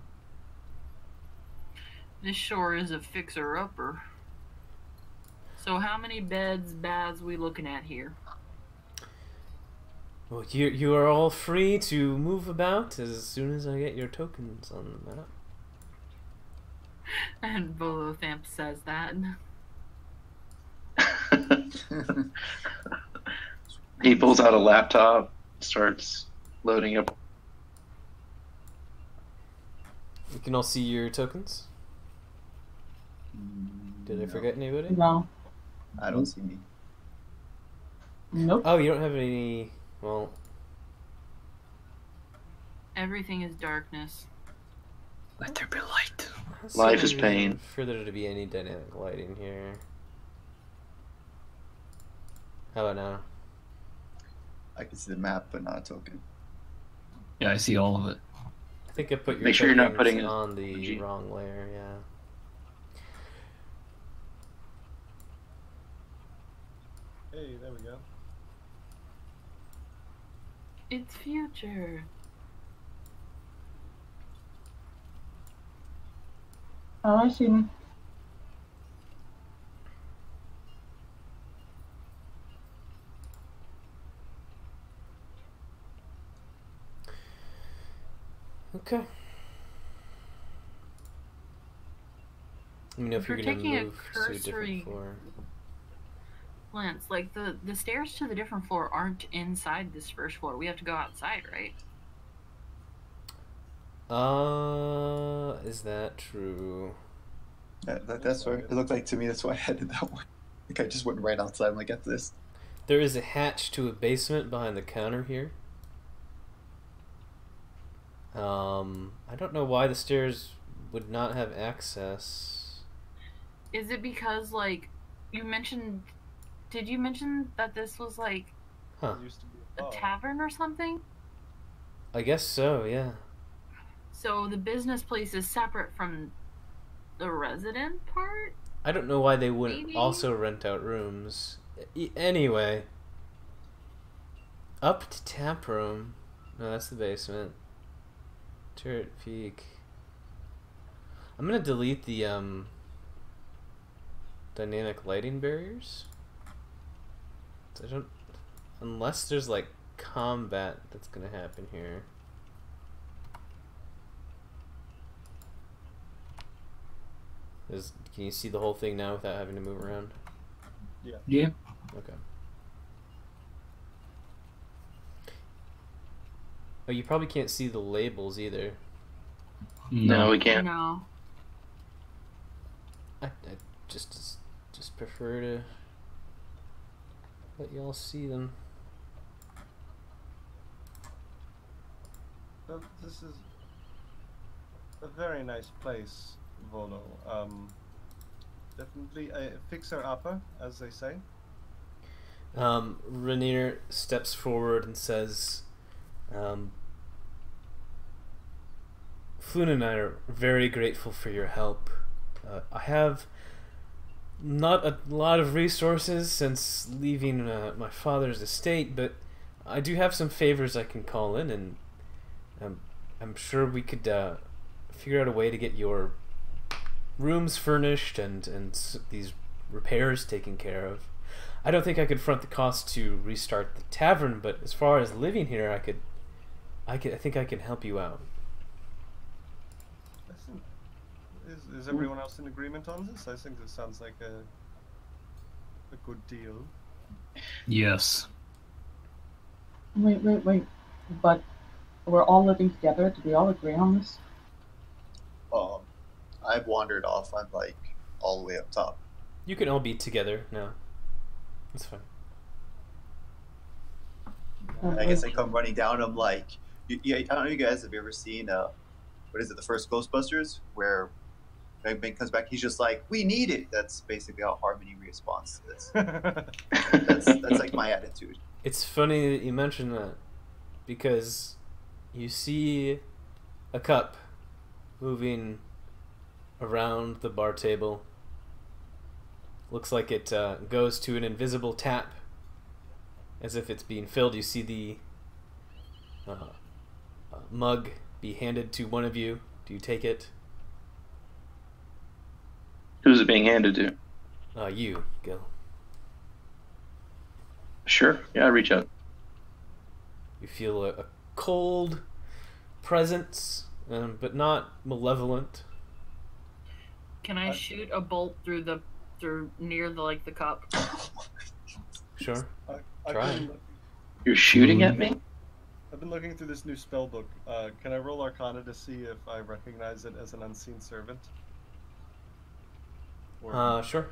This sure is a fixer-upper. So how many beds, baths we looking at here? Well, you are all free to move about as soon as I get your tokens on the map. And Volo Thamp says that. He pulls out a laptop, starts loading up. You can all see your tokens. Did I forget anybody? No. I don't see me. Nope. Oh, you don't have any. Well, Everything is darkness. Let there be light. Life is so pain. For there to be any dynamic lighting here. How about now? I can see the map, but not a token. Yeah, I see all of it. I think I put your Make sure you're not tokens putting it on the PG. wrong layer. Yeah. Hey, there we go. It's future. Oh, I see. Okay. Let me know if If you're we're gonna taking a move to a cursory different floor. glance, like the stairs to the different floor aren't inside this first floor. We have to go outside, right? Is that true? That's where it looked like to me. That's why I headed that way. Like I just went right outside. I'm like, at this. There is a hatch to a basement behind the counter here. I don't know why the stairs would not have access. Is it because, like, you mentioned... Did you mention that this was, like, Huh. It used to be a bar. tavern or something? I guess so, yeah. So the business place is separate from the resident part? I don't know why they wouldn't Maybe? also rent out rooms. Anyway. Up to tap room. No, that's the basement. Turret peak. I'm gonna delete the dynamic lighting barriers. I don't, unless there's like combat that's gonna happen here. Can you see the whole thing now without having to move around? Yeah. Yeah. Okay. Oh, you probably can't see the labels either. No, we can't. No. I just prefer to let y'all see them. Well, this is a very nice place, Volo. Definitely a fixer-upper, as they say. Rainier steps forward and says, Floon and I are very grateful for your help. I have not a lot of resources since leaving my father's estate, but I do have some favors I can call in, and I'm sure we could figure out a way to get your rooms furnished and these repairs taken care of. I don't think I could front the cost to restart the tavern, but as far as living here, I think I can help you out. Is everyone else in agreement on this? I think this sounds like a good deal. Yes. Wait. But we're all living together. Did we all agree on this? I've wandered off. I'm like all the way up top. You can all be together now. That's fine. And I guess I come running down. I'm like, I don't know if you guys have ever seen what is it, the first Ghostbusters, where Ben comes back. He's just like, we need it. That's basically how Harmony responds to this. That's like my attitude. It's funny that you mention that, because you see a cup moving around the bar table. Looks like it goes to an invisible tap, as if it's being filled. You see the mug be handed to one of you. Do you take it? Who's it being handed to? You, Gil. Sure. Yeah, I reach out. You feel a cold presence, but not malevolent. Can I shoot a bolt through near the cup? Sure. I've Try. been, You're shooting at me? I've been looking through this new spell book. Can I roll Arcana to see if I recognize it as an unseen servant? Sure.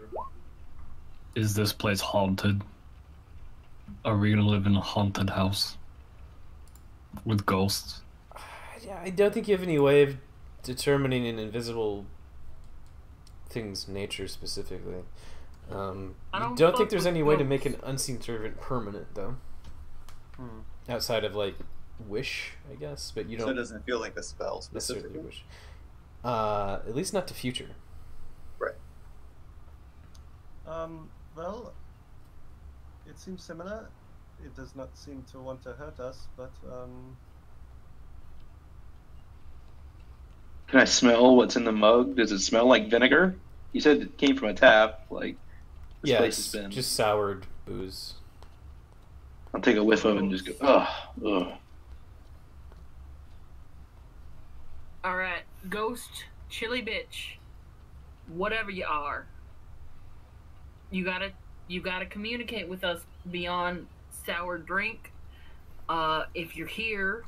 Is this place haunted? Are we gonna live in a haunted house with ghosts? I don't think you have any way of determining an invisible thing's nature specifically. I I don't don't think fuck there's with any way to ghosts. make an unseen servant permanent, though. Outside of, like, wish, I guess, but you So it don't doesn't feel like a spell necessarily specifically. wish. At least not to future. Right. Well, It seems similar. It does not seem to want to hurt us, but Can I smell what's in the mug? Does it smell like vinegar? You said it came from a tap. Like this Yeah, place has it's been. just soured booze. I'll take a whiff of it and just go. Ugh. All right, ghost, chili bitch, whatever you are. You gotta communicate with us beyond sour drink. If you're here,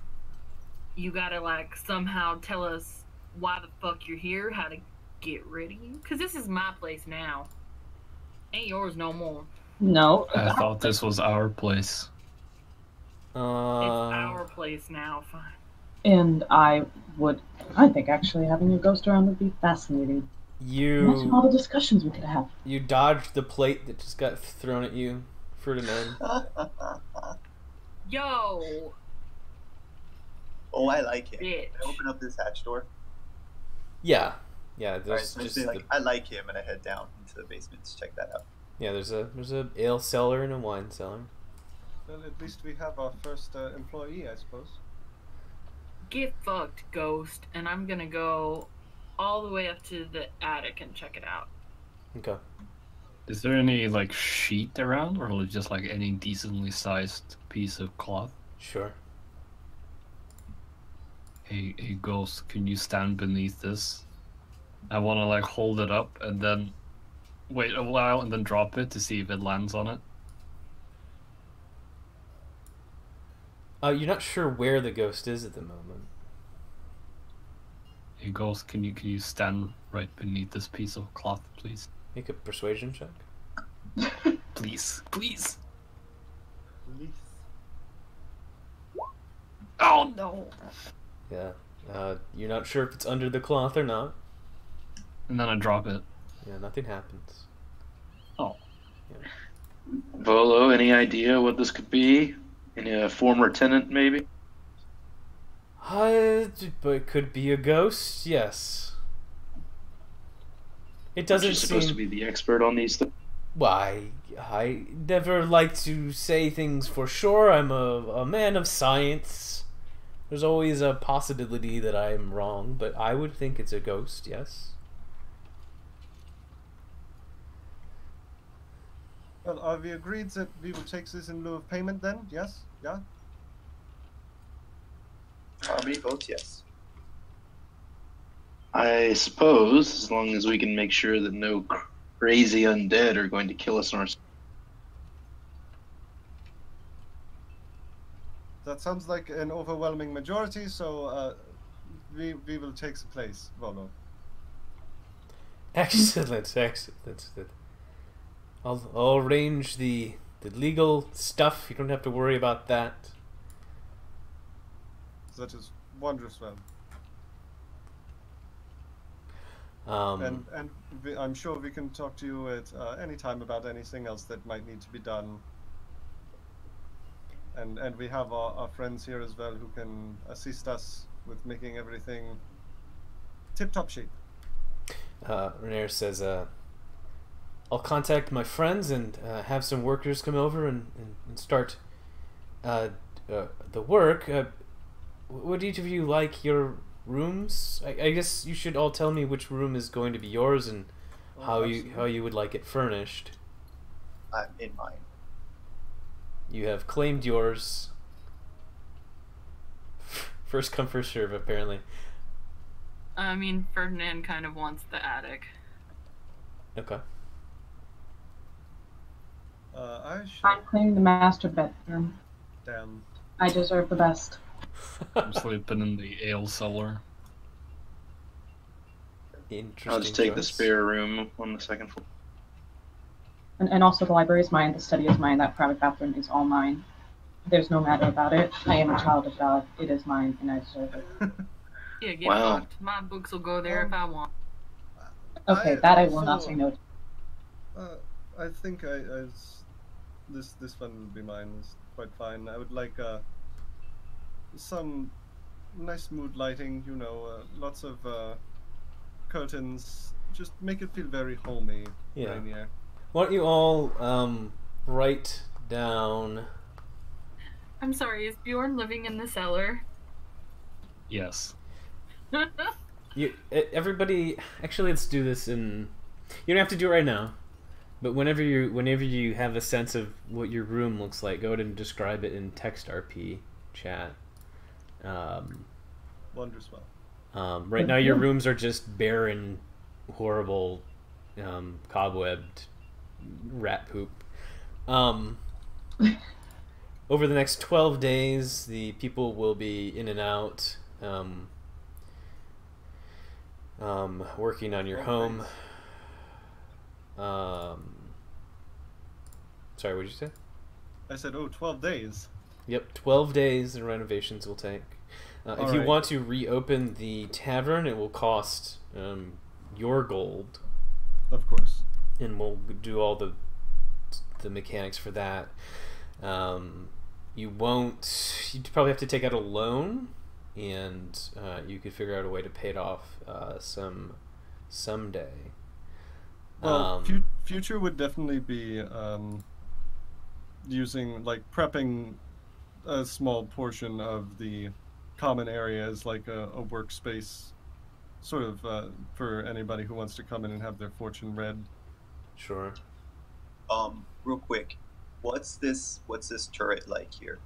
you gotta like somehow tell us why the fuck you're here, how to get rid of you. Cause this is my place now. Ain't yours no more. No. I thought this was our place. It's our place now. Fine. And I think actually having a ghost around would be fascinating. Imagine all the discussions we could have. You dodged the plate that just got thrown at you, Ferdinand. Yo. Oh, I like him. Bitch. Can I open up this hatch door? Yeah. Alright, There's so I just say, like, I like him, and I head down into the basement to check that out. yeah. There's a ale cellar and a wine cellar. well, at least we have our first employee, I suppose. Get fucked, ghost, and I'm gonna go all the way up to the attic and check it out. Okay. Is there any like sheet around, or just like any decently sized piece of cloth? Sure. Hey, ghost, can you stand beneath this? I want to like hold it up and then wait a while and then drop it to see if it lands on it. You're not sure where the ghost is at the moment. Hey, ghost, can you stand right beneath this piece of cloth, please? Make a persuasion check. Please. Leith. Oh no! Yeah. You're not sure if it's under the cloth or not. And then I drop it. Yeah, nothing happens. Oh. Yeah. Volo, any idea what this could be? Any former tenant, maybe? But it could be a ghost. Yes. It doesn't Aren't you supposed to seem. be the expert on these things? Why? I never like to say things for sure. I'm a man of science. There's always a possibility that I'm wrong, but I would think it's a ghost. Yes. Well, are we agreed that we will take this in lieu of payment then? Yes? Yeah? Harmony votes yes. I suppose, as long as we can make sure that no crazy undead are going to kill us in our... That sounds like an overwhelming majority, so we will take the place, Volo. Excellent. I'll arrange the legal stuff. You don't have to worry about that. That is wondrous, well. And I'm sure we can talk to you at any time about anything else that might need to be done. And we have our friends here as well who can assist us with making everything tip-top shape. Renier says, I'll contact my friends and have some workers come over and start the work. Would each of you like your rooms? I guess you should all tell me which room is going to be yours and how you would like it furnished. I'm in mine. You have claimed yours. First come, first serve, apparently. I mean, Ferdinand kind of wants the attic. Okay. I should... I'm claiming the master bedroom. Damn. I deserve the best. I'm sleeping in the ale cellar. Interesting. I'll just take the choice. spare room on the second floor. And also the library is mine, the study is mine, that private bathroom is all mine. There's no matter about it. I am a child of God. It is mine, and I deserve it. Yeah, get Wow. fucked. My books will go there if I want. Okay, that I will not say no to. I think this one will be mine. It's quite fine. I would like some nice mood lighting. You know, lots of curtains. Just make it feel very homey. Yeah. Rainier. Why don't you all write down. I'm sorry, is Bjorn living in the cellar? Yes. Everybody, actually, let's do this in. You don't have to do it right now, but whenever you have a sense of what your room looks like, go ahead and describe it in text RP chat. Wonderswell. Right now, your rooms are just barren, horrible, cobwebbed rat poop. Over the next 12 days, the people will be in and out, working on your home. Sorry, what did you say? I said, 12 days. Yep, 12 days the renovations will take. If you want to reopen the tavern, it will cost your gold. Of course. And we'll do all the mechanics for that. You'd probably have to take out a loan, and you could figure out a way to pay it off someday. Well, future would definitely be using, like, prepping a small portion of the common area as like a workspace, sort of for anybody who wants to come in and have their fortune read. Sure. Real quick, what's this turret like here?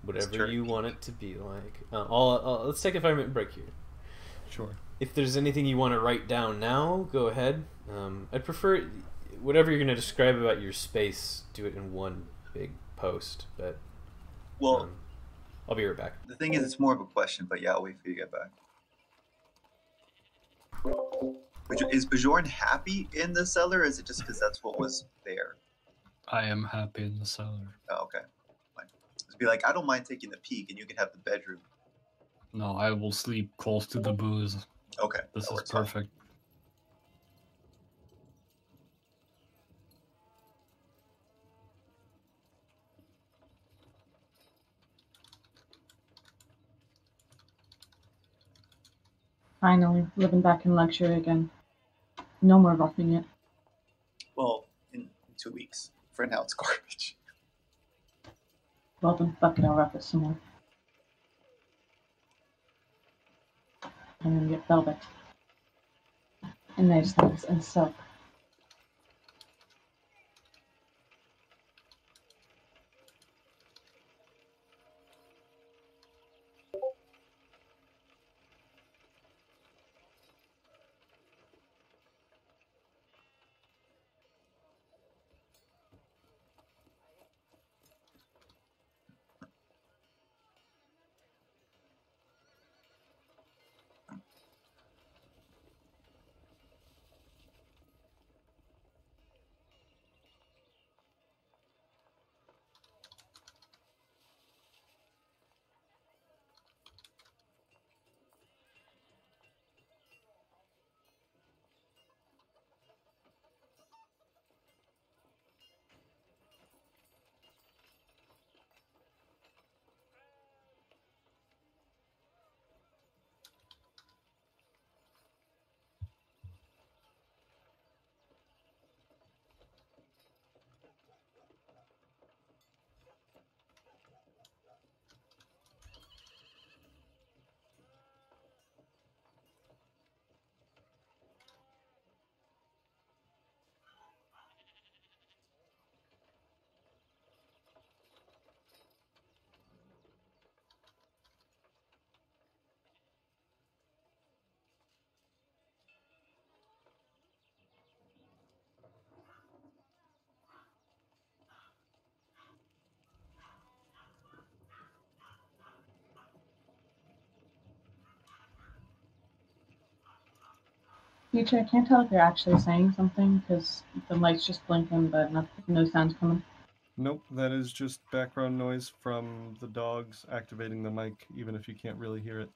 Whatever you want it to be like. Let's take a 5-minute break here. Sure. If there's anything you want to write down now, go ahead. I'd prefer whatever you're going to describe about your space, do it in one big post. But well, I'll be right back. The thing is, it's more of a question, but yeah, I'll wait for you to get back. Is Bjorn happy in the cellar, or is it just because that's what was there? I am happy in the cellar. Oh, okay. Fine. Just be like, I don't mind taking the peek, and you can have the bedroom. No, I will sleep close to the booze. Okay. This is perfect. Finally, living back in luxury again. No more roughing it. Well, in 2 weeks. For now, it's garbage. Well then, fuck it, I'll rough it some more. I'm gonna get velvet. And nice things, and silk. Future, I can't tell if you're actually saying something because the light's just blinking, but no sound's coming. Nope, that is just background noise from the dogs activating the mic, even if you can't really hear it.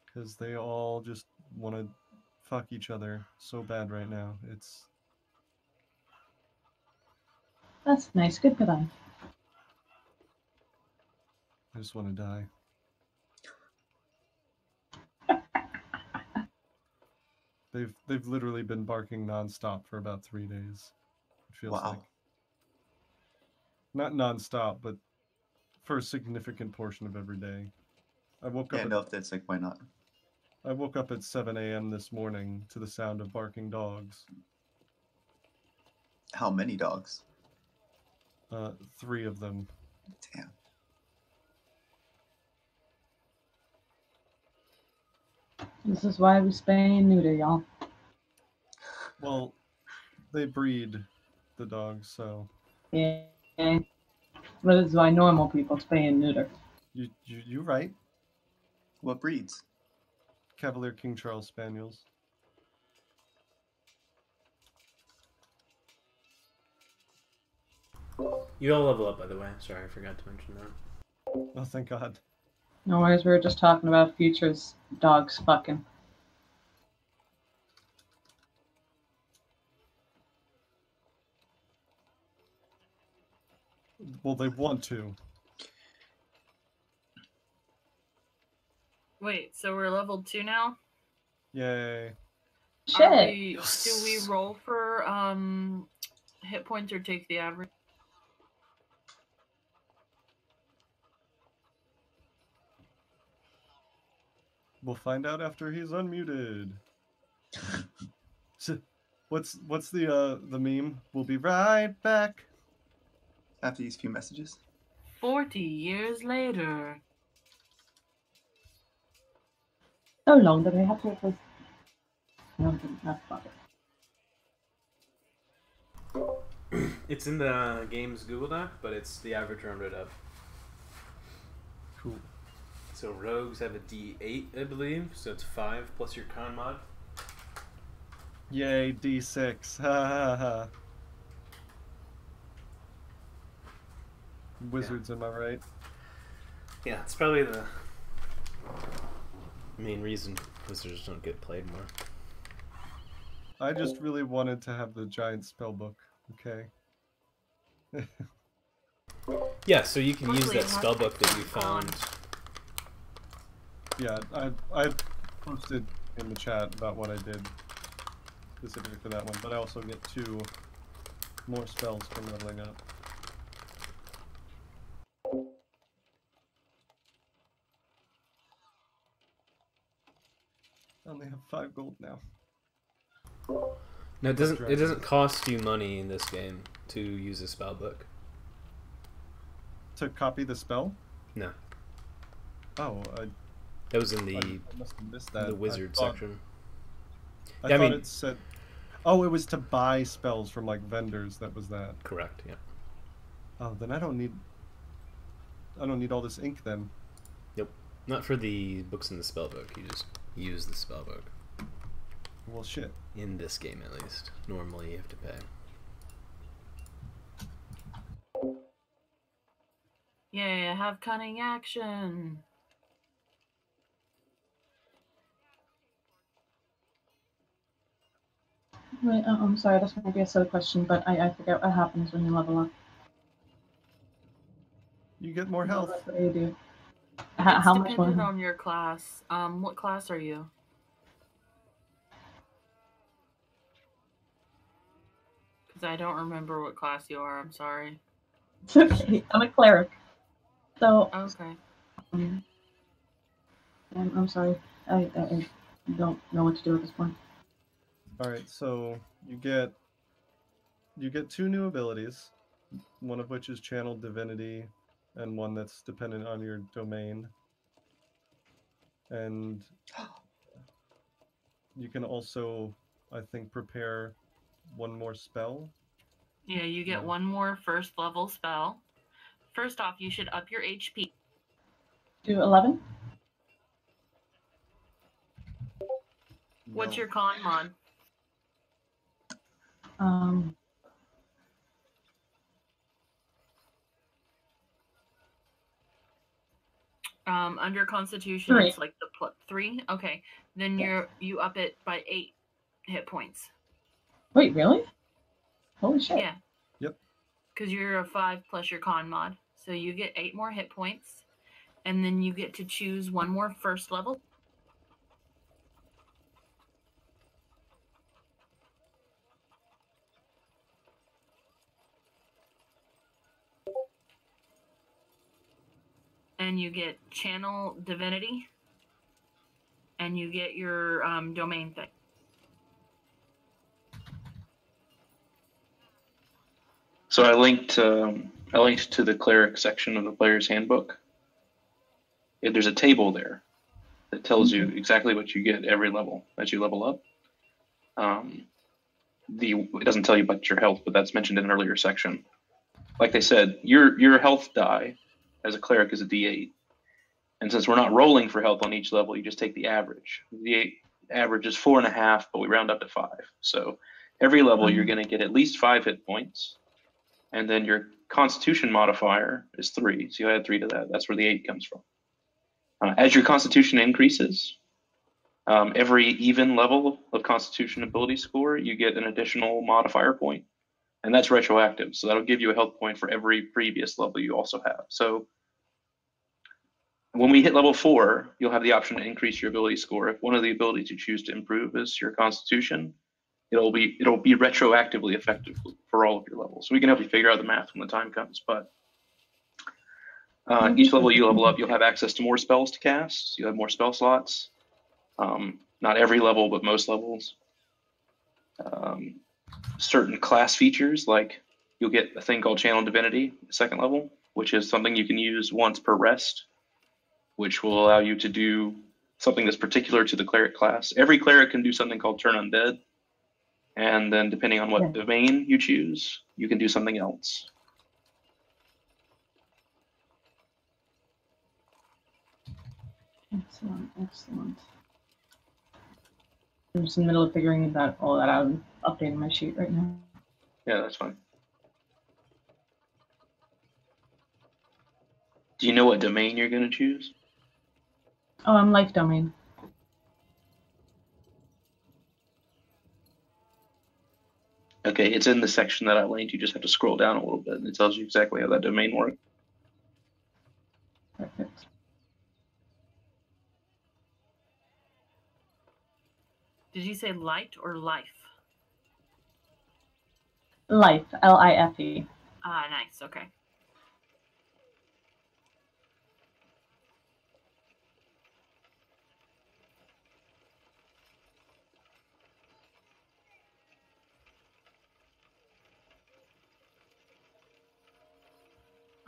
Because they all just want to fuck each other so bad right now. That's nice. Good for them. I just want to die. They've literally been barking nonstop for about 3 days. It feels Wow. like. Not nonstop, but for a significant portion of every day. I woke Yeah, up. no, if that's like, why not? I woke up at 7 a.m. this morning to the sound of barking dogs. How many dogs? 3 of them. Damn. This is why we spay and neuter, y'all. Well, they breed the dogs, so Yeah. But this is why normal people spay and neuter. you right. What breeds? Cavalier King Charles Spaniels. You all level up, by the way. Sorry, I forgot to mention that. Oh, thank God. No worries, we were just talking about futures dogs fucking. Well, they want to. Wait, so we're level 2 now? Yay. Shit. Do we roll for hit points or take the average? We'll find out after he's unmuted. What's the meme? We'll be right back. After these few messages? 40 years later. So long that I have to replace. No, that's not it. It's in the game's Google Doc, but it's the average rounded up. Cool. So rogues have a D8, I believe. So it's 5 plus your con mod. Yay, D6. Ha ha ha. Wizards, am I right? Yeah, it's probably the main reason wizards don't get played more. I just really wanted to have the giant spell book. Okay. Yeah, so you can use Luckily, that spell book that you found. Yeah, I posted in the chat about what I did specifically for that one, but I also get 2 more spells from leveling up. I only have 5 gold now. No, it doesn't cost you money in this game to use a spell book. To copy the spell? No. Oh, That was in I must have missed that. the wizard I thought, section. I Yeah, I thought mean- it said. Oh, it was to buy spells from like vendors. That was that. Correct, yeah. Oh, then I don't need all this ink then. Yep. Not for the books in the spell book. You just use the spell book. Well, shit. In this game, at least. Normally, you have to pay. Yay, I have cunning action. Wait, I'm sorry, this might be a silly question, but I forget what happens when you level up. You get more health. What do you do? It's How much dependent more? on your class. What class are you? Because I don't remember what class you are. I'm sorry. It's okay, I'm a cleric. So, Okay. I'm sorry. I don't know what to do at this point. All right, so you get 2 new abilities, one of which is Channeled Divinity, and one that's dependent on your domain. And you can also, I think, prepare 1 more spell. Yeah, you get No. 1 more first level spell. First off, you should up your HP. Do 11? What's No. your con mod? Under Constitution, 3. it's like the 3. Okay, then you up it by 8 hit points. Wait, really? Holy shit. Yeah. Yep. Because you're a 5 plus your con mod, so you get 8 more hit points, and then you get to choose 1 more first level. and you get Channel Divinity, and you get your domain thing. So I linked to the cleric section of the player's handbook. There's a table there that tells you exactly what you get every level as you level up. It doesn't tell you about your health, but that's mentioned in an earlier section. Like they said, your health die as a cleric is a D8. And since we're not rolling for health on each level, you just take the average. The average is 4.5, but we round up to 5. So every level you're going to get at least 5 hit points. And then your Constitution modifier is 3, so you add 3 to that. That's where the 8 comes from. As your Constitution increases, every even level of Constitution ability score, you get an additional modifier point, and that's retroactive. So that'll give you a health point for every previous level you also have. So when we hit level 4, you'll have the option to increase your ability score. If one of the abilities you choose to improve is your Constitution, it'll be retroactively effective for all of your levels. So we can help you figure out the math when the time comes. But each level you level up, you'll have access to more spells to cast. You'll have more spell slots. Not every level, but most levels. Certain class features, like you'll get a thing called Channel Divinity, second level, which is something you can use once per rest, which will allow you to do something that's particular to the cleric class. Every cleric can do something called Turn Undead. And then depending on what domain you choose, you can do something else. Excellent, excellent. I'm just in the middle of figuring all that out and updating my sheet right now. Yeah, that's fine. Do you know what domain you're going to choose? Oh, I'm life domain. Okay, it's in the section that I linked. You just have to scroll down a little bit, and it tells you exactly how that domain works. Perfect. Did you say light or life? Life, L-I-F-E. Ah, nice. Okay.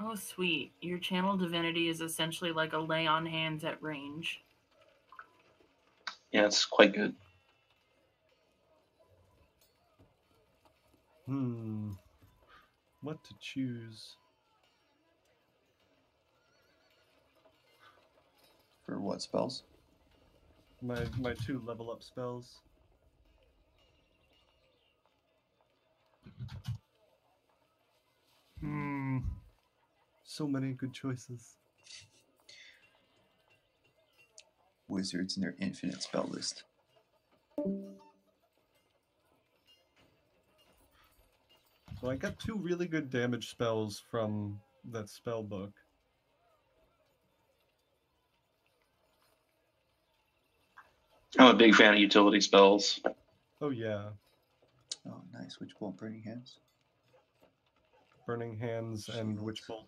Oh, sweet. Your Channel Divinity is essentially like a lay on hands at range. Yeah, it's quite good. What to choose? For what spells? My 2 level up spells. So many good choices. Wizards and their infinite spell list. So I got 2 really good damage spells from that spell book. I'm a big fan of utility spells. Oh yeah. Oh, nice. Witch Bolt, Burning Hands. Burning Hands and Shields. Witch Bolt.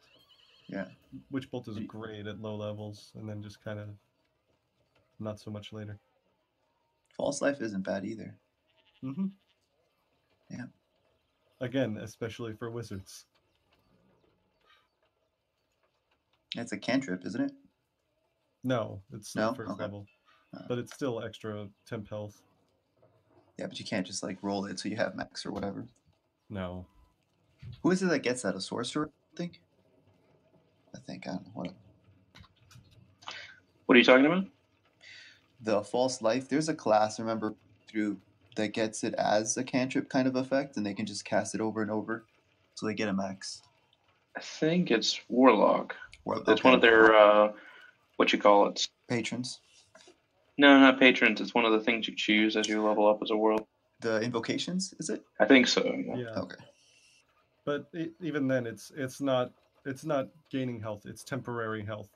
Yeah. Witch Bolt is great at low levels, and then just kind of not so much later. False Life isn't bad either. Mm-hmm. Yeah. Again, especially for wizards. It's a cantrip, isn't it? No, it's No? first Okay. level. But it's still extra temp health. Yeah, but you can't just like roll it so you have max or whatever. No. Who is it that gets that? A sorcerer, I think? I don't know. What? What are you talking about? The False Life. There's a class, remember, through that gets it as a cantrip kind of effect, and they can just cast it over and over. So they get a max. I think it's Warlock. It's Okay. one of their, what you call it? Patrons. No, not patrons. It's one of the things you choose as you level up as a warlock. The invocations, is it? I think so. Yeah. Okay. But even then, it's not gaining health. It's temporary health.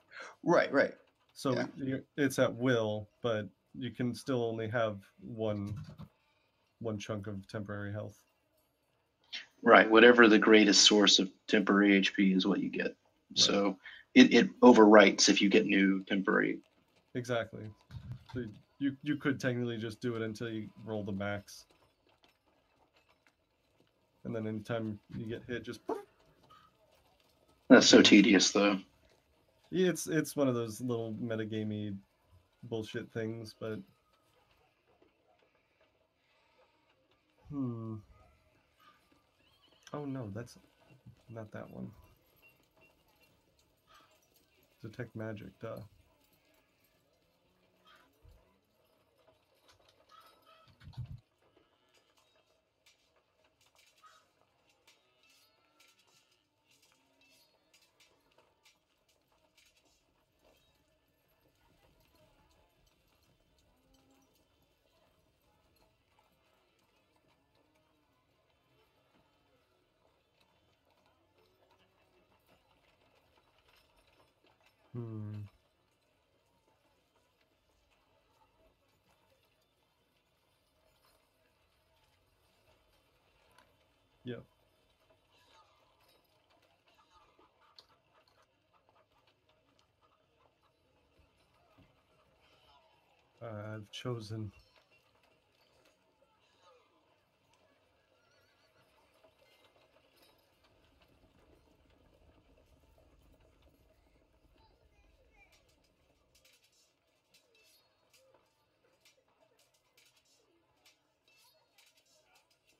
Right. So Yeah. it's at will, but you can still only have one chunk of temporary health. Right. Whatever the greatest source of temporary HP is what you get. So it overwrites if you get new temporary. Exactly. So you could technically just do it until you roll the max. And then anytime you get hit, just poof. That's so tedious, though. Yeah, it's one of those little metagamey bullshit things, but oh no, that's not that one. Detect magic, duh. Yep. I've chosen.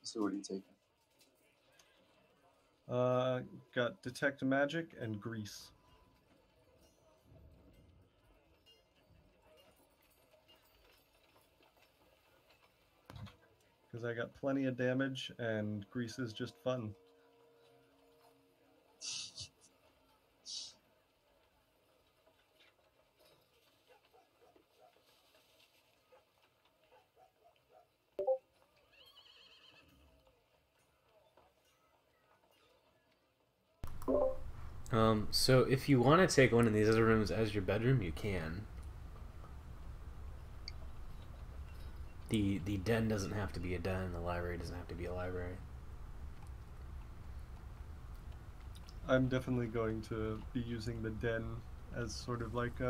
So what are you taking? Got detect magic and grease. Because I got plenty of damage, and grease is just fun. So if you want to take one of these other rooms as your bedroom, you can. The den doesn't have to be a den. The library doesn't have to be a library. I'm definitely going to be using the den as sort of like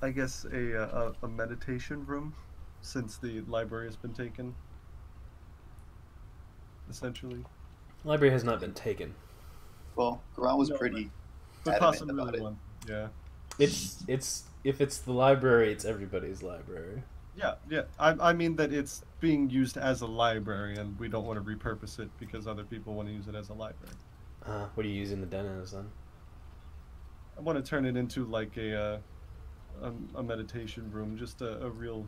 I guess a meditation room, since the library has been taken. Essentially. Library has not been taken. Well, Garan was No, pretty But adamant possibly about it. one. Yeah. It's if it's the library, it's everybody's library. Yeah. I mean that it's being used as a library, and we don't want to repurpose it because other people want to use it as a library. What are you using the den as then? I want to turn it into like a meditation room, just a real,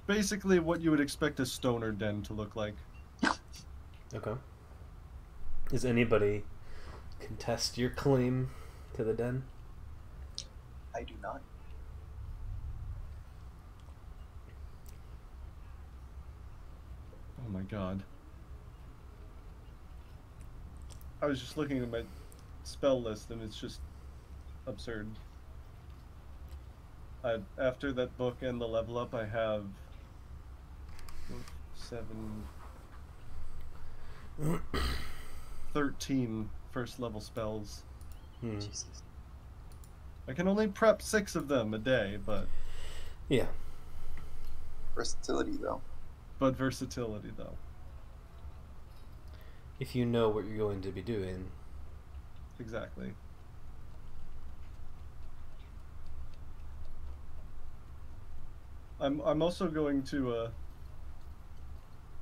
basically what you would expect a stoner den to look like. Okay. Does anybody contest your claim to the den? I do not. Oh my god. I was just looking at my spell list and it's just absurd. After that book and the level up, I have 13 first level spells. Jesus. I can only prep 6 of them a day, but Yeah. Versatility, though. versatility though. If you know what you're going to be doing. Exactly. I'm also going to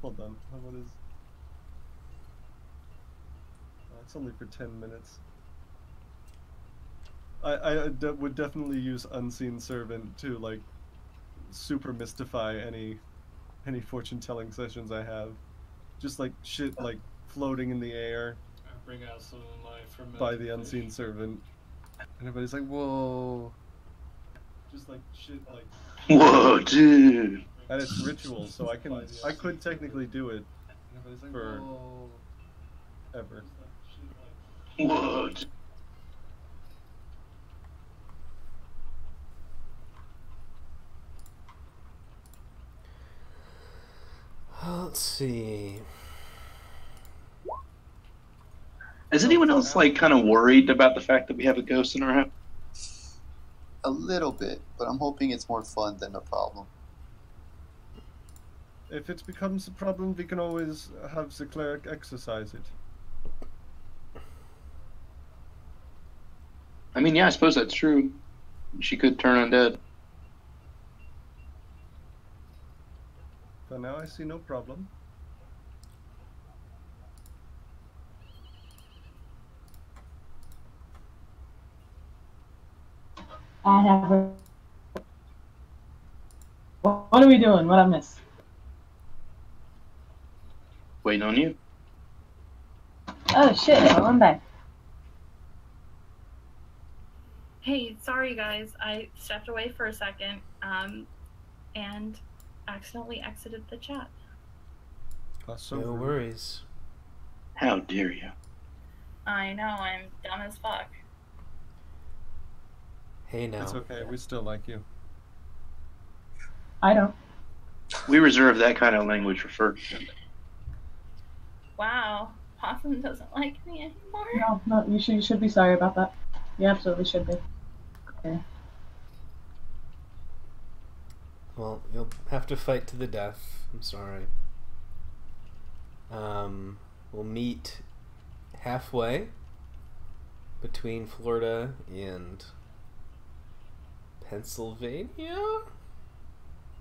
hold on. What is? It's only for 10 minutes. I would definitely use Unseen Servant to like super mystify any fortune telling sessions I have. Just like shit like floating in the air I bring out some of my fermented by the fish. Unseen Servant. And everybody's like, whoa. Just like shit like, Whoa, dude. and it's ritual, so I could technically do it for ever. Whoa. Let's see. Is anyone else like kind of worried about the fact that we have a ghost in our house? A little bit, but I'm hoping it's more fun than a problem. If it becomes a problem, we can always have the cleric exercise it. I mean, yeah, I suppose that's true. She could turn undead. For now, I see no problem. I have a... What are we doing? What I miss? Waiting on you. Oh shit, I'm back. Hey, sorry guys, I stepped away for a second, and accidentally exited the chat. So No rude. worries. How dare you? I know, I'm dumb as fuck. Hey now. It's okay, we still like you. I don't. We reserve that kind of language for first. Wow, Possum doesn't like me anymore. No, you should be sorry about that. You absolutely should be. Okay. Well, you'll have to fight to the death. I'm sorry. We'll meet halfway between Florida and Pennsylvania.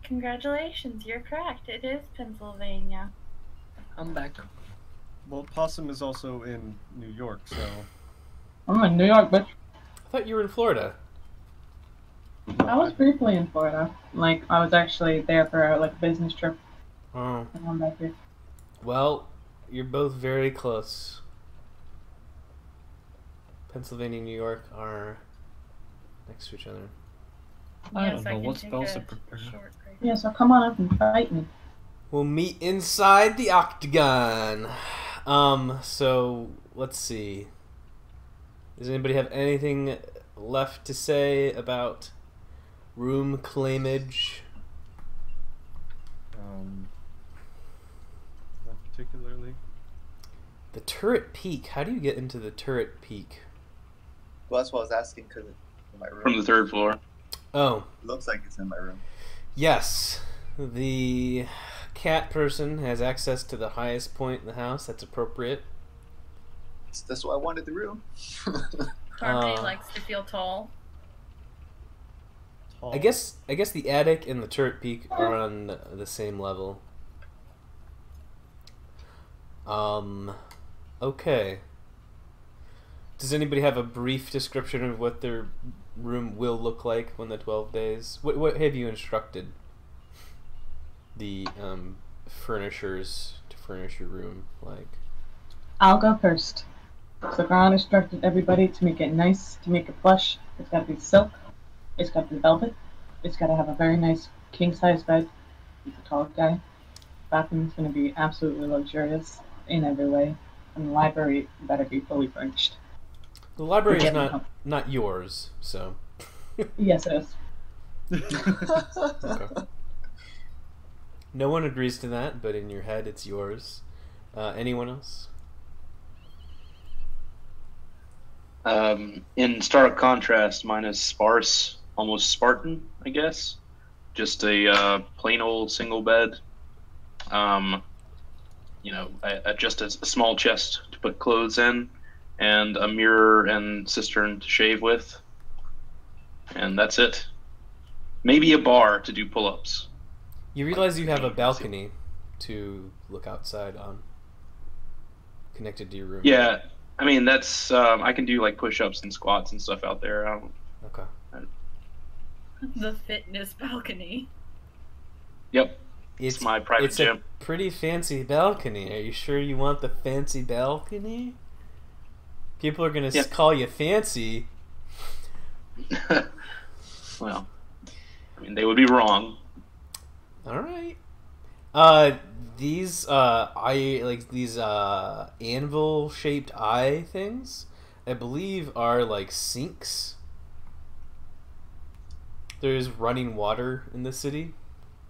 Congratulations, you're correct. It is Pennsylvania. I'm back. Well, Possum is also in New York, so... I'm in New York, bitch. I thought you were in Florida. I was briefly in Florida. Like, I was actually there for a business trip. Oh. And I'm back here. Well, you're both very close. Pennsylvania and New York are next to each other. I Yes, don't know can what take spells a to prepare. short break. Yeah, so come on up and fight me. We'll meet inside the octagon. So let's see. Does anybody have anything left to say about room claimage? Not particularly. The turret peak. How do you get into the turret peak? Well, that's what I was asking because it's in my room. From the third floor. Oh, It looks like it's in my room. yes. The cat person has access to the highest point in the house. That's appropriate. That's why I wanted the room. Harmony likes to feel tall. Tall. I guess the attic and the turret peak are on the same level. Okay. Does anybody have a brief description of what their room will look like when the 12 days? What have you instructed the furnishers to furnish your room like? I'll go first. So Ron instructed everybody to make it nice, to make it plush. It's got to be silk. It's got to be velvet. It's got to have a very nice king-size bed. He's a tall guy. Bathroom's going to be absolutely luxurious in every way. And the library better be fully furnished. The library is Forget me. not yours, so. Yes, it is. Okay. No one agrees to that, but in your head it's yours. Anyone else? In stark contrast, mine is sparse, almost Spartan, I guess. Just a plain old single bed. Just a small chest to put clothes in, and a mirror and cistern to shave with. And that's it. Maybe a bar to do pull-ups. You realize you have a balcony to look outside on, connected to your room. Yeah, I mean that's I can do like push-ups and squats and stuff out there. Okay. The fitness balcony. Yep, it's my private it's gym. a pretty fancy balcony. Are you sure you want the fancy balcony? People are gonna call you fancy. Well, I mean they would be wrong. All right. These anvil-shaped eye things, I believe, are like sinks. There's running water in the city,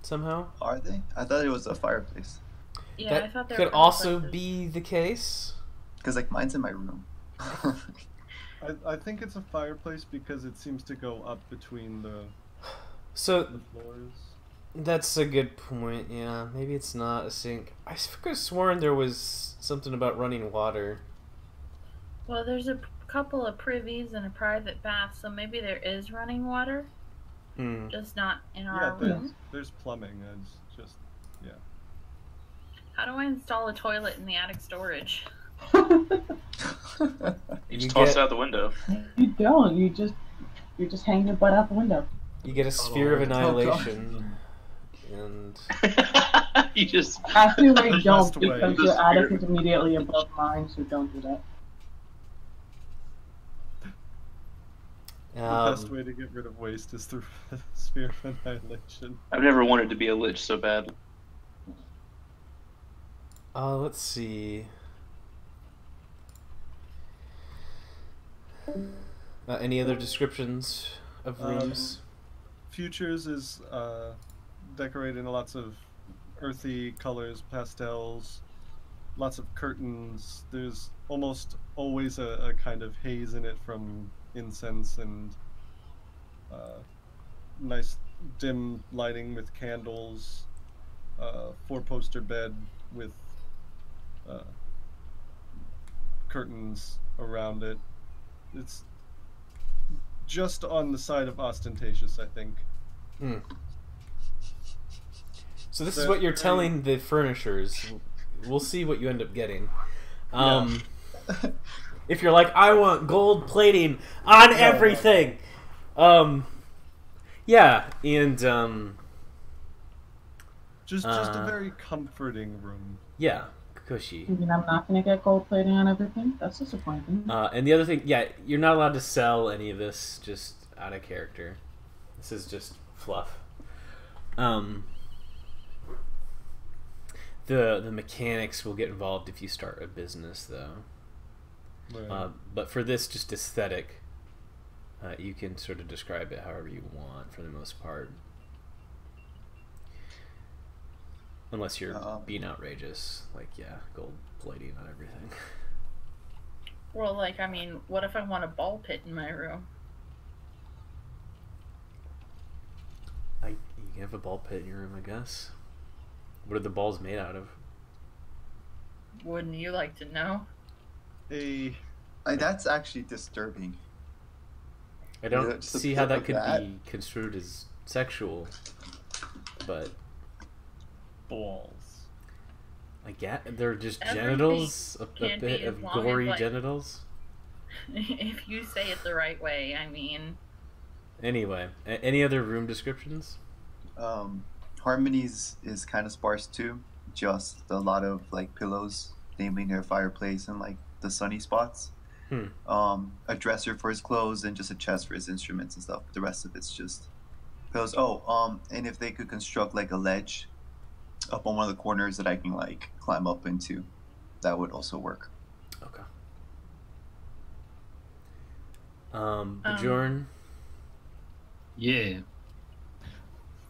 somehow. Are they? I thought it was a fireplace. Yeah, That I thought there could were also places. be the case. Because, like, mine's in my room. I think it's a fireplace because it seems to go up between the So floors. that's a good point. Yeah, maybe it's not a sink. I could have sworn there was something about running water. Well, there's a couple of privies and a private bath, so maybe there is running water, Hmm. just not in Yeah, our room. there's plumbing. It's just How do I install a toilet in the attic storage? You You just toss get- it out the window. You don't. You just hang your butt out the window. You get a sphere of Oh, annihilation, and You just. Actually, you don't Best way. because your attic is immediately above mine, so don't do that. the best way to get rid of waste is through a sphere of annihilation. I've never wanted to be a lich so bad. let's see. Any other descriptions of rooms? Futures is decorated in lots of earthy colors, pastels, lots of curtains. There's almost always a kind of haze in it from incense and nice dim lighting with candles, four-poster bed with curtains around it. It's just on the side of ostentatious, I think. Hmm. So this is The- what you're telling the furnishers. We'll see what you end up getting. If you're like, I want gold plating on everything. Yeah, and just a very comforting room. yeah, cushy. You mean I'm not gonna get gold plating on everything? That's disappointing. And the other thing, yeah, you're not allowed to sell any of this just out of character. This is just fluff. The mechanics will get involved if you start a business, though. Right. But for this, just aesthetic, you can sort of describe it however you want for the most part. Unless you're being outrageous, like, yeah, gold plating on everything. Well, like, I mean, what if I want a ball pit in my room? You can have a ball pit in your room, I guess. What are the balls made out of? Wouldn't you like to know? That's actually disturbing. I don't Yeah, just a see how bit that of could that. be construed as sexual, but Balls. I get they're just Everything genitals, a can bit be of as long as, gory like- genitals. If you say it the right way, I mean. Anyway, any other room descriptions? Harmony's is kind of sparse too. Just a lot of like pillows, namely near a fireplace and like the sunny spots. A dresser for his clothes and just a chest for his instruments and stuff. The rest of it's just pillows. And if they could construct like a ledge up on one of the corners that I can like climb up into, that would also work. Okay. Bjorn? Yeah.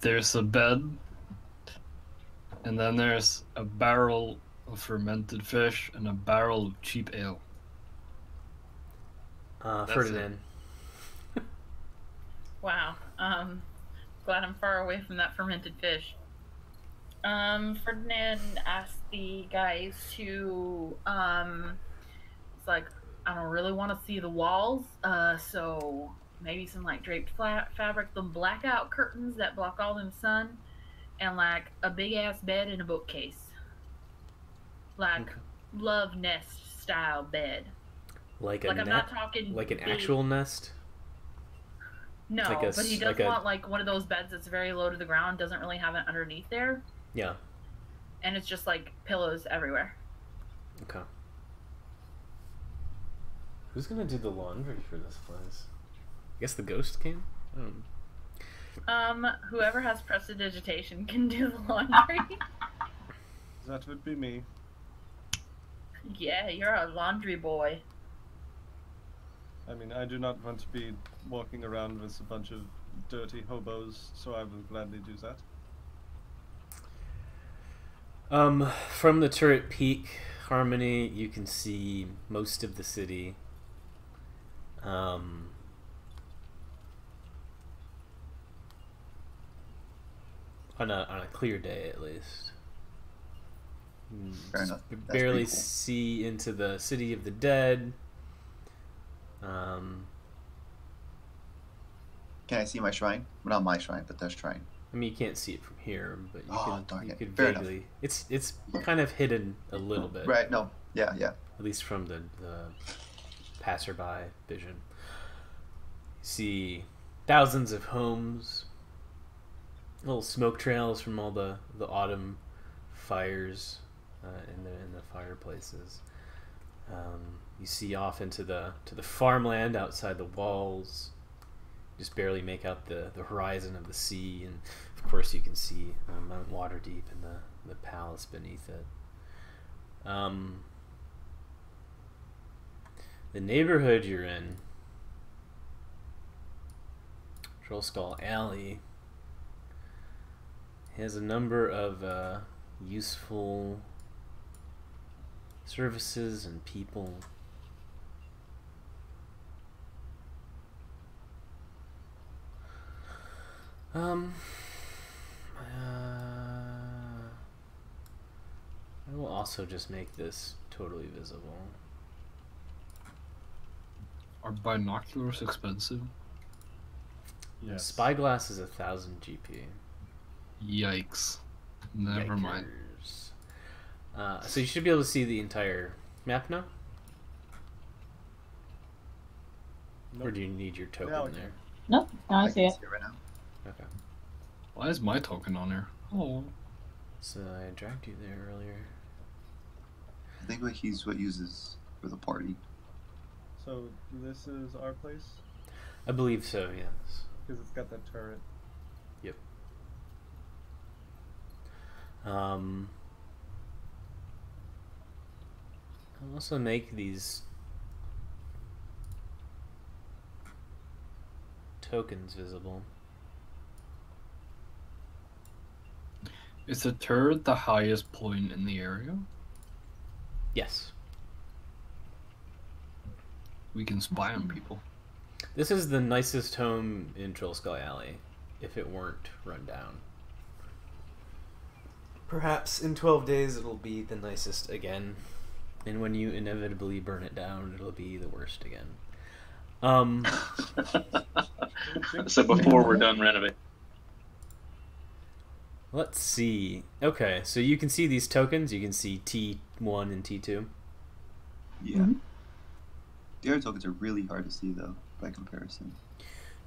There's a bed, and then there's a barrel of fermented fish and a barrel of cheap ale. Ferdinand. Wow. Glad I'm far away from that fermented fish. Ferdinand asked the guys to, it's like, I don't really want to see the walls, so maybe some, like, draped fabric, them blackout curtains that block all them sun, and, like, a big-ass bed and a bookcase. Like, love nest style bed. Like a Like, I'm net? not talking Like an big- actual nest? No, like a but he s- does like a- want like one of those beds that's very low to the ground, doesn't really have it underneath there, Yeah. and it's just like pillows everywhere. Okay. Who's gonna do the laundry for this place? I guess the ghost can? Whoever has prestidigitation can do the laundry. That would be me. Yeah, you're a laundry boy. I mean, I do not want to be walking around with a bunch of dirty hobos, so I will gladly do that. From the turret peak, Harmony, you can see most of the city. Um, on a clear day, at least. Fair enough. You That's barely pretty cool. see into the city of the dead. Can I see my shrine? Well, not my shrine, but their shrine. I mean, you can't see it from here, but Darn you it. could Fair enough. vaguely. It's kind of hidden a little bit, Right, no. Yeah. at least from the passerby vision. You see thousands of homes, little smoke trails from all the autumn fires in the fireplaces. You see off into the farmland outside the walls. Just barely make out the horizon of the sea, and of course you can see Mount Waterdeep and the palace beneath it. The neighborhood you're in, Trollskull Alley, has a number of useful services and people. I will also just make this totally visible. Are binoculars expensive? Yes. Spyglass is 1,000 GP. Yikes. Never mind. Yikers. So you should be able to see the entire map now? Nope. Or do you need your token Now I there? Nope, now I see can it. right now. Okay. Why is my token on here? Oh. So I dragged you there earlier. I think he's what uses for the party. So this is our place? I believe so, yes. Because it's got that turret. Yep. I'll also make these tokens visible. Is the turret the highest point in the area? Yes. We can spy on people. This is the nicest home in Trollskull Alley, if it weren't run down. Perhaps in 12 days it'll be the nicest again, and when you inevitably burn it down, it'll be the worst again. So before we're done renovating. Let's see. Okay, so you can see these tokens. You can see T1 and T2. Yeah. Mhm. The other tokens are really hard to see, though, by comparison.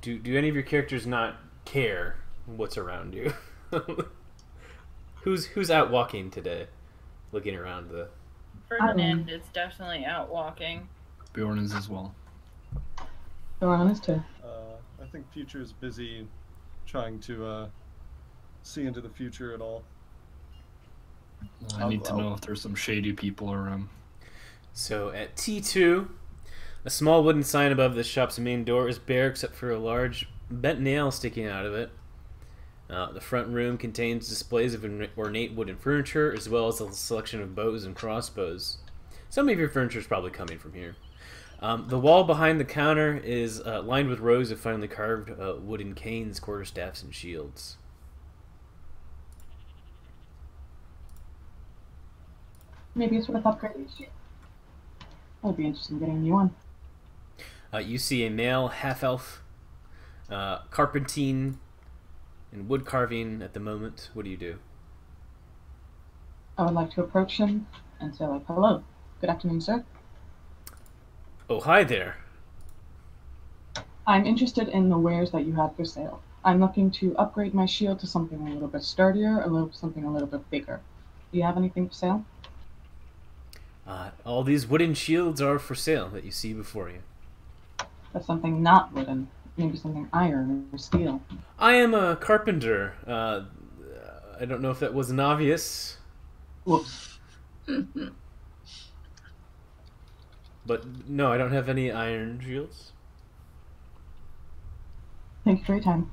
Do any of your characters not care what's around you? Who's out walking today, looking around the? Ferdinand is definitely out walking. Bjorn is as well. Go on, us too. I think Future is busy trying to see into the future at all. I need to know if there's some shady people around. So at T2, a small wooden sign above the shop's main door is bare except for a large bent nail sticking out of it. The front room contains displays of ornate wooden furniture as well as a selection of bows and crossbows. Some of your furniture is probably coming from here. The wall behind the counter is lined with rows of finely carved wooden canes, quarterstaffs, and shields. Maybe it's worth upgrading. That would be interesting getting a new one. You see a male half-elf carpentine and wood carving at the moment. What do you do? I would like to approach him and say, like, hello. Good afternoon, sir. Oh, hi there. I'm interested in the wares that you have for sale. I'm looking to upgrade my shield to something a little bit sturdier, something a little bit bigger. Do you have anything for sale? All these wooden shields are for sale that you see before you. That's something not wooden. Maybe something iron or steel. I am a carpenter. I don't know if that wasn't obvious. Whoops. But no, I don't have any iron shields. Thank you for your time.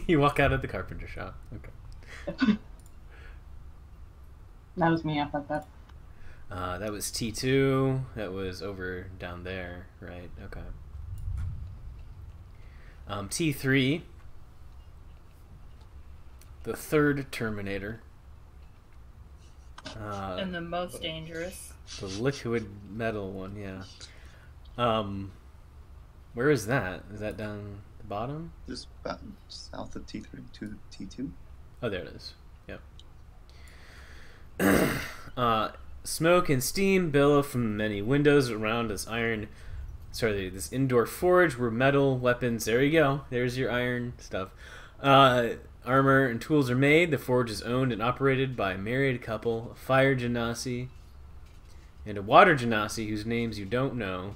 You walk out of the carpenter shop. Okay. That was me. I thought that. That was T2. That was over down there, right? Okay. T3, the third Terminator. And the most dangerous. The liquid metal one, yeah. Where is that? Is that down the bottom? Just about south of T3 to T2. Oh, there it is. Yep. Smoke and steam billow from many windows around this this indoor forge where metal weapons. There you go. There's your iron stuff. Armor and tools are made. The forge is owned and operated by a married couple, a fire genasi and a water genasi whose names you don't know.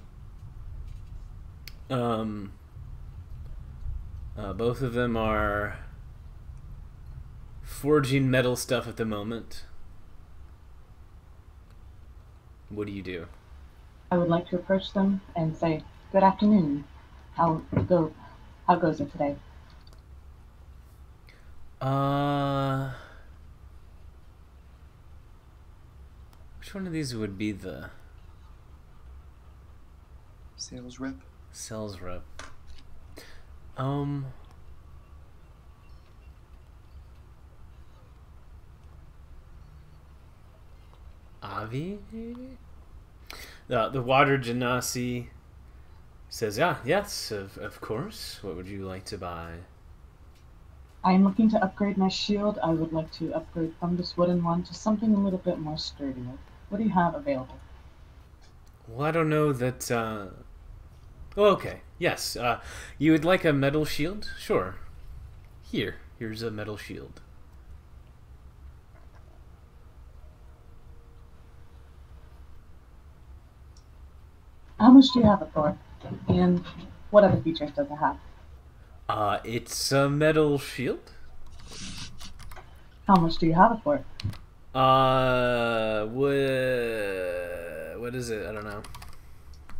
Both of them are forging metal stuff at the moment. What do you do? I would like to approach them and say, "Good afternoon. How goes it today?" Which one of these would be the Sales rep. sales rep? Avi, maybe? The water genasi says, yes, of course. What would you like to buy? I am looking to upgrade my shield. I would like to upgrade from this wooden one to something a little bit more sturdier. What do you have available? Well, I don't know that, Oh, okay. Yes. You would like a metal shield? Sure. Here's a metal shield. How much do you have it for? And what other features does it have? It's a metal shield. How much do you have it for? What is it? I don't know.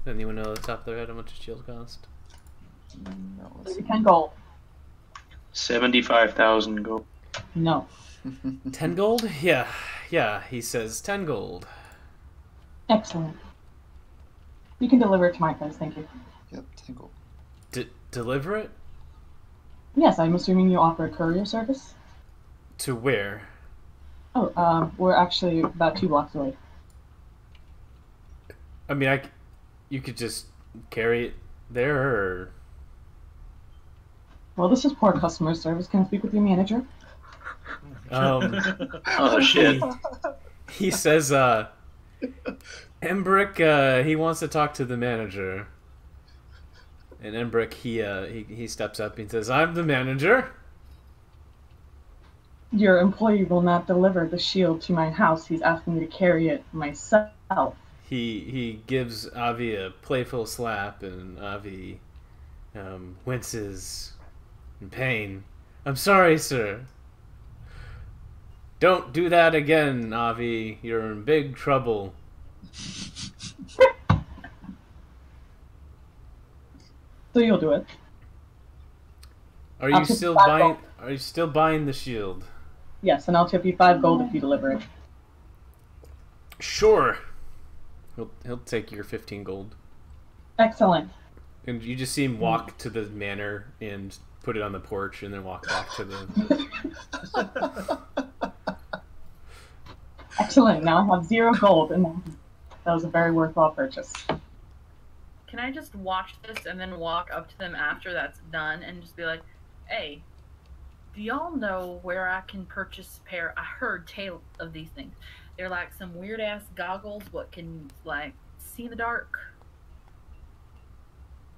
Anyone know off the top of their head how much a shield cost? No, Maybe 10 gold. 75,000 gold. No. 10 gold? Yeah, he says 10 gold. Excellent. You can deliver it to my place, thank you. Yep, 10 gold. Deliver it? Yes, I'm assuming you offer a courier service? To where? Oh, we're actually about 2 blocks away. I mean, you could just carry it there, or... Well, this is poor customer service. Can I speak with your manager? Oh, shit. He says, Embrick, he wants to talk to the manager. And Embrick, he steps up and says, I'm the manager. Your employee will not deliver the shield to my house. He's asking me to carry it myself. He gives Avi a playful slap, and Avi winces in pain. I'm sorry, sir. Don't do that again, Avi. You're in big trouble. So you'll do it. Are I'll you tip still you 5 buying? gold. Are you still buying the shield? Yes, and I'll tip you 5 gold if you deliver it. Sure. He'll take your 15 gold. Excellent. And you just see him walk to the manor and put it on the porch, and then walk back to the. Excellent. Now I have 0 gold, and that was a very worthwhile purchase. Can I just watch this and then walk up to them after that's done and just be like, hey, do y'all know where I can purchase a pair? I heard tales of these things. They're like some weird ass goggles what can like see in the dark.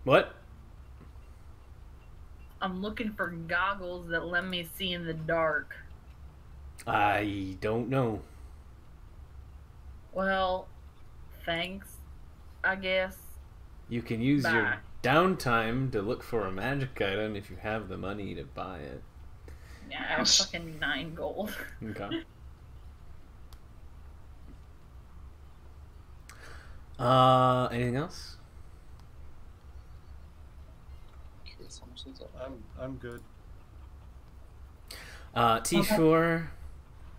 What? I'm looking for goggles that let me see in the dark. I don't know. Well, thanks, I guess. You can use Bye. your downtime to look for a magic item if you have the money to buy it. Yeah, I have fucking 9 gold. Okay. Anything else? I'm good. T4.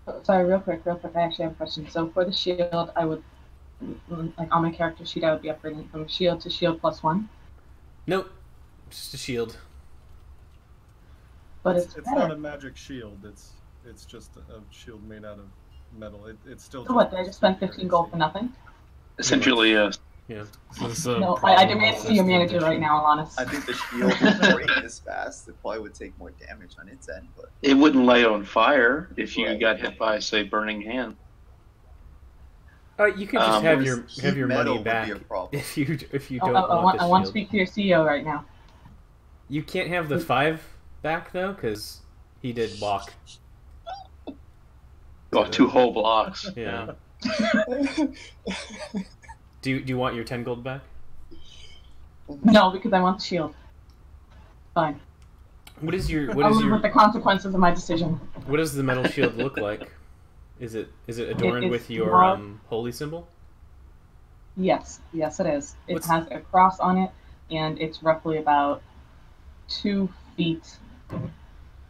Oh, sorry, real quick. I actually have a question. So for the shield, I would, like on my character sheet, I would be upgrading from shield to shield +1. Nope. Just a shield. But It's it's not better. a magic shield. It's just a shield made out of metal. It's still. So what? Did I just spend 15 gold for nothing? Essentially, Yeah. This is a No, I problem demand with to see your this manager right edition. now, Alanis. I think the shield would break this fast. It probably would take more damage on its end, but it wouldn't light on fire if you Right. got hit by, say, burning hand. You could just have your heat metal money would back be a problem. if you Oh, don't I want the I want to shield. speak to your CEO right now. You can't have the 5 back though, because he did walk. Oh, 2 whole blocks. Yeah. Do you want your 10 gold back? No, because I want the shield. Fine. What is I'll live with the consequences of my decision. what does the metal shield look like? Is it adorned is with your not- holy symbol? Yes, yes, it is. It What's- has a cross on it, and it's roughly about 2 feet.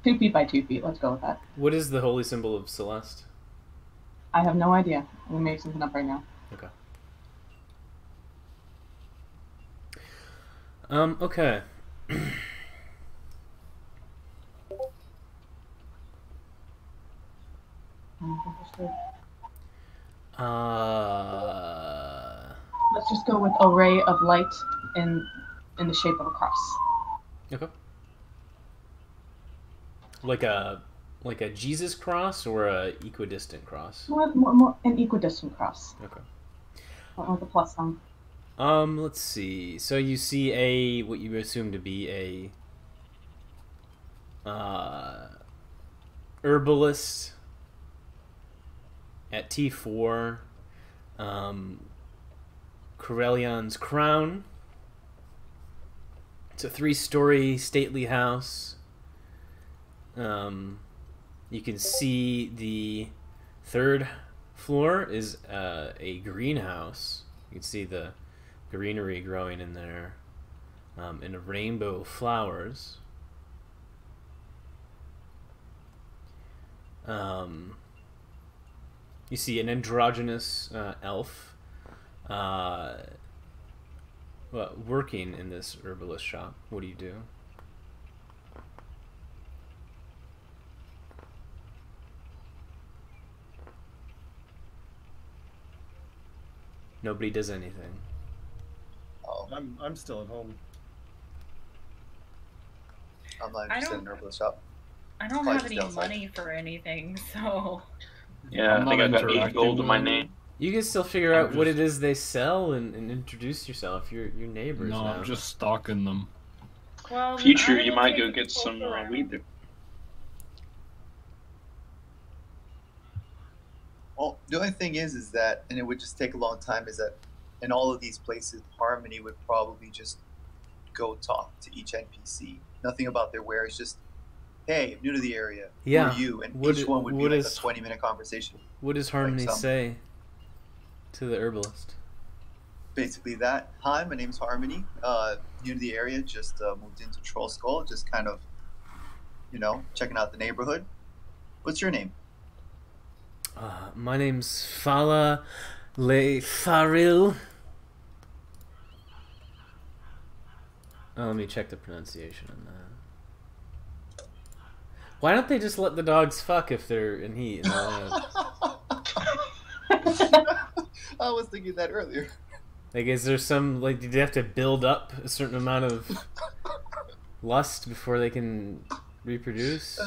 2 feet by 2 feet. Let's go with that. What is the holy symbol of Celeste? I have no idea. I'm gonna make something up right now. Okay. Okay. Let's just go with a ray of light in the shape of a cross. Okay. Like a Jesus cross or a equidistant cross? More an equidistant cross. Okay. With a plus sign. Let's see. So you see what you assume to be a herbalist at T4. Corellion's Crown. It's a 3-story stately house. You can see the 3rd floor is a greenhouse. You can see the greenery growing in there, and a rainbow of flowers. You see an androgynous elf working in this herbalist shop. What do you do? Nobody does anything. oh, I'm still at home. I'm not I interested don't- in herbalist shop. I don't Probably have just any outside. money for anything, so Yeah, I'm I think not I've got 8 interacting gold to my with name. You can still figure I'm out what just- it is they sell and introduce yourself. Your neighbors No, now. I'm just stalking them. well. Future, I you will might take go a get poke some around. weed there. Well, the only thing is that, and it would just take a long time, is that in all of these places, Harmony would probably just go talk to each NPC. Nothing about their wares, just, hey, I'm new to the area. Yeah. Who are you? And What- each one would be what like is- a 20-minute conversation. What does Harmony some- say to the herbalist? Basically that. Hi, my name's Harmony. New to the area, just moved into Troll Skull, just kind of, checking out the neighborhood. What's your name? My name's Fala Le Faril. Let me check the pronunciation on that. Why don't they just let the dogs fuck if they're in heat? I was thinking that earlier. Like, is there some, like, do they have to build up a certain amount of lust before they can reproduce?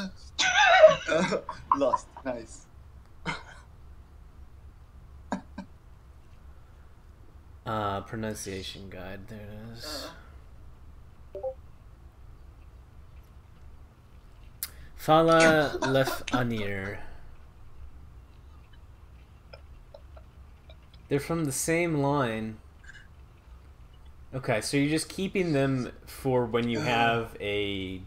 Lust, nice. Pronunciation guide, there it is. Fala Lef Anir. They're from the same line. Okay, so you're just keeping them for when you have a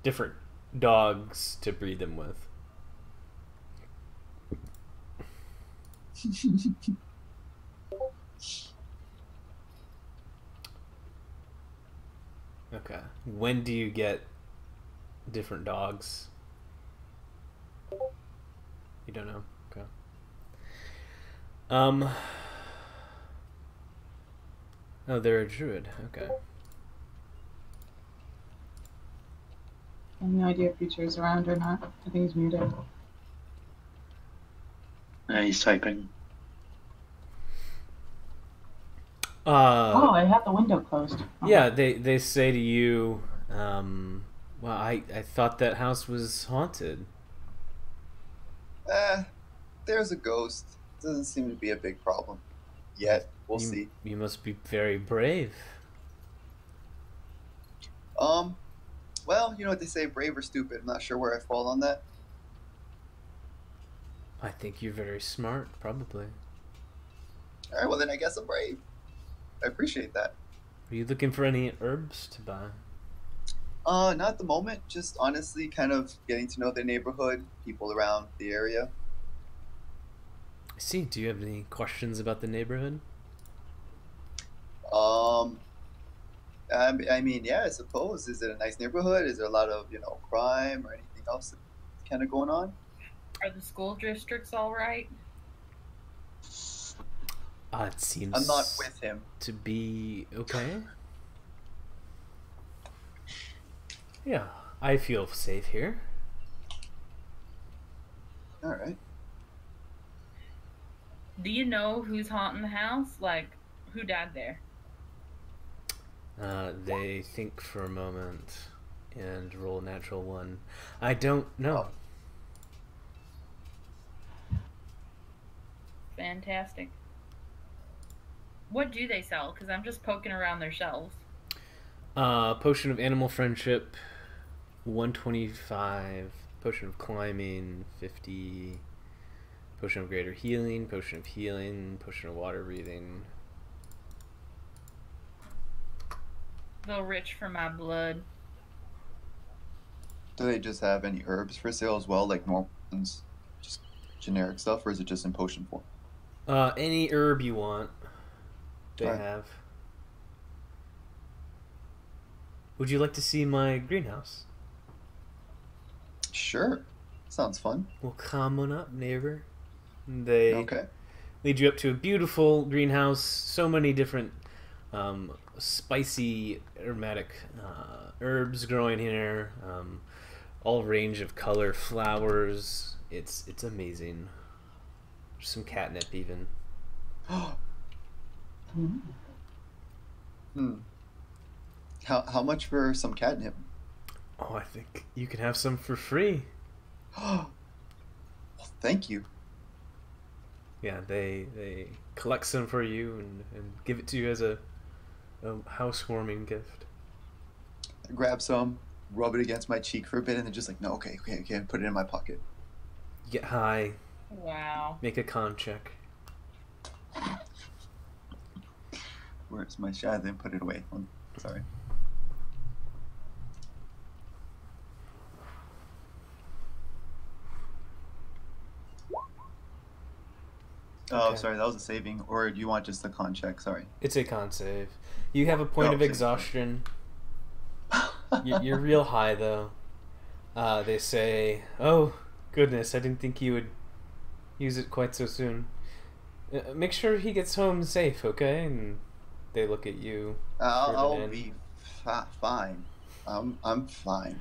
different dogs to breed them with. Okay. When do you get different dogs? You don't know? Okay. Oh, they're a druid. Okay. have no idea if Future is around or not. I think he's muted. He's typing. Oh, I have the window closed. Oh. Yeah, they say to you, well, I thought that house was haunted. There's a ghost. Doesn't seem to be a big problem yet. We'll see. You must be very brave. Well, you know what they say, brave or stupid. I'm not sure where I fall on that. I think you're very smart, probably. All right, well then I guess I'm brave. I appreciate that. Are you looking for any herbs to buy? Not at the moment. Just honestly kind of getting to know the neighborhood, people around the area. I see. Do you have any questions about the neighborhood? I mean, yeah, I suppose. Is it a nice neighborhood? Is there a lot of, crime or anything else that's kind of going on? Are the school districts all right? It seems I'm not with him. to be okay. Yeah, I feel safe here. All right. Do you know who's haunting the house? Like, who died there? They think for a moment and roll a natural one. I don't know. Fantastic. What do they sell? Because I'm just poking around their shelves. Potion of animal friendship, 125. Potion of climbing, 50. Potion of greater healing, potion of water breathing. A little rich for my blood. Do they just have any herbs for sale as well, like normal ones, just generic stuff, or is it just in potion form? Any herb you want, they Alright. have. Would you like to see my greenhouse? Sure. Sounds fun. Well, come on up, neighbor. They Okay. lead you up to a beautiful greenhouse. So many different spicy, aromatic herbs growing here. All range of color, flowers. It's amazing. There's some catnip even. How much for some catnip? Oh, I think you can have some for free. Well, thank you. Yeah, they collect some for you and give it to you as a housewarming gift. I grab some, rub it against my cheek for a bit, and then just like, no, okay, put it in my pocket. You get high, Wow. make a con check. Where's my shot? Then put it away. Sorry. Oh, Okay. sorry, that was a saving. Or do you want just a con check? Sorry. It's a con save. You have a point of save. exhaustion. You're real high though. They say, "Oh goodness, I didn't think you would use it quite so soon. Make sure he gets home safe, okay?" And they look at you. I'll be fine. I'm fine.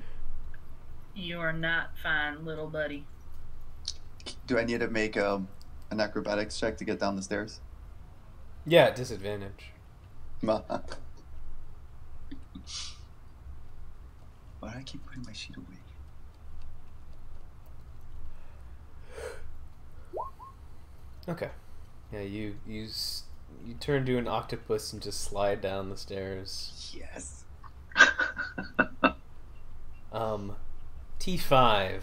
You are not fine, little buddy. Do I need to make an acrobatics check to get down the stairs? Yeah, disadvantage. Why do I keep putting my sheet away? Okay. Yeah, you turn to an octopus and just slide down the stairs. Yes. T5.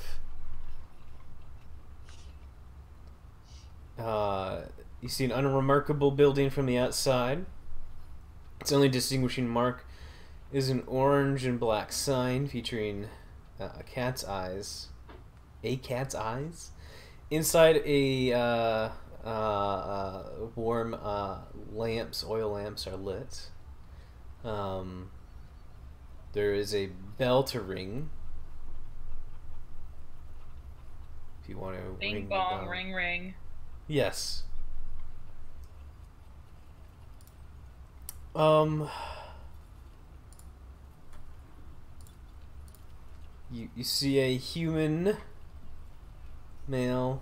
You see an unremarkable building from the outside. Its only distinguishing mark is an orange and black sign featuring a cat's eyes. A cat's eyes? Inside a warm oil lamps are lit. There is a bell to ring. If you want to Bing ring bong, the bell. ring ring. Yes. You see a human male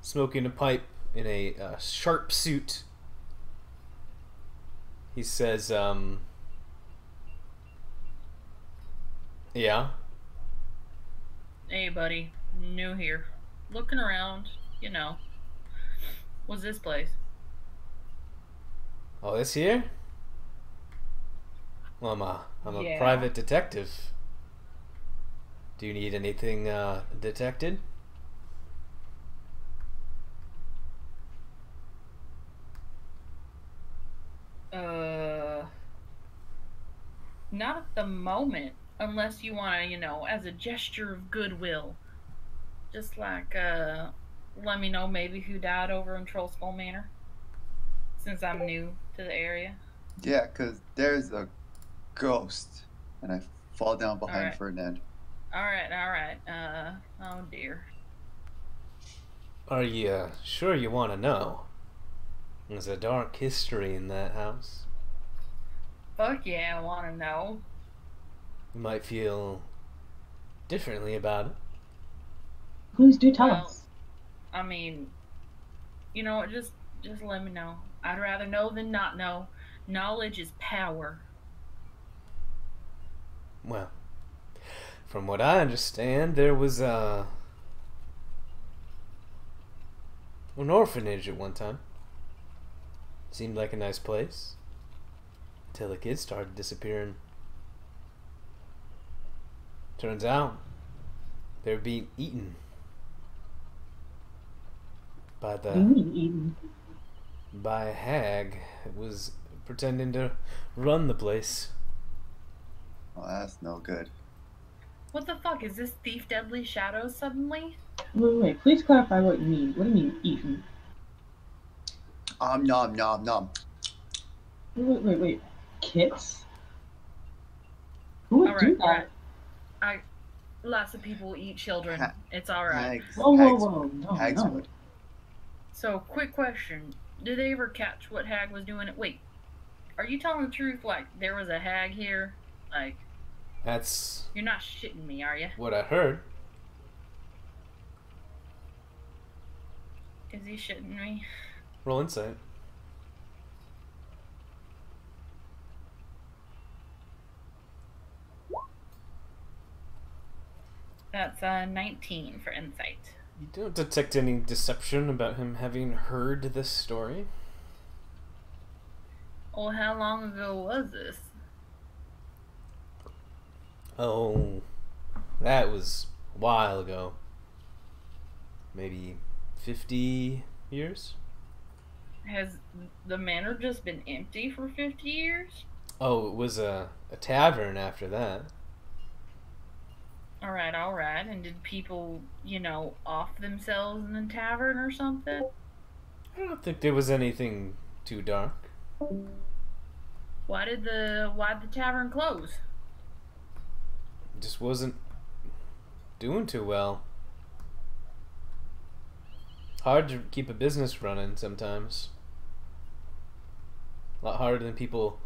smoking a pipe in a sharp suit. He says, yeah? Hey, buddy. New here. Looking around, you know. What's this place? Oh, this here? Well, I'm a Yeah. private detective. Do you need anything detected? Not at the moment. Unless you want to, you know, as a gesture of goodwill. Just like, let me know maybe who died over in Troll Skull Manor. Since I'm new to the area. Yeah, because there's a ghost, and I fall down behind Alright. Ferdinand. Alright. Oh dear. Are you sure you want to know? There's a dark history in that house. Fuck yeah, I want to know. You might feel differently about it. Please do tell Well, us. I mean, you know, just let me know. I'd rather know than not know. Knowledge is power. Well, from what I understand, there was an orphanage at one time. Seemed like a nice place. Until the kids started disappearing. Turns out, they were being eaten. By What do you mean, Eden? by a hag that was pretending to run the place. Well, that's no good. What the fuck? Is this Thief Deadly Shadows suddenly? Wait. Please clarify what you mean. What do you mean, Eden? Nom nom. Wait. Kids? Who would do that? Lots of people eat children. Ha- It's alright. Hags. Whoa. No. Hags would. So, quick question. Did they ever catch what Hag was doing? Wait, are you telling the truth? Like, there was a Hag here? Like, That's you're not shitting me, are you? what I heard. Is he shitting me? Roll insight. That's 19 for insight. You don't detect any deception about him having heard this story. Well, how long ago was this? Oh, that was a while ago. Maybe 50 years? Has the manor just been empty for 50 years? Oh, it was a tavern after that. Alright. And did people, you know, off themselves in the tavern or something? I don't think there was anything too dark. Why'd the tavern close? It just wasn't doing too well. Hard to keep a business running sometimes. A lot harder than people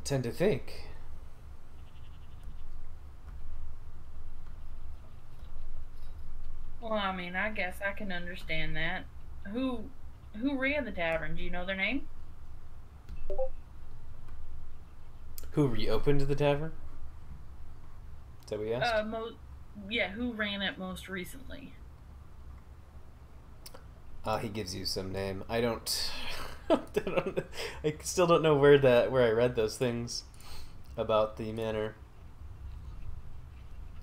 tend to think. Well, I mean, I guess I can understand that. Who ran the tavern? Do you know their name? Who reopened the tavern? Is that what you asked? Yeah, who ran it most recently? He gives you some name. I don't. I still don't know where I read those things about the manor.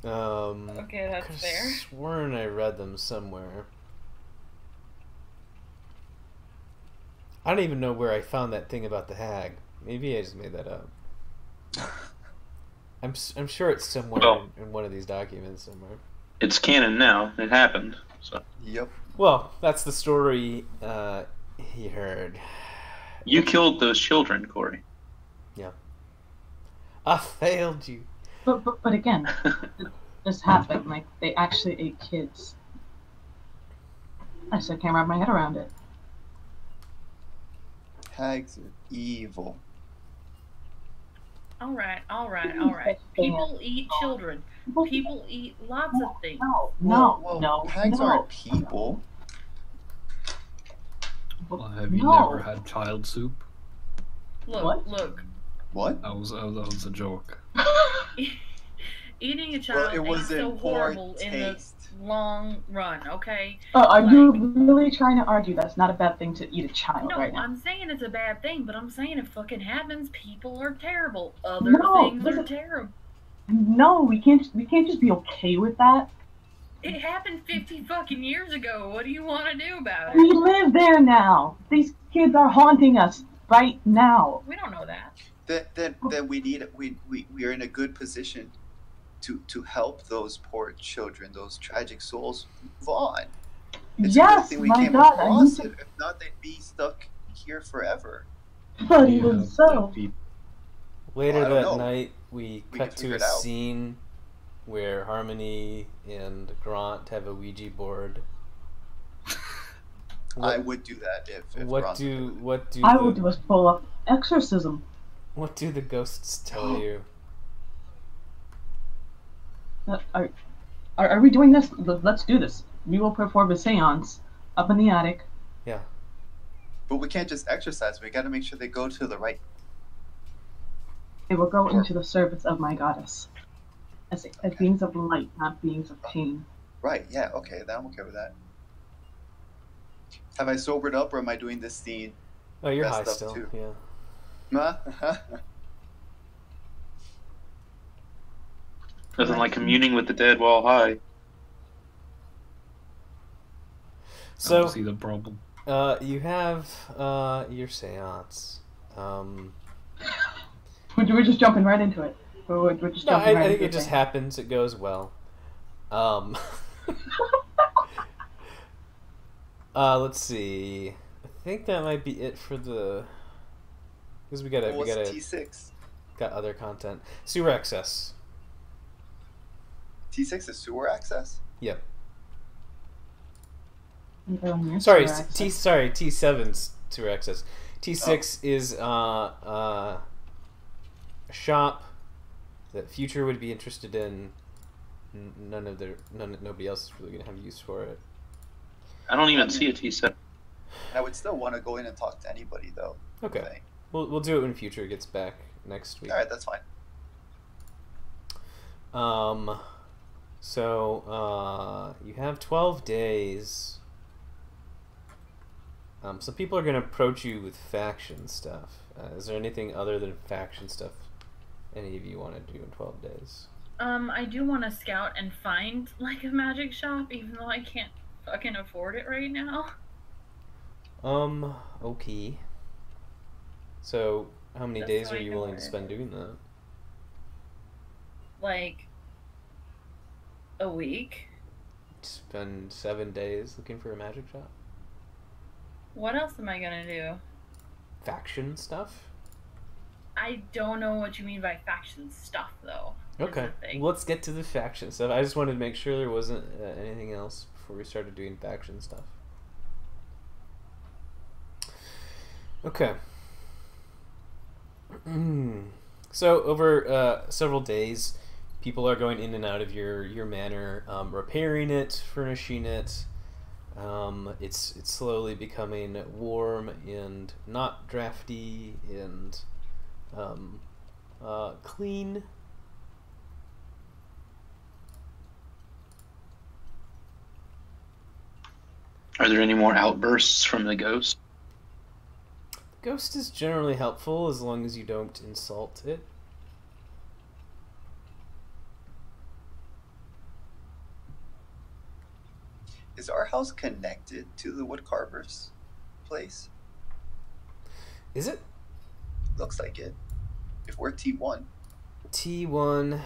Okay, that's Could've fair. Sworn I read them somewhere. I don't even know where I found that thing about the hag. Maybe I just made that up. I'm sure it's somewhere Well- in one of these documents somewhere. It's canon now. It happened. So Yep. Well, that's the story he heard. you killed those children, Corey. I failed you. But again, this happened. Like, they actually ate kids. I still can't wrap my head around it. Hags are evil. All right, all right, all right. People eat children. People eat lots of things. No, hags aren't people. Well, have you never had child soup? Look, look. What? That was a joke. Eating a child it was ain't so in poor horrible taste. in the long run, okay? Are you really trying to argue that's not a bad thing to eat a child No, right now? I'm saying it's a bad thing, but I'm saying it fucking happens. People are terrible. Other things are terrible. No, we can't just be okay with that. It happened 50 fucking years ago. What do you want to do about it? We live there now. These kids are haunting us right now. We don't know that. Then we are in a good position to help those poor children, those tragic souls move on. It's a good thing we came across it. If not, they'd be stuck here forever. But even so. Later that night, we cut to a scene where Harmony and Grant have a Ouija board. I would do that if I would do a full-up exorcism. What do the ghosts tell you? Are we doing this? Let's do this. We will perform a seance up in the attic. Yeah. But we can't just exercise. We got to make sure they go to the right. They will go into the service of my goddess. As beings of light, not beings of pain. Right, yeah, okay, I'm okay with that. Have I sobered up, or am I doing this scene? Oh, you're high still, too? Yeah. Nothing like communing with the dead while high. So, I don't see the problem. You have your seance. We're just jumping right into it. We're just jumping I think it just happens. It goes well. Let's see. I think that might be it for the. Because we gotta T6. Got other content. Sewer access. T6 is sewer access. Yep. Sorry, T7's sewer access. T6 is a shop that Future would be interested in. Nobody else is really gonna have use for it. I don't even see a T7. I would still want to go in and talk to anybody though. Okay. We'll do it when Future gets back next week. All right, that's fine. So you have 12 days. Some people are going to approach you with faction stuff. Is there anything other than faction stuff any of you want to do in 12 days? I do want to scout and find like a magic shop, even though I can't fucking afford it right now. Okay. So, how many days are you willing to spend doing that? Like a week. Spend 7 days looking for a magic shop? What else am I gonna do? Faction stuff? I don't know what you mean by faction stuff, though. Okay, let's get to the faction stuff. I just wanted to make sure there wasn't anything else before we started doing faction stuff. Okay. So over several days, people are going in and out of your manor, repairing it, furnishing it. It's slowly becoming warm and not drafty and clean. Are there any more outbursts from the ghost? Ghost is generally helpful as long as you don't insult it. Is our house connected to the woodcarver's place? Is it? Looks like it. If we're T1. T1.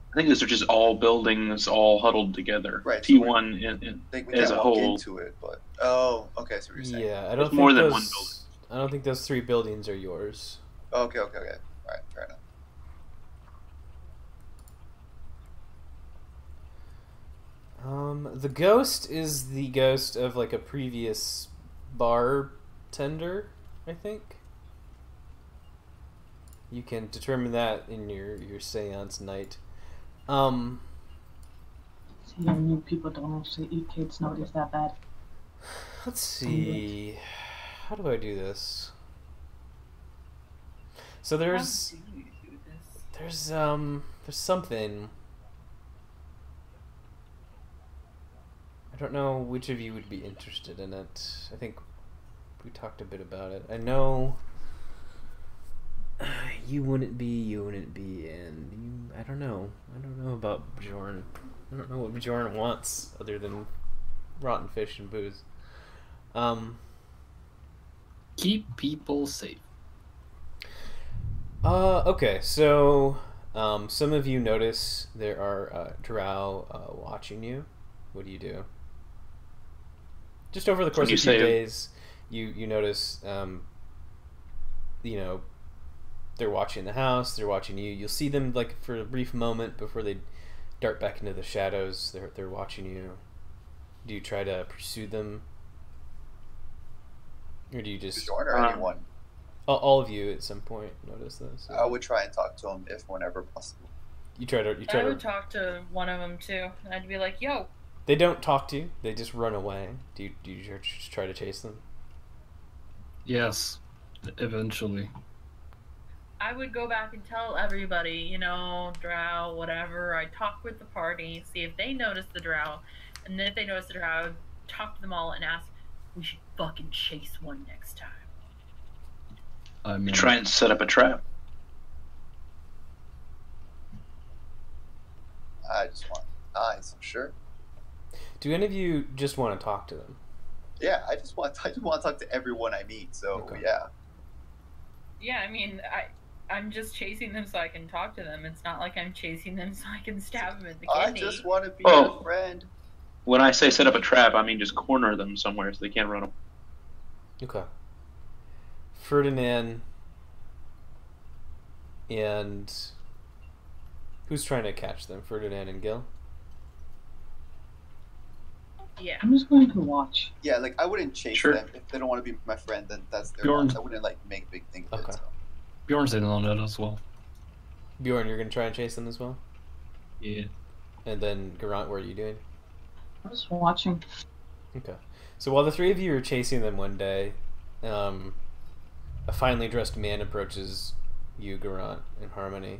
I think these are just all buildings all huddled together. Right. T1 as a whole. Into it, but okay. So what you're saying? Yeah, I don't think more than those, one building. I don't think those 3 buildings are yours. Okay. All right, fair enough. The ghost is the ghost of like a previous bar tender, I think. You can determine that in your seance night. You people don't actually eat kids nowadays that bad. Let's see. How do I do this? So there's something. I don't know which of you would be interested in it. I think we talked a bit about it. I know you wouldn't be, and I don't know. I don't know about Bjorn. I don't know what Bjorn wants other than rotten fish and booze. Keep people safe. Okay, so some of you notice there are drow watching you. What do you do? Just over the course of a few days, you notice, they're watching the house, they're watching you. You'll see them like for a brief moment before they dart back into the shadows. They're watching you. Do you try to pursue them, or do you just Bjorn or anyone? All of you at some point notice this? I would try and talk to him if whenever possible. I would talk to one of them too. I'd be like, "Yo." They don't talk to you. They just run away. Do you just try to chase them? Yes, eventually. I would go back and tell everybody, drow, whatever. I talk with the party, see if they notice the drow, and then if they notice the drow, I would talk to them all and ask, we should fucking chase one next time. I mean, try and set up a trap. I just want eyes, sure. Do any of you just want to talk to them? Yeah, I just want to talk to everyone I meet. So okay. Yeah. Yeah, I mean, I'm just chasing them so I can talk to them. It's not like I'm chasing them so I can stab them in the kidney. I just want to be a friend. When I say set up a trap, I mean just corner them somewhere so they can't run them. Okay. Ferdinand and who's trying to catch them? Ferdinand and Gil? Yeah. I'm just going to watch. Yeah, like I wouldn't chase them. If they don't want to be my friend, then that's their loss. I wouldn't like make a big thing of it. So. Bjorn's in on it as well. Bjorn, you're gonna try and chase them as well? Yeah. And then Garant, what are you doing? I'm just watching. Okay. So while the three of you are chasing them one day, a finely dressed man approaches you, Garant, and Harmony.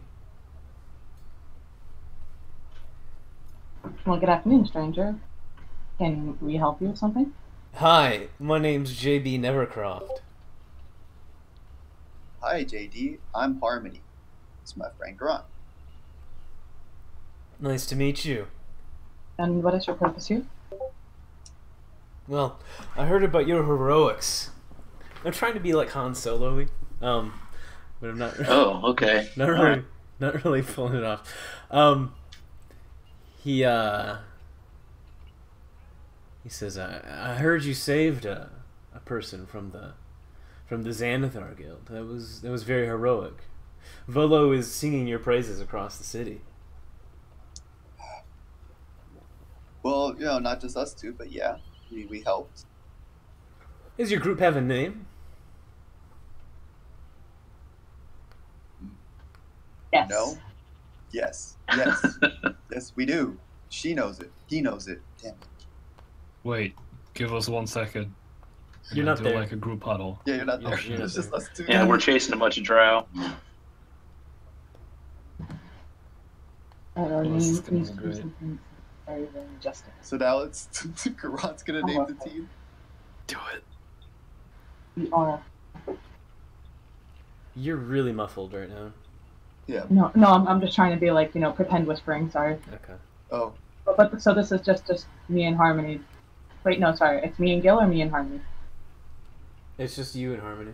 Well, good afternoon, stranger. Can we help you with something? Hi, my name's JB Nevercroft. Hi, JD. I'm Harmony. It's my friend Grunt. Nice to meet you. And what is your purpose here? Well, I heard about your heroics. I'm trying to be like Han Solo-y, but I'm not. Oh, okay. Not really pulling it off. He says, I heard you saved a person from the Xanathar Guild. That was very heroic. Volo is singing your praises across the city. Well, not just us two, but yeah, we helped. Does your group have a name? Yes. No? Yes. Yes. Yes, we do. She knows it. He knows it. Damn it. Wait, give us 1 second. You're not there. Like a group huddle. Yeah, you're not there. You're it's just us two. Yeah, we're chasing a bunch of drow. Our name needs to be something very, very majestic. So now it's Garant's gonna name the team. Do it. We are. You're really muffled right now. Yeah. No, I'm just trying to be like, pretend whispering, sorry. Okay. Oh. But so this is just me and Harmony. Wait, no, sorry. It's me and Gil or me and Harmony? It's just you and Harmony.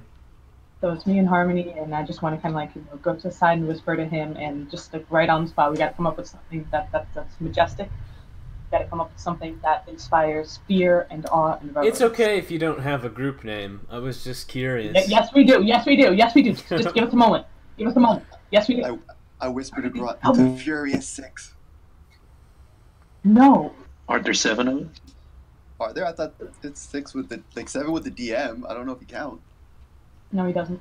So it's me and Harmony, and I just want to kind of go to the side and whisper to him, and just like right on the spot, we got to come up with something that's majestic. We got to come up with something that inspires fear and awe and reverence. It's okay if you don't have a group name. I was just curious. Yes, we do. Yes, we do. Yes, we do. Just give us a moment. Give us a moment. Yes, we do. I whispered to Grunt, the Furious Six. No. Aren't there 7 of us? Are there? I thought it's 6 with the 7 with the DM. I don't know if you count. No, he doesn't.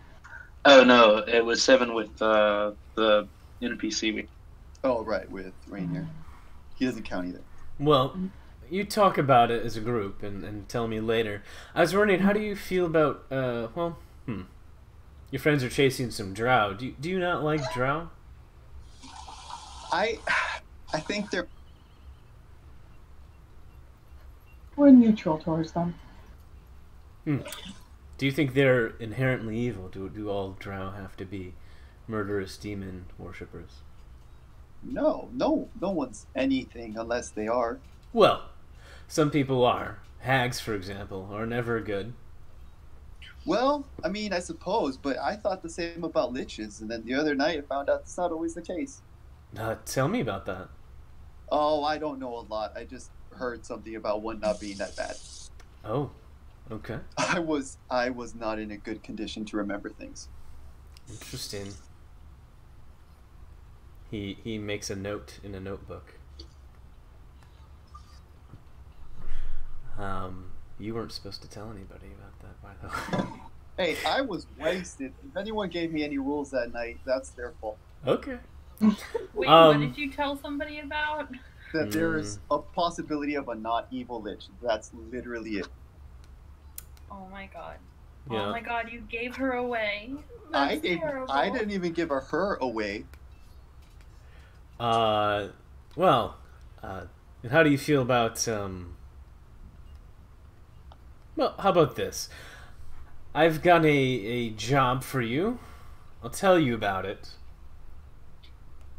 Oh no, it was 7 with the NPC. Oh right, with Rainier. He doesn't count either. Well, you talk about it as a group and tell me later. I was wondering, how do you feel about your friends are chasing some drow. Do you not like drow? I think they're. We're neutral towards them. Do you think they're inherently evil? Do all drow have to be murderous demon worshippers? No one's anything unless they are. Well, some people are. Hags, for example, are never good. Well, I mean, I suppose, but I thought the same about liches, and then the other night I found out it's not always the case. Tell me about that. Oh, I don't know a lot. I just heard something about one not being that bad. Oh, okay. I was not in a good condition to remember things. Interesting. He makes a note in a notebook. You weren't supposed to tell anybody about that, by the way. Hey, I was wasted. If anyone gave me any rules that night, that's their fault. Okay. Wait, what did you tell somebody about? That there is a possibility of a not evil lich. That's literally it. Oh my god. Yeah. Oh my god, you gave her away. That's terrible. I didn't even give her away. Well, and how do you feel about, well, how about this? I've got a job for you. I'll tell you about it.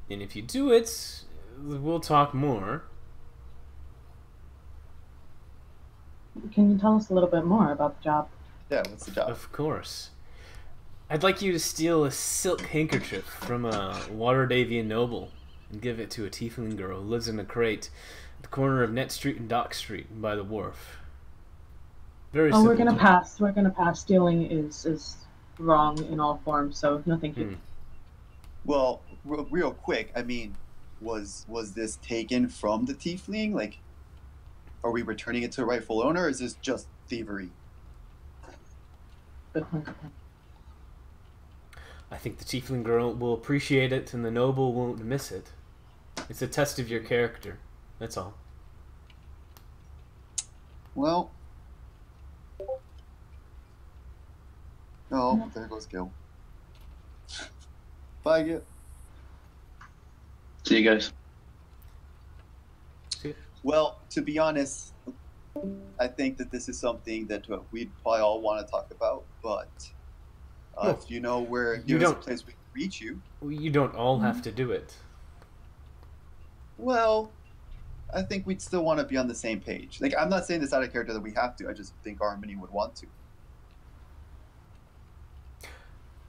And if you do it, we'll talk more. Can you tell us a little bit more about the job? Yeah, what's the job? Of course. I'd like you to steal a silk handkerchief from a Waterdevian noble and give it to a tiefling girl who lives in a crate at the corner of Net Street and Dock Street by the wharf. Very simple. We're gonna pass. We're gonna pass. Stealing is wrong in all forms, so no thank you. Well, real quick, I mean, was this taken from the tiefling? Like, are we returning it to the rightful owner, or is this just thievery? Good point. I think the tiefling girl will appreciate it and the noble won't miss it. It's a test of your character. That's all. Well. Oh, there goes Gil. Bye, Gil. See you guys. Well, to be honest, I think that this is something that we'd probably all want to talk about, but if you know where, give us a place we can reach you. You don't all have to do it. Well, I think we'd still want to be on the same page. Like, I'm not saying this out of character that we have to. I just think Harmony would want to.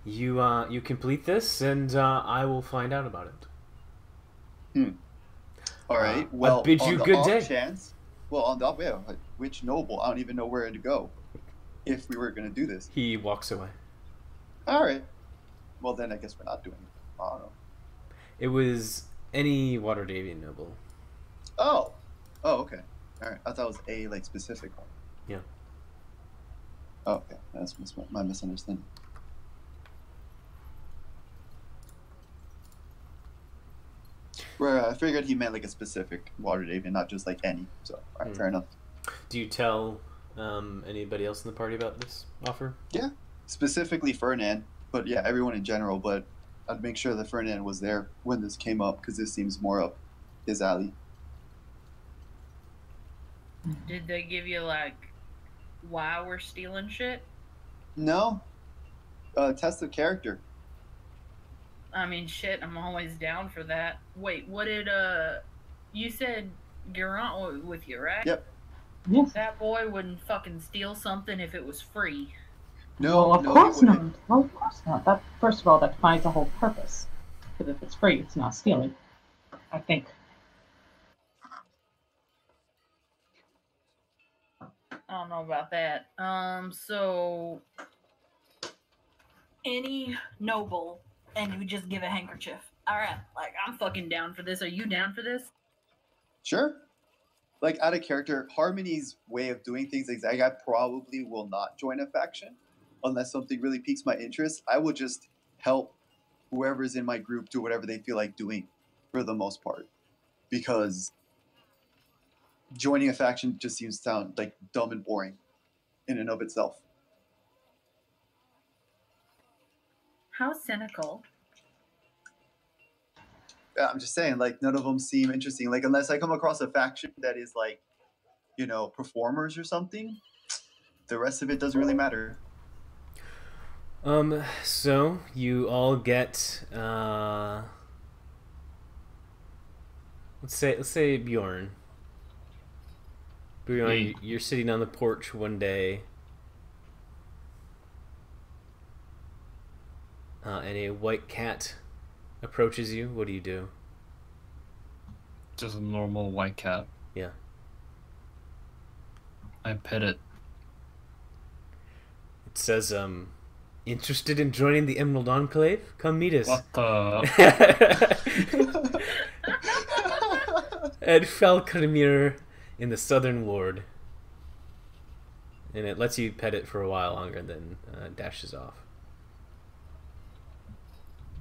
You complete this, and I will find out about it. All right. Well, I bid you good day. Chance, on the off, which noble? I don't even know where to go. If we were going to do this, he walks away. All right. Well, then I guess we're not doing it. I don't know. It was any Waterdevian noble. Oh, okay. All right. I thought it was a specific one. Yeah. Oh, okay. That's my misunderstanding. Where I figured he meant a specific Waterdevian, not just any. So, all right, fair enough. Do you tell anybody else in the party about this offer? Yeah, specifically Ferdinand, but yeah, everyone in general. But I'd make sure that Ferdinand was there when this came up because this seems more up his alley. Did they give you why we're stealing shit? No. Test of character. I mean, shit, I'm always down for that. Wait, what did, you said Geraint with you, right? Yep. Yes. That boy wouldn't fucking steal something if it was free. No, of course not. Well, of course not. That, first of all, that defines the whole purpose. Because if it's free, it's not stealing. I think. I don't know about that. So any noble, and you just give a handkerchief. All right, I'm fucking down for this. Are you down for this? Sure. like out of character, Harmony's way of doing things is like I probably will not join a faction unless something really piques my interest. I will just help whoever's in my group do whatever they feel like doing for the most part. Because joining a faction just seems to sound like dumb and boring in and of itself. How cynical. Yeah, I'm just saying, like, none of them seem interesting. Like, unless I come across a faction that is like, you know, performers or something, the rest of it doesn't really matter. So you all get let's say Bjorn. Bjorn, you're sitting on the porch one day, and a white cat approaches you. What do you do? Just a normal white cat. Yeah. I pet it. It says, interested in joining the Emerald Enclave? Come meet us. What the? At Falconmere in the Southern Ward. And it lets you pet it for a while longer and then dashes off.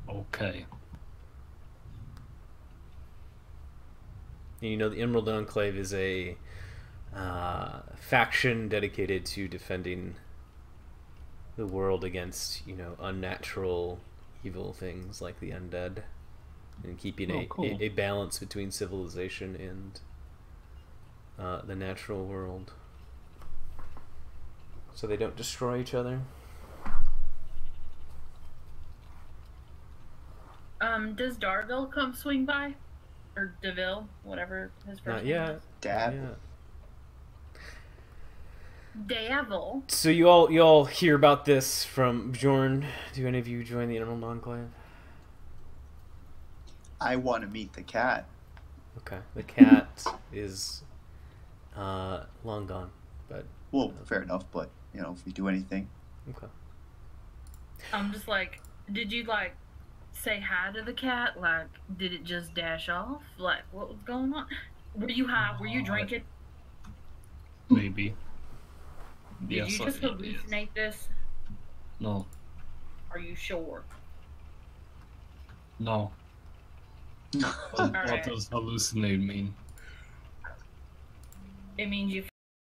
Okay. And you know the Emerald Enclave is a faction dedicated to defending the world against, you know, unnatural evil things like the undead, and keeping a balance between civilization and the natural world, so they don't destroy each other. Does Darville come swing by? Or Deville, whatever his first Not name yet. is. Dad. Yeah. Devil. So you all hear about this from Bjorn. Do any of you join the Emerald Enclave? I want to meet the cat. Okay. The cat is long gone, but Well, fair enough, but, you know, if we do anything. okay. I'm just like, did you like say hi to the cat? Like, did it just dash off? Like, what was going on? Were you high? Were you drinking? Maybe. Did Yes, you just I did, yes. hallucinate this? No. Are you sure? No. What Alright. does hallucinate mean? It means you